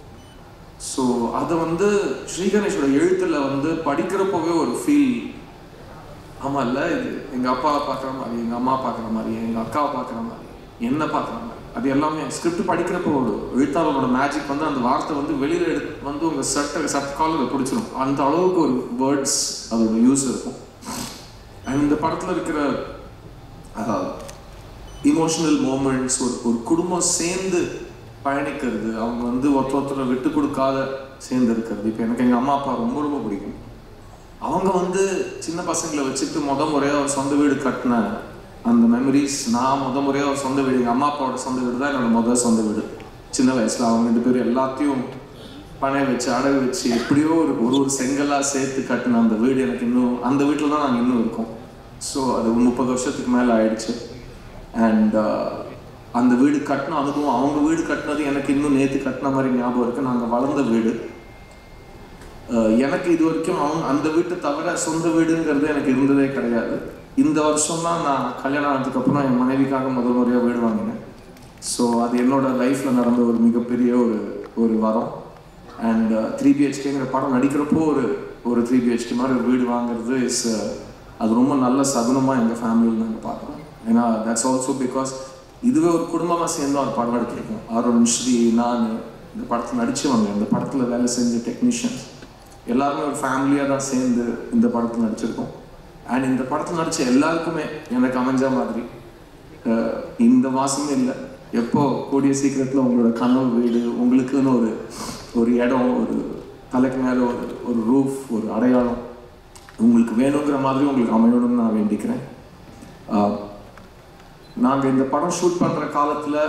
Speaker 12: ஸோ அதை வந்து ஸ்ரீ கணேஷோட எழுத்துல வந்து படிக்கிறப்பவே ஒரு ஃபீல், ஆமாம் இல்லை இது எங்கள் அப்பாவை பார்க்குற மாதிரி, எங்கள் அம்மா பார்க்குற மாதிரி, எங்கள் அக்காவை பார்க்குற மாதிரி, என்ன பார்க்குற மாதிரி, அது எல்லாமே ஸ்கிரிப்ட் படிக்கிறப்போ ஒரு எழுத்தாளரோட மேஜிக் வந்து அந்த வார்த்தை வந்து வெளியில் வந்து உங்கள் சட்ட காலில் பிடிச்சிடும். அந்த அளவுக்கு ஒரு வேர்ட்ஸ் அதோட யூஸ் இருக்கும். அண்ட் இந்த படத்தில் இருக்கிற இமோஷனல் மூமெண்ட்ஸ், ஒரு குடும்பம் சேர்ந்து பயணிக்கிறது, அவங்க வந்து ஒருத்தரை விட்டு கொடுக்காத சேர்ந்து இருக்கிறது. இப்போ எனக்கு எங்கள் அம்மா அப்பா ரொம்ப ரொம்ப பிடிக்கும். அவங்க வந்து சின்ன பசங்களை வச்சுட்டு முறையாக ஒரு சொந்த வீடு கட்டின அந்த மெமரிஸ், நான் முறையாக ஒரு சொந்த வீடு, எங்கள் அம்மா அப்பாவோட சொந்த வீடு தான் என்னோட சொந்த வீடு. சின்ன வயசில் அவங்க 2 பேரும் எல்லாத்தையும் பணைய வச்சு அடகு வச்சு எப்படியோ ஒரு செங்கலாக சேர்த்து கட்டின அந்த வீடு எனக்கு இன்னும், அந்த வீட்டில் தான் நாங்கள் இன்னும் இருக்கோம். ஸோ அது 30 வருஷத்துக்கு மேலே ஆயிடுச்சு. அண்ட் அந்த வீடு கட்டின அனுபவம், அவங்க வீடு கட்டினது எனக்கு இன்னும் நேற்று கட்டின மாதிரி ஞாபகம் இருக்குது. நாங்கள் வளர்ந்த வீடு. எனக்கு இது வரைக்கும் அந்த வீட்டை தவிர சொந்த வீடுங்கிறது எனக்கு இருந்ததே கிடையாது. இந்த வருஷம் தான் நான் கல்யாணம் ஆனதுக்கப்புறம் என் மனைவிக்காக முறையாக வீடு வாங்கினேன். ஸோ அது என்னோட லைஃப்பில் நடந்த ஒரு மிகப்பெரிய ஒரு வரம். அண்ட் 3 BHKங்கிற படம் நடிக்கிறப்போ ஒரு 3 BHK மாதிரி ஒரு வீடு வாங்குறது அது ரொம்ப நல்ல சகுனமாக எங்கள் ஃபேமிலியில் நாங்கள் பார்க்குறோம். ஏன்னா தட்ஸ் ஆல்சோ பிகாஸ் இதுவே ஒரு குடும்பமாக சேர்ந்து ஒரு படம் நடிச்சிருக்கோம். அருண், ஸ்ரீ, நான் இந்த படத்தில் நடிச்சவங்க, இந்த படத்தில் வேலை செஞ்ச டெக்னீஷியன்ஸ் எல்லாருமே ஒரு ஃபேமிலியாக தான் சேர்ந்து இந்த படத்தில் நடிச்சிருக்கோம். அண்ட் இந்த படத்தில் நடித்த எல்லாருக்குமே எனக்கு அமைஞ்ச மாதிரி இந்த மாதமே இல்லை, எப்போ கூடிய சீக்கிரத்தில் உங்களோட கனவு வீடு, உங்களுக்குன்னு ஒரு இடம், ஒரு தலைக்கு மேலே ஒரு ரூஃப், ஒரு அடையாளம் உங்களுக்கு வேணுங்கிற மாதிரி உங்களுக்கு அமையணும்னு நான் வேண்டிக்கிறேன். நாங்கள் இந்த படம் ஷூட் பண்ணுற காலத்தில்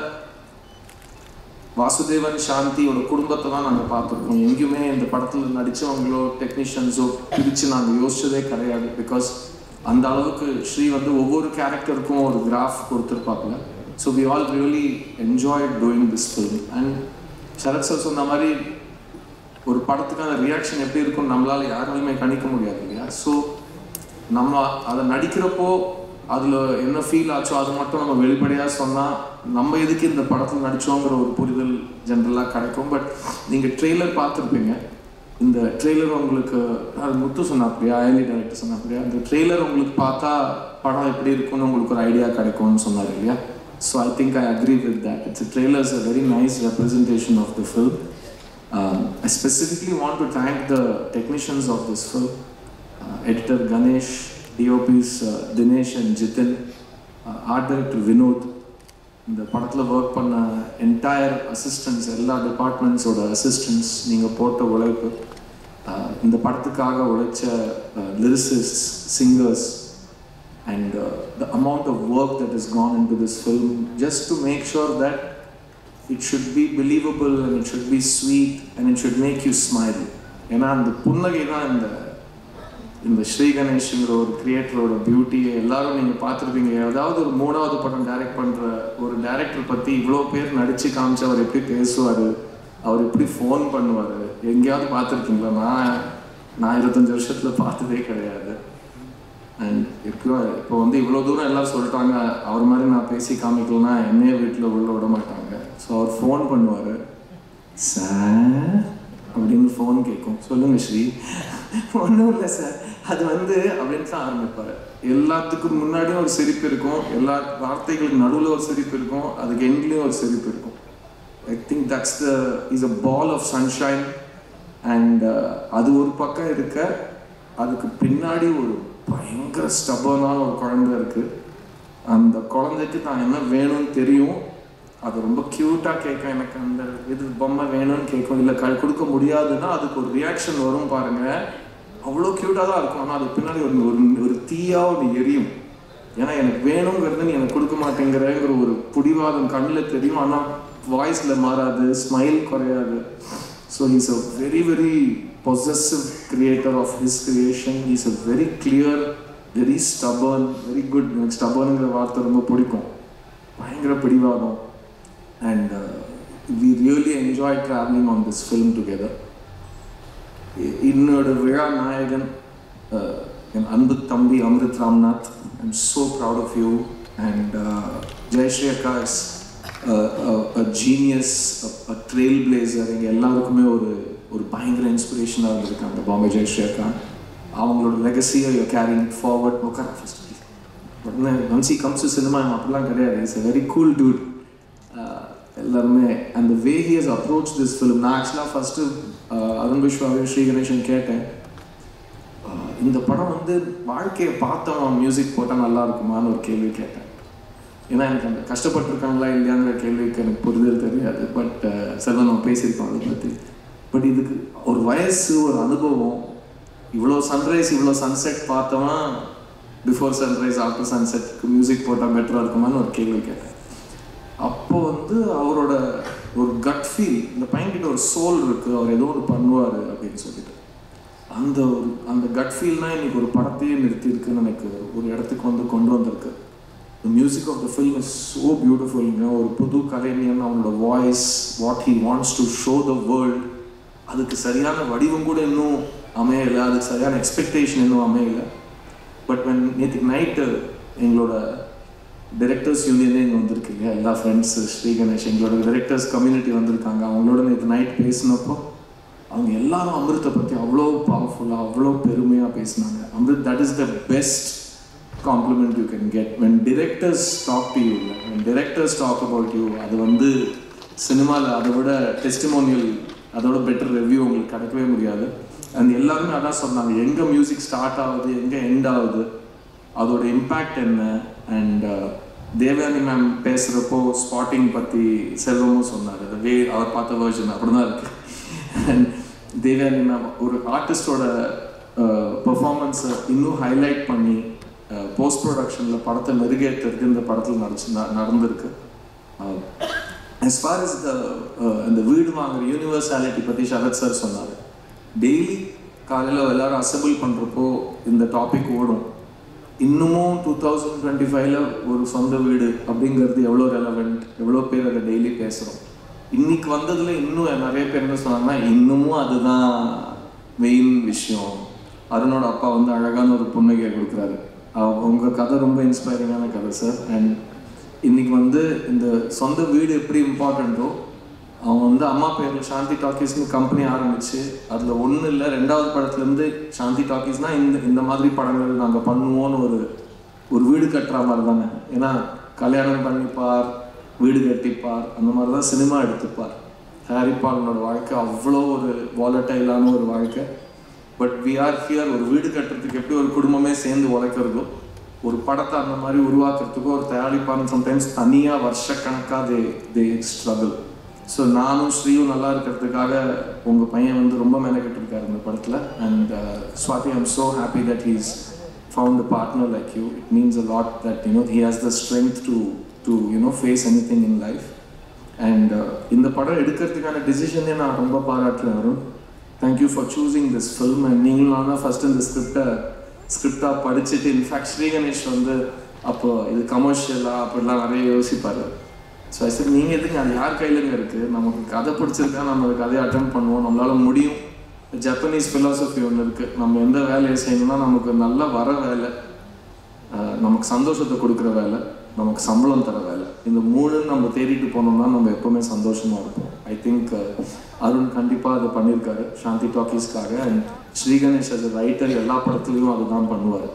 Speaker 12: வாசுதேவன், சாந்தியோட குடும்பத்தை தான் நாங்கள் பார்த்துருக்கோம். எங்கேயுமே இந்த படத்தில் நடித்தவங்களோ டெக்னீஷியன்ஸோ பிரித்து நாங்கள் யோசிச்சதே கிடையாது. பிகாஸ் அந்த அளவுக்கு ஸ்ரீ வந்து ஒவ்வொரு கேரக்டருக்கும் ஒரு கிராஃப் கொடுத்துருப்பாப்புல. So we all really enjoy doing this film. And Sarath sir சொன்ன மாதிரி ஒரு படத்துக்கான ரியாக்ஷன் எப்படி இருக்கும்னு நம்மளால் யாராலுமே கணிக்க முடியாது இல்லையா? ஸோ நம்ம அதை நடிக்கிறப்போ அதில் என்ன ஃபீல் ஆச்சோ அது மட்டும் நம்ம வெளிப்படையாக சொன்னால் நம்ம எதுக்கு இந்த படத்தில் நடித்தோங்கிற ஒரு புரிதல் ஜென்ரலாக கிடைக்கும். பட் நீங்கள் ட்ரெய்லர் பார்த்துருப்பீங்க. இந்த ட்ரெய்லர் உங்களுக்கு அது முத்து சொன்னாப்படியா, ஐலி டைரக்டர் சொன்னாப்படியா, இந்த ட்ரெய்லர் உங்களுக்கு பார்த்தா படம் எப்படி இருக்குன்னு உங்களுக்கு ஒரு ஐடியா கிடைக்கும்னு சொன்னார் இல்லையா? So I think I agree with that. It's trailer is a very nice representation of the film. I specifically want to thank the technicians of this film, editor Ganesh, DOPs Dinesh and Jitin, art director Vinod, இந்த படத்தில் work பண்ண entire assistance, எல்லா டிபார்ட்மெண்ட்ஸோட assistance, நீங்கள் போட்ட உழைப்பு, இந்த படத்துக்காக உழைச்ச லிரிசிஸ்ட்ஸ், singers, and the amount of work that has gone into this film just to make sure that it should be believable and it should be sweet and it should make you smile. ஏன்னா அந்த புன்னகை தான் இந்த ஸ்ரீ கணேஷ்ங்கிற ஒரு கிரியேட்டரோட பியூட்டியை எல்லாரும் நீங்கள் பார்த்துருப்பீங்க. ஏதாவது ஒரு 3வது படம் டைரக்ட் பண்ணுற ஒரு டைரக்டர் பற்றி இவ்வளோ பேர் நடித்து காமிச்சு அவர் எப்படி பேசுவார், அவர் எப்படி ஃபோன் பண்ணுவார், எங்கேயாவது பார்த்துருக்கீங்களா? நான் 25 வருஷத்தில் பார்த்ததே கிடையாது. அண்ட் இப்போ வந்து இவ்வளோ தூரம் எல்லோரும் சொல்லிட்டாங்க, அவர் மாதிரி நான் பேசி காமிக்கலன்னா என்னையே வீட்டில் உள்ள விட மாட்டாங்க. ஸோ அவர் ஃபோன் பண்ணுவார், சார் அப்படின்னு ஃபோன் கேட்கும், சொல்லுங்கள் ஸ்ரீ, ஒன்றும் இல்லை சார், அது வந்து அப்படின்னு தான் ஆரம்பிப்பார். எல்லாத்துக்கும் முன்னாடியும் ஒரு சிரிப்பு இருக்கும், எல்லா வார்த்தைகளுக்கு நடுவில் ஒரு சிரிப்பு இருக்கும், அதுக்கு எண்ட்லேயும் ஒரு சிரிப்பு இருக்கும். I think that's is a ball of sunshine. And அது ஒரு பக்கம் இருக்க, அதுக்கு பின்னாடி ஒரு பயங்கர ஸ்டபர்னான ஒரு குழந்தை இருக்குது. அந்த குழந்தைக்கு தான் என்ன வேணும்னு தெரியும், அது ரொம்ப க்யூட்டாக கேட்கும், எனக்கு அந்த இது பொம்மை வேணும்னு கேட்கும், இல்லை கொடுக்க முடியாதுன்னா அதுக்கு ஒரு ரியாக்ஷன் வரும் பாருங்கள், அவ்வளோ க்யூட்டாக தான் இருக்கும். ஆனால் அதுக்கு பின்னாடி ஒரு தீயாக ஒன்று எரியும். ஏன்னா எனக்கு வேணுங்கிறது நீ எனக்கு கொடுக்க மாட்டேங்கிறங்கிற ஒரு பிடிவாதம் கண்ணில் தெரியும், ஆனால் வாய்ஸில் மாறாது, ஸ்மைல் குறையாது. So he's a very very possessive creator of his creation. He's a very clear, very stubborn, very good. Stubbornங்கிற வார்த்தை ரொம்ப பிடிக்கும், பயங்கர பிடிவாதம். And we really enjoyed traveling on this film together. இன்னோட விழா நாயகன் என் அன்பு தம்பி Amrit Ramnath, I'm so proud of you. And Jayashree அக்கா is a genius, a trailblazer. எங்கள் எல்லாருக்குமே ஒரு பயங்கர இன்ஸ்பிரேஷனாக இருந்திருக்காங்க பாம்பே ஜெயஸ்ரீ அக்கா. அவங்களோட லெகசியை யூ கேரிங் ஃபார்வர்ட். உட்கார first but once he comes to cinema அப்படிலாம் கிடையாது. It's a very cool dude. எல்லாருமே அந்த way he has approach this film. நான் ஆக்சுவலாக ஃபஸ்ட்டு அருண் விஸ்வாவையும் ஸ்ரீ கணேஷன் கேட்டேன், இந்த படம் வந்து வாழ்க்கையை பார்த்தவன் மியூசிக் போட்டால் நல்லா இருக்குமான்னு ஒரு கேள்வி கேட்டேன். ஏன்னா எனக்கு அந்த கஷ்டப்பட்டுருக்காங்களா இல்லையாங்கிற கேள்விக்கு எனக்கு புரிதல் தெரியாது. பட் செல்வன் நம்ம பேசியிருக்கோம் அதை பற்றி. பட் இதுக்கு ஒரு வயசு, ஒரு அனுபவம், இவ்வளோ சன்ரைஸ் இவ்வளோ சன்செட் பார்த்தவன் பிஃபோர் சன்ரைஸ் ஆஃப்டர் சன்செட்க்கு மியூசிக் போட்டால் பெட்டராக இருக்குமான்னு ஒரு கேள்வி கேட்டேன். அப்போது வந்து அவரோட ஒரு கட் ஃபீல், இந்த பையன்கிட்ட ஒரு சோல் இருக்குது, அவர் ஏதோ ஒரு பண்ணுவார் அப்படின்னு சொல்லிட்டு அந்த கட் ஃபீல்னால் இன்றைக்கி ஒரு படத்தையே நிறுத்தியிருக்குன்னு எனக்கு ஒரு இடத்துக்கு வந்து கொண்டு வந்திருக்கு. The music of the film is so beautiful. ஒரு புது கலைஞன், அவனோட voice, what he wants to show the world, அதுக்கு சரியான வடிவம் கூட இன்னும் அமையலை, அதுக்கு சரியான எக்ஸ்பெக்டேஷன் இன்னும் அமையலை. பட் நேற்று நைட்டு எங்களோட டைரக்டர்ஸ் யூனியனே இங்கே வந்திருக்கீங்க, எல்லா ஃப்ரெண்ட்ஸு, ஸ்ரீ கணேஷ், எங்களோட டைரக்டர்ஸ் கம்யூனிட்டி வந்திருக்காங்க. அவங்களோட நேற்று நைட் பேசினப்போ அவங்க எல்லாரும் அமிர்த்தை பற்றி அவ்வளோ பவர்ஃபுல்லாக, அவ்வளோ பெருமையாக பேசினாங்க. Amrit, that is the best compliment you can get when directors talk to you, when directors talk about you. அது வந்து சினிமாவில் அதை விட டெஸ்டிமோனியல், அதோட பெட்டர் ரிவ்யூ உங்களுக்கு கிடைக்கவே முடியாது. அண்ட் எல்லாருமே அதான் சொன்னாங்க, எங்கே மியூசிக் ஸ்டார்ட் ஆகுது, எங்கே எண்ட் ஆகுது, அதோட இம்பேக்ட் என்ன. அண்ட் தேவயானி மேம் பேசுகிறப்போ ஸ்பாட்டிங் பற்றி செல்வமும் சொன்னார். அந்த வே அவர் பார்த்த வேர்ஜன் அப்படி தான் இருக்குது. அண்ட் தேவயானி மேம் ஒரு ஆர்டிஸ்டோட பெர்ஃபார்மன்ஸை இன்னும் ஹைலைட் பண்ணி போஸ்ட் ப்ரொடக்ஷனில் படத்தை மெருகேற்றுறதுக்கு இந்த படத்தில் நடந்திருக்கு. as far as இந்த வீடு வாங்குற யூனிவர்சாலிட்டி பற்றி சரத் சார் சொன்னார். டெய்லி காலையில் எல்லாரும் அசம்பிள் பண்ணுறப்போ இந்த டாபிக் ஓடும். இன்னமும் 2025 ஒரு சொந்த வீடு அப்படிங்கிறது எவ்வளோ ரெலவெண்ட், எவ்வளோ பேர் அதை டெய்லி பேசுகிறோம். இன்னைக்கு வந்ததில் இன்னும் நிறைய பேர் என்ன சொன்னாங்கன்னா, இன்னமும் அதுதான் மெயின் விஷயம். அருணோட அப்பா வந்து அழகான ஒரு புன்னகையை கொடுக்குறாரு. உங்கள் கதை ரொம்ப இன்ஸ்பைரிங்கான கதை சார். அண்ட் இன்றைக்கி வந்து இந்த சொந்த வீடு எப்படி இம்பார்ட்டண்ட்டோ, அவங்க வந்து அம்மா பேரில் சாந்தி டாக்கீஸ்னு கம்பெனி ஆரம்பித்து அதில் ஒன்றும் இல்லை, 2வது படத்துலேருந்து சாந்தி டாக்கீஸ்னால் இந்த மாதிரி படங்கள் நாங்கள் பண்ணுவோன்னு ஒரு வீடு கட்டுற மாதிரி தானே. ஏன்னா கல்யாணம் பண்ணிப்பார், வீடு கட்டிப்பார், அந்த மாதிரி தான் சினிமா எடுத்துப்பார். ஹாரி பாட்டரோட வாழ்க்கை அவ்வளோ ஒரு வாலட்டைலான ஒரு வாழ்க்கை. But we are here. ஒரு வீடு கட்டுறதுக்கு எப்படி ஒரு குடும்பமே சேர்ந்து உழைக்கிறதோ, ஒரு படத்தை அந்த மாதிரி உருவாக்குறதுக்கோ ஒரு தயாரிப்பான்னு சம்டைம்ஸ் தனியாக வருஷக்கணக்காக தே ஸ்ட்ரகிள். ஸோ நானும் ஸ்ரீயும் நல்லா இருக்கிறதுக்காக உங்கள் பையன் வந்து ரொம்ப மெனக்கெட்டுருக்காரு இந்த படத்தில். And Swathi, I'm so happy that he's found a partner like you. It means a lot that he has the strength to face anything in life. And இந்த படம் எடுக்கிறதுக்கான டிசிஷனே நான் ரொம்ப பாராட்டுறேன் Arun. Thank you for choosing this film. And நீங்களும் நான் தான் ஃபஸ்ட்டு இந்த ஸ்கிரிப்டாக படிச்சுட்டு, இன்ஃபேக்ட் ஸ்ரீ கணேஷ் வந்து அப்போ இது கமர்ஷியலாக அப்படிலாம் நிறைய யோசிப்பார். ஸோ சார் நீங்கள் எதுக்கு, அது யார் கையிலங்க இருக்குது, நமக்கு கதை பிடிச்சிருக்கா, நம்ம அந்த கதையை அட்டெண்ட் பண்ணுவோம், நம்மளால் முடியும். ஜப்பனீஸ் ஃபிலாசபி ஒன்று இருக்குது, நம்ம எந்த வேலையை செய்யணும்னா நமக்கு நல்லா வர வேலை, நமக்கு சந்தோஷத்தை கொடுக்குற வேலை, நமக்கு சம்பளம் தர வேலை, இந்த 3 நம்ம தேடிட்டு போனோம்னா நம்ம எப்போவுமே சந்தோஷமாக இருப்போம். ஐ திங்க் அருண் கண்டிப்பாக அதை பண்ணியிருக்காரு சாந்தி டாக்கீஸ்க்காக. And Sri Ganesh as a writer எல்லா படத்துலையும் அதுதான் பண்ணுவார்.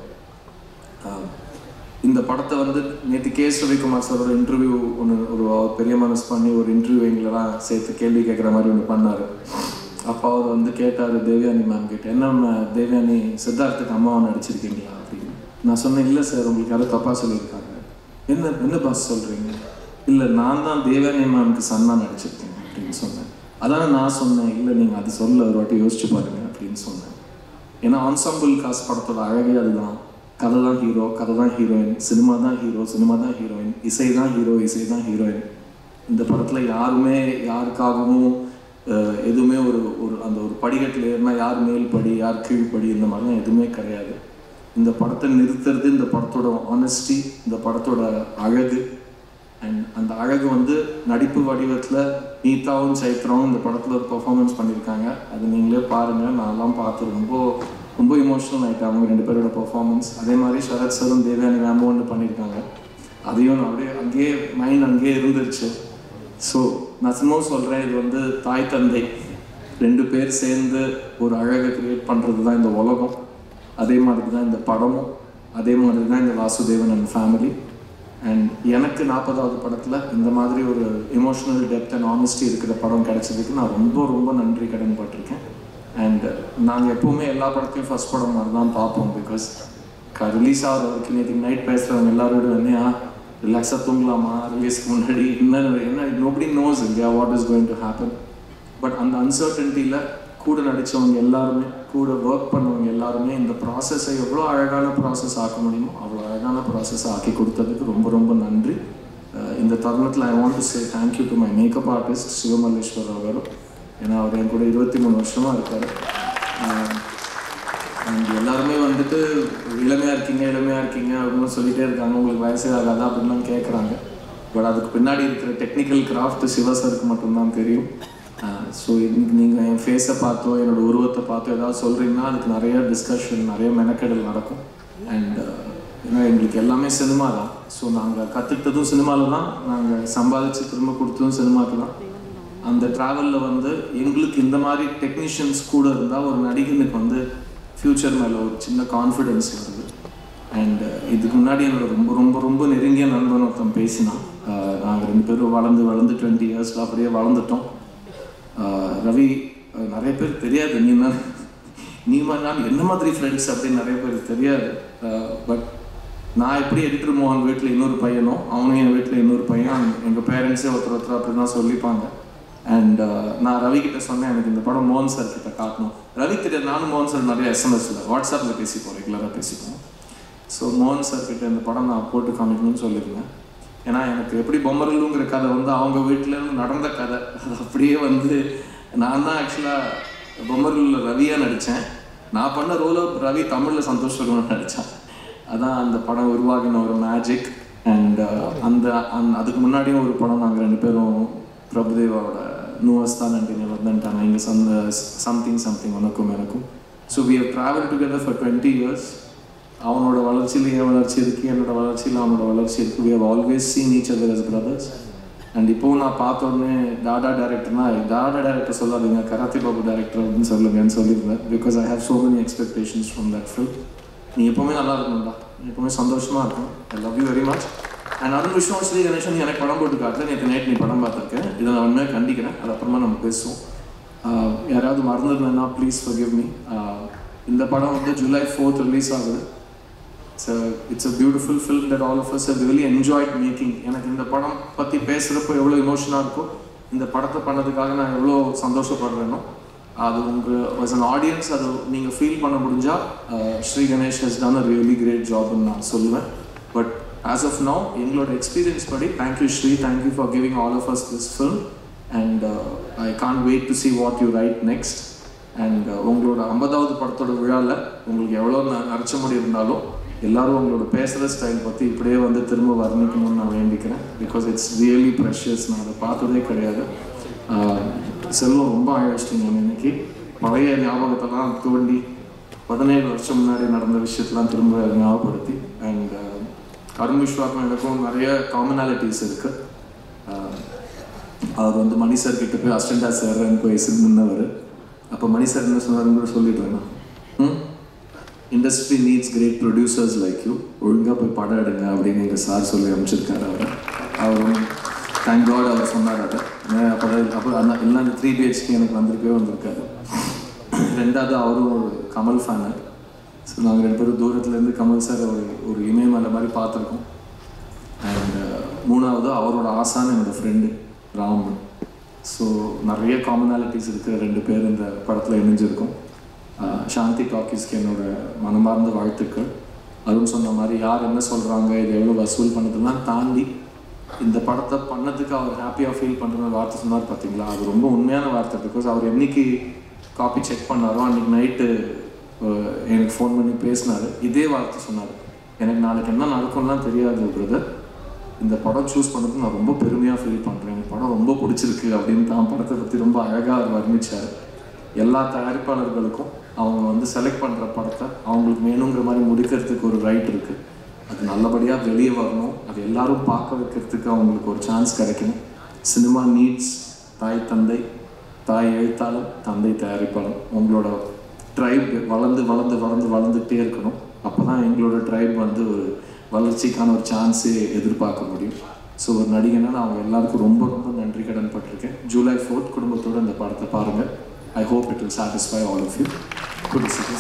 Speaker 12: இந்த படத்தை வந்து நேற்று கே.எஸ். ரவிக்குமார் சாரோட இன்டர்வியூ ஒன்று ஒரு பெரிய மனசு பண்ணி ஒரு இன்டர்வியூ எங்களெல்லாம் சேர்த்து கேள்வி கேட்குற மாதிரி ஒன்று பண்ணார். அப்போ அவர் வந்து கேட்டார் தேவயானி மேம் கிட்ட, என்ன தேவயானி சித்தார்த்துக்கு அம்மாவை நடிச்சிருக்கீங்களா அப்படின்னு. நான் சொன்னேன், இல்லை சார், உங்களுக்கு யாரும் தப்பாக சொல்லியிருக்காங்க. என்ன பாஸ் சொல்கிறீங்க? இல்லை, நான் தான் தேவயானி மேம்க்கு சன்னா நடிச்சிருக்கேன் அப்படின்னு சொன்னேன். அதான் நான் சொன்னேன், இல்லை நீங்கள் அது சொல்ல ஒரு வாட்டி யோசிச்சு பாருங்க அப்படின்னு சொன்னேன். ஏன்னா ஆன்சாம்பிள் காஸ்ட் படத்தோட அழகே அதுதான். கதை தான் ஹீரோ, கதை தான் ஹீரோயின், சினிமா தான் ஹீரோ, சினிமா தான் ஹீரோயின், இசை தான் ஹீரோ, இசை தான் ஹீரோயின். இந்த படத்தில் யாருமே யாருக்காகவும் எதுவுமே ஒரு அந்த ஒரு படிக்கட்டில் ஏறினா யார் மேல் படி யார் கீழ்படி இந்த மாதிரிலாம் எதுவுமே கிடையாது. இந்த படத்தை நிறுத்துறது இந்த படத்தோட ஆனஸ்டி, இந்த படத்தோட அழகு. அண்ட் அந்த அழகு வந்து நடிப்பு வடிவத்தில் நீதாவும் சைத்ராவும் இந்த படத்தில் ஒரு பெர்ஃபார்மன்ஸ் பண்ணியிருக்காங்க. அது நீங்களே பாருங்கள். நான்லாம் பார்த்து ரொம்ப ரொம்ப இமோஷனல் ஆகிட்டு அவங்க 2 பேரோட பெர்ஃபார்மன்ஸ். அதே மாதிரி சரத் சாரும் தேவயானி மேமும் ஒன்று பண்ணியிருக்காங்க. அதையும் நான் அப்படியே அங்கேயே மைண்ட் அங்கேயே இருந்துருச்சு. ஸோ நான் சும்மா சொல்கிறேன், இது வந்து தாய் தந்தை 2 பேர் சேர்ந்து ஒரு அழகை க்ரியேட் பண்ணுறது தான் இந்த உலகம். அதே மாதிரி தான் இந்த படமும், அதே மாதிரி தான் இந்த வாசுதேவன் அண்ட் ஃபேமிலி. அண்ட் எனக்கு 40வது படத்தில் இந்த மாதிரி ஒரு எமோஷனல் டெப்த் அண்ட் ஆனஸ்டி இருக்கிற படம் கிடைச்சதுக்கு நான் ரொம்ப ரொம்ப நன்றி கடன் பட்டிருக்கேன். அண்ட் நாங்கள் எப்போவுமே எல்லா படத்தையும் ஃபர்ஸ்ட் படம் மாதிரி தான் பார்ப்போம். பிகாஸ் ரிலீஸ் ஆகிற வரைக்கும் நேற்று நைட் பேசுகிறவங்க எல்லாரோட வந்து ரிலாக்ஸாக தூங்கலாமா ரிலீஸ்க்கு முன்னாடி என்ன நோபடி நோஸ் இல்லையா what is going to happen. But அந்த அன்சர்டன்ட்டியில் கூட நடித்தவங்க எல்லாருமே, கூட ஒர்க் பண்ணவங்க எல்லாருமே இந்த ப்ராசஸை எவ்வளோ அழகான ப்ராசஸ் ஆக்க முடியுமோ அவ்வளோ அழகான ப்ராசஸ் ஆக்கி கொடுத்ததுக்கு ரொம்ப ரொம்ப நன்றி. இந்த தருணத்தில் I want to say thank you to my makeup artist Sivamalleswar அவர். ஏன்னா அவர் என் கூட 23 வருஷமாக இருக்கார். எல்லாருமே வந்துட்டு இளமையாக இருக்கீங்க அப்படின்னு சொல்லிகிட்டே இருக்காங்க, உங்களுக்கு வயசே ஆகாதா அப்படின்லாம் கேட்குறாங்க. பட் அதுக்கு பின்னாடி இருக்கிற டெக்னிக்கல் கிராஃப்ட் சிவசருக்கு மட்டும்தான் தெரியும். ஸோ இன்னைக்கு நீங்கள் என் ஃபேஸை பார்த்தோ என்னோடய உருவத்தை பார்த்தோ ஏதாவது சொல்கிறீங்கன்னா அதுக்கு நிறைய டிஸ்கஷன், நிறைய மெனக்கெடல் நடக்கும். அண்ட் ஏன்னா எங்களுக்கு எல்லாமே சினிமா தான். ஸோ நாங்கள் கற்றுக்கிட்டதும் சினிமாவில் தான், நாங்கள் சம்பாதிச்சு திரும்ப கொடுத்ததும் சினிமாவுக்கு தான். அந்த ட்ராவலில் வந்து எங்களுக்கு இந்த மாதிரி டெக்னீஷியன்ஸ் கூட இருந்தால் ஒரு நடிகனுக்கு வந்து ஃப்யூச்சர் மேலே ஒரு சின்ன கான்ஃபிடென்ஸ் வருது. அண்ட் இதுக்கு முன்னாடி என்னோட ரொம்ப ரொம்ப ரொம்ப நெருங்கிய நண்பன் ஒருத்தன் பேசினான். நாங்கள் 2 பேரும் வளர்ந்து 20 இயர்ஸில் அப்படியே வளர்ந்துட்டோம். ரவி, நிறைய பேர் தெரியாது நீ நான் என்ன மாதிரி ஃப்ரெண்ட்ஸ் அப்படின்னு நிறைய பேர் தெரியாது. பட் நான் எப்படி எடிட்டர் மோகன் வீட்டில் இன்னொரு பையனும் அவனும் என் வீட்டில் இன்னொரு பையன், எங்கள் பேரண்ட்ஸே ஒருத்தர் அப்படி தான் சொல்லிப்பாங்க. அண்ட் நான் ரவி கிட்ட சொன்னேன், எனக்கு இந்த படம் மோகன் சார் கிட்ட காட்டணும். ரவி தெரியாது, நானும் மோகன் சார் நிறைய எஸ்எம்எஸில் வாட்ஸ்அப்பில் பேசிப்போம், ரெகுலராக பேசிப்போம். ஸோ மோகன் சார் கிட்ட இந்த படம் நான் போட்டு காமிக்கணும்னு சொல்லியிருந்தேன். ஏன்னா எனக்கு எப்படி பொம்மரலுங்கிற கதை வந்து அவங்க வீட்டிலேருந்து நடந்த கதை, அது அப்படியே வந்து நான் தான் ஆக்சுவலாக பொம்மரலில் ரவியாக நடித்தேன். நான் பண்ண ரோலை ரவி தமிழில் சந்தோஷமாக நடித்தான். அதான் அந்த படம் உருவாகின ஒரு மேஜிக். அண்ட் அதுக்கு முன்னாடியும் ஒரு படம் நாங்கள் 2 பேரும் பிரபுதேவாவோட நூவஸ்தான் நன்றிங்க வந்துட்டாங்க இங்கே சம்திங் உனக்கும் எனக்கும். So we have travel together for 20 years. அவனோட வளர்ச்சியில் என் வளர்ச்சி இருக்குது, என்னோட வளர்ச்சியில் அவனோட வளர்ச்சி இருக்குது. We have always seen each other as brothers. And இப்போவும் நான் பார்த்தோன்னே டாடா டேரக்டர் சொல்லாதீங்க, கராத்தே பாபு டேரக்டர் அப்படின்னு சொல்லுங்கன்னு சொல்லியிருந்தேன். Because I have so many expectations from that film. நீ எப்போவுமே நல்லா இருக்கணும்டா, நீ எப்போவுமே சந்தோஷமாக இருக்கும். I love you very much. And Arun Vishnu Sri Ganesan எனக்கு படம் போட்டு காட்டல, நேற்று நைட் நீ படம் பார்த்துருக்கேன். இதை நான் உண்மையாக கண்டிக்கிறேன். அது அப்புறமா நம்ம பேசுவோம். யாராவது மறந்துருந்தேன்னா ப்ளீஸ் ஃபர்கிவ் மீ. இந்த படம் வந்து July 4th ரிலீஸ் ஆகுது. It's a beautiful film that all of us have really enjoyed making. எனக்கு இந்த படம் பற்றி பேசுகிறப்போ எவ்வளோ இமோஷனாக இருக்கும், இந்த படத்தை பண்ணதுக்காக நான் எவ்வளோ சந்தோஷப்படுறேனோ அது உங்கள் as an audience அது நீங்கள் ஃபீல் பண்ண முடிஞ்சால் Sri Ganesh has done a really great job ன்னு நான் சொல்லுவேன். பட் as of now எங்களோட எக்ஸ்பீரியன்ஸ் படி thank you Sri, thank you for giving all of us this film and I can't wait to see what you write next. And உங்களோட 50வது படத்தோட விழாவில் உங்களுக்கு எவ்வளோ நடிச்ச முடி இருந்தாலும் எல்லாரும் உங்களோட பேசுகிற ஸ்டைல் பற்றி இப்படியே வந்து திரும்ப வர்ணிக்கணும்னு நான் வேண்டிக்கிறேன். Because it's really precious. நான் அதை பார்த்ததே கிடையாது. செல்வம் ரொம்ப அழைச்சிட்டிங்க இன்னைக்கு. பழைய ஞாபகத்தெல்லாம் தோண்டி 17 வருஷம் முன்னாடி நடந்த விஷயத்தெல்லாம் திரும்ப ஞாபகப்படுத்தி. அண்ட் அருண் விஸ்வாக்கும் எனக்கும் நிறைய காமனாலிட்டிஸ் இருக்குது. அவர் வந்து மணி சார் கிட்ட போய் அசிஸ்டண்டா சார் எனக்கு வயசுக்கு முன்னவர். அப்போ மணி சார் என்ன சொன்னாருன்னு கூட சொல்லிடுறேன். Industry needs great producers like you, ஒழுங்காக போய் படம் எடுங்க அப்படின்னு எங்கள் சார் சொல்லி அனுப்பிச்சிருக்காரு. அவரும் தேங்க் காட் அவர் சொன்னார். அதை அப்போ எல்லாம் இந்த 3 BHK எனக்கு வந்திருக்காரு. 2வது அவரும் ஒரு கமல் ஃபேனு. ஸோ நாங்கள் 2 பேரும் தூரத்துலேருந்து கமல் சார் ஒரு இமயமலை மாதிரி பார்த்துருக்கோம். அண்ட் 3வது அவரோட ஆசான் என்னோடய ஃப்ரெண்டு ராம். ஸோ நிறைய காமனாலிட்டிஸ் இருக்கிற 2 பேர் இந்த படத்தில் இணைஞ்சிருக்கோம். சாந்தி டாக்கீஸ்க்கு என்னோட மனமார்ந்த வாழ்த்துக்கள். அதுவும் சொன்ன மாதிரி யார் என்ன சொல்கிறாங்க, இது எவ்வளோ வசூல் பண்ணதுலாம் தாண்டி இந்த படத்தை பண்ணதுக்கு அவர் ஹாப்பியாக ஃபீல் பண்ணுற வார்த்தை சொன்னார் பார்த்தீங்களா, அது ரொம்ப உண்மையான வார்த்தை. பிகாஸ் அவர் என்னைக்கு காப்பி செக் பண்ணாரோ அன்றைக்கி நைட்டு எனக்கு ஃபோன் பண்ணி பேசினார். இதே வார்த்தை சொன்னார், எனக்கு நாளைக்கு என்ன நடக்கும்லாம் தெரியாது பிரதர், இந்த படம் சூஸ் பண்ணதுக்கு நான் ரொம்ப பெருமையாக ஃபீல் பண்ணுறேன், எனக்கு படம் ரொம்ப பிடிச்சிருக்கு அப்படின்னு தான் படத்தை பற்றி ரொம்ப அழகாக அவர் வர்ணித்தார். எல்லா தயாரிப்பாளர்களுக்கும் அவங்க வந்து செலக்ட் பண்ணுற படத்தை அவங்களுக்கு வேணுங்கிற மாதிரி முடிக்கிறதுக்கு ஒரு ரைட் இருக்குது. அது நல்லபடியாக வெளியே வரணும், அது எல்லாரும் பார்க்க வைக்கிறதுக்கு அவங்களுக்கு ஒரு சான்ஸ் கிடைக்கணும். சினிமா நீட்ஸ் தாய் தந்தை, தாய் எழுத்தாளர், தந்தை தயாரிப்பாளர். உங்களோட ட்ரைப் வளர்ந்துட்டே இருக்கணும். அப்போ தான் எங்களோட ட்ரைப் வந்து ஒரு வளர்ச்சிக்கான ஒரு சான்ஸே எதிர்பார்க்க முடியும். ஸோ ஒரு நடிகனா நான் அவங்க எல்லாருக்கும் ரொம்ப ரொம்ப நன்றி கடன் பட்டிருக்கேன். July 4th குடும்பத்தோடு இந்த படத்தை பாருங்கள். I hope it will satisfy all of you. Good to see you.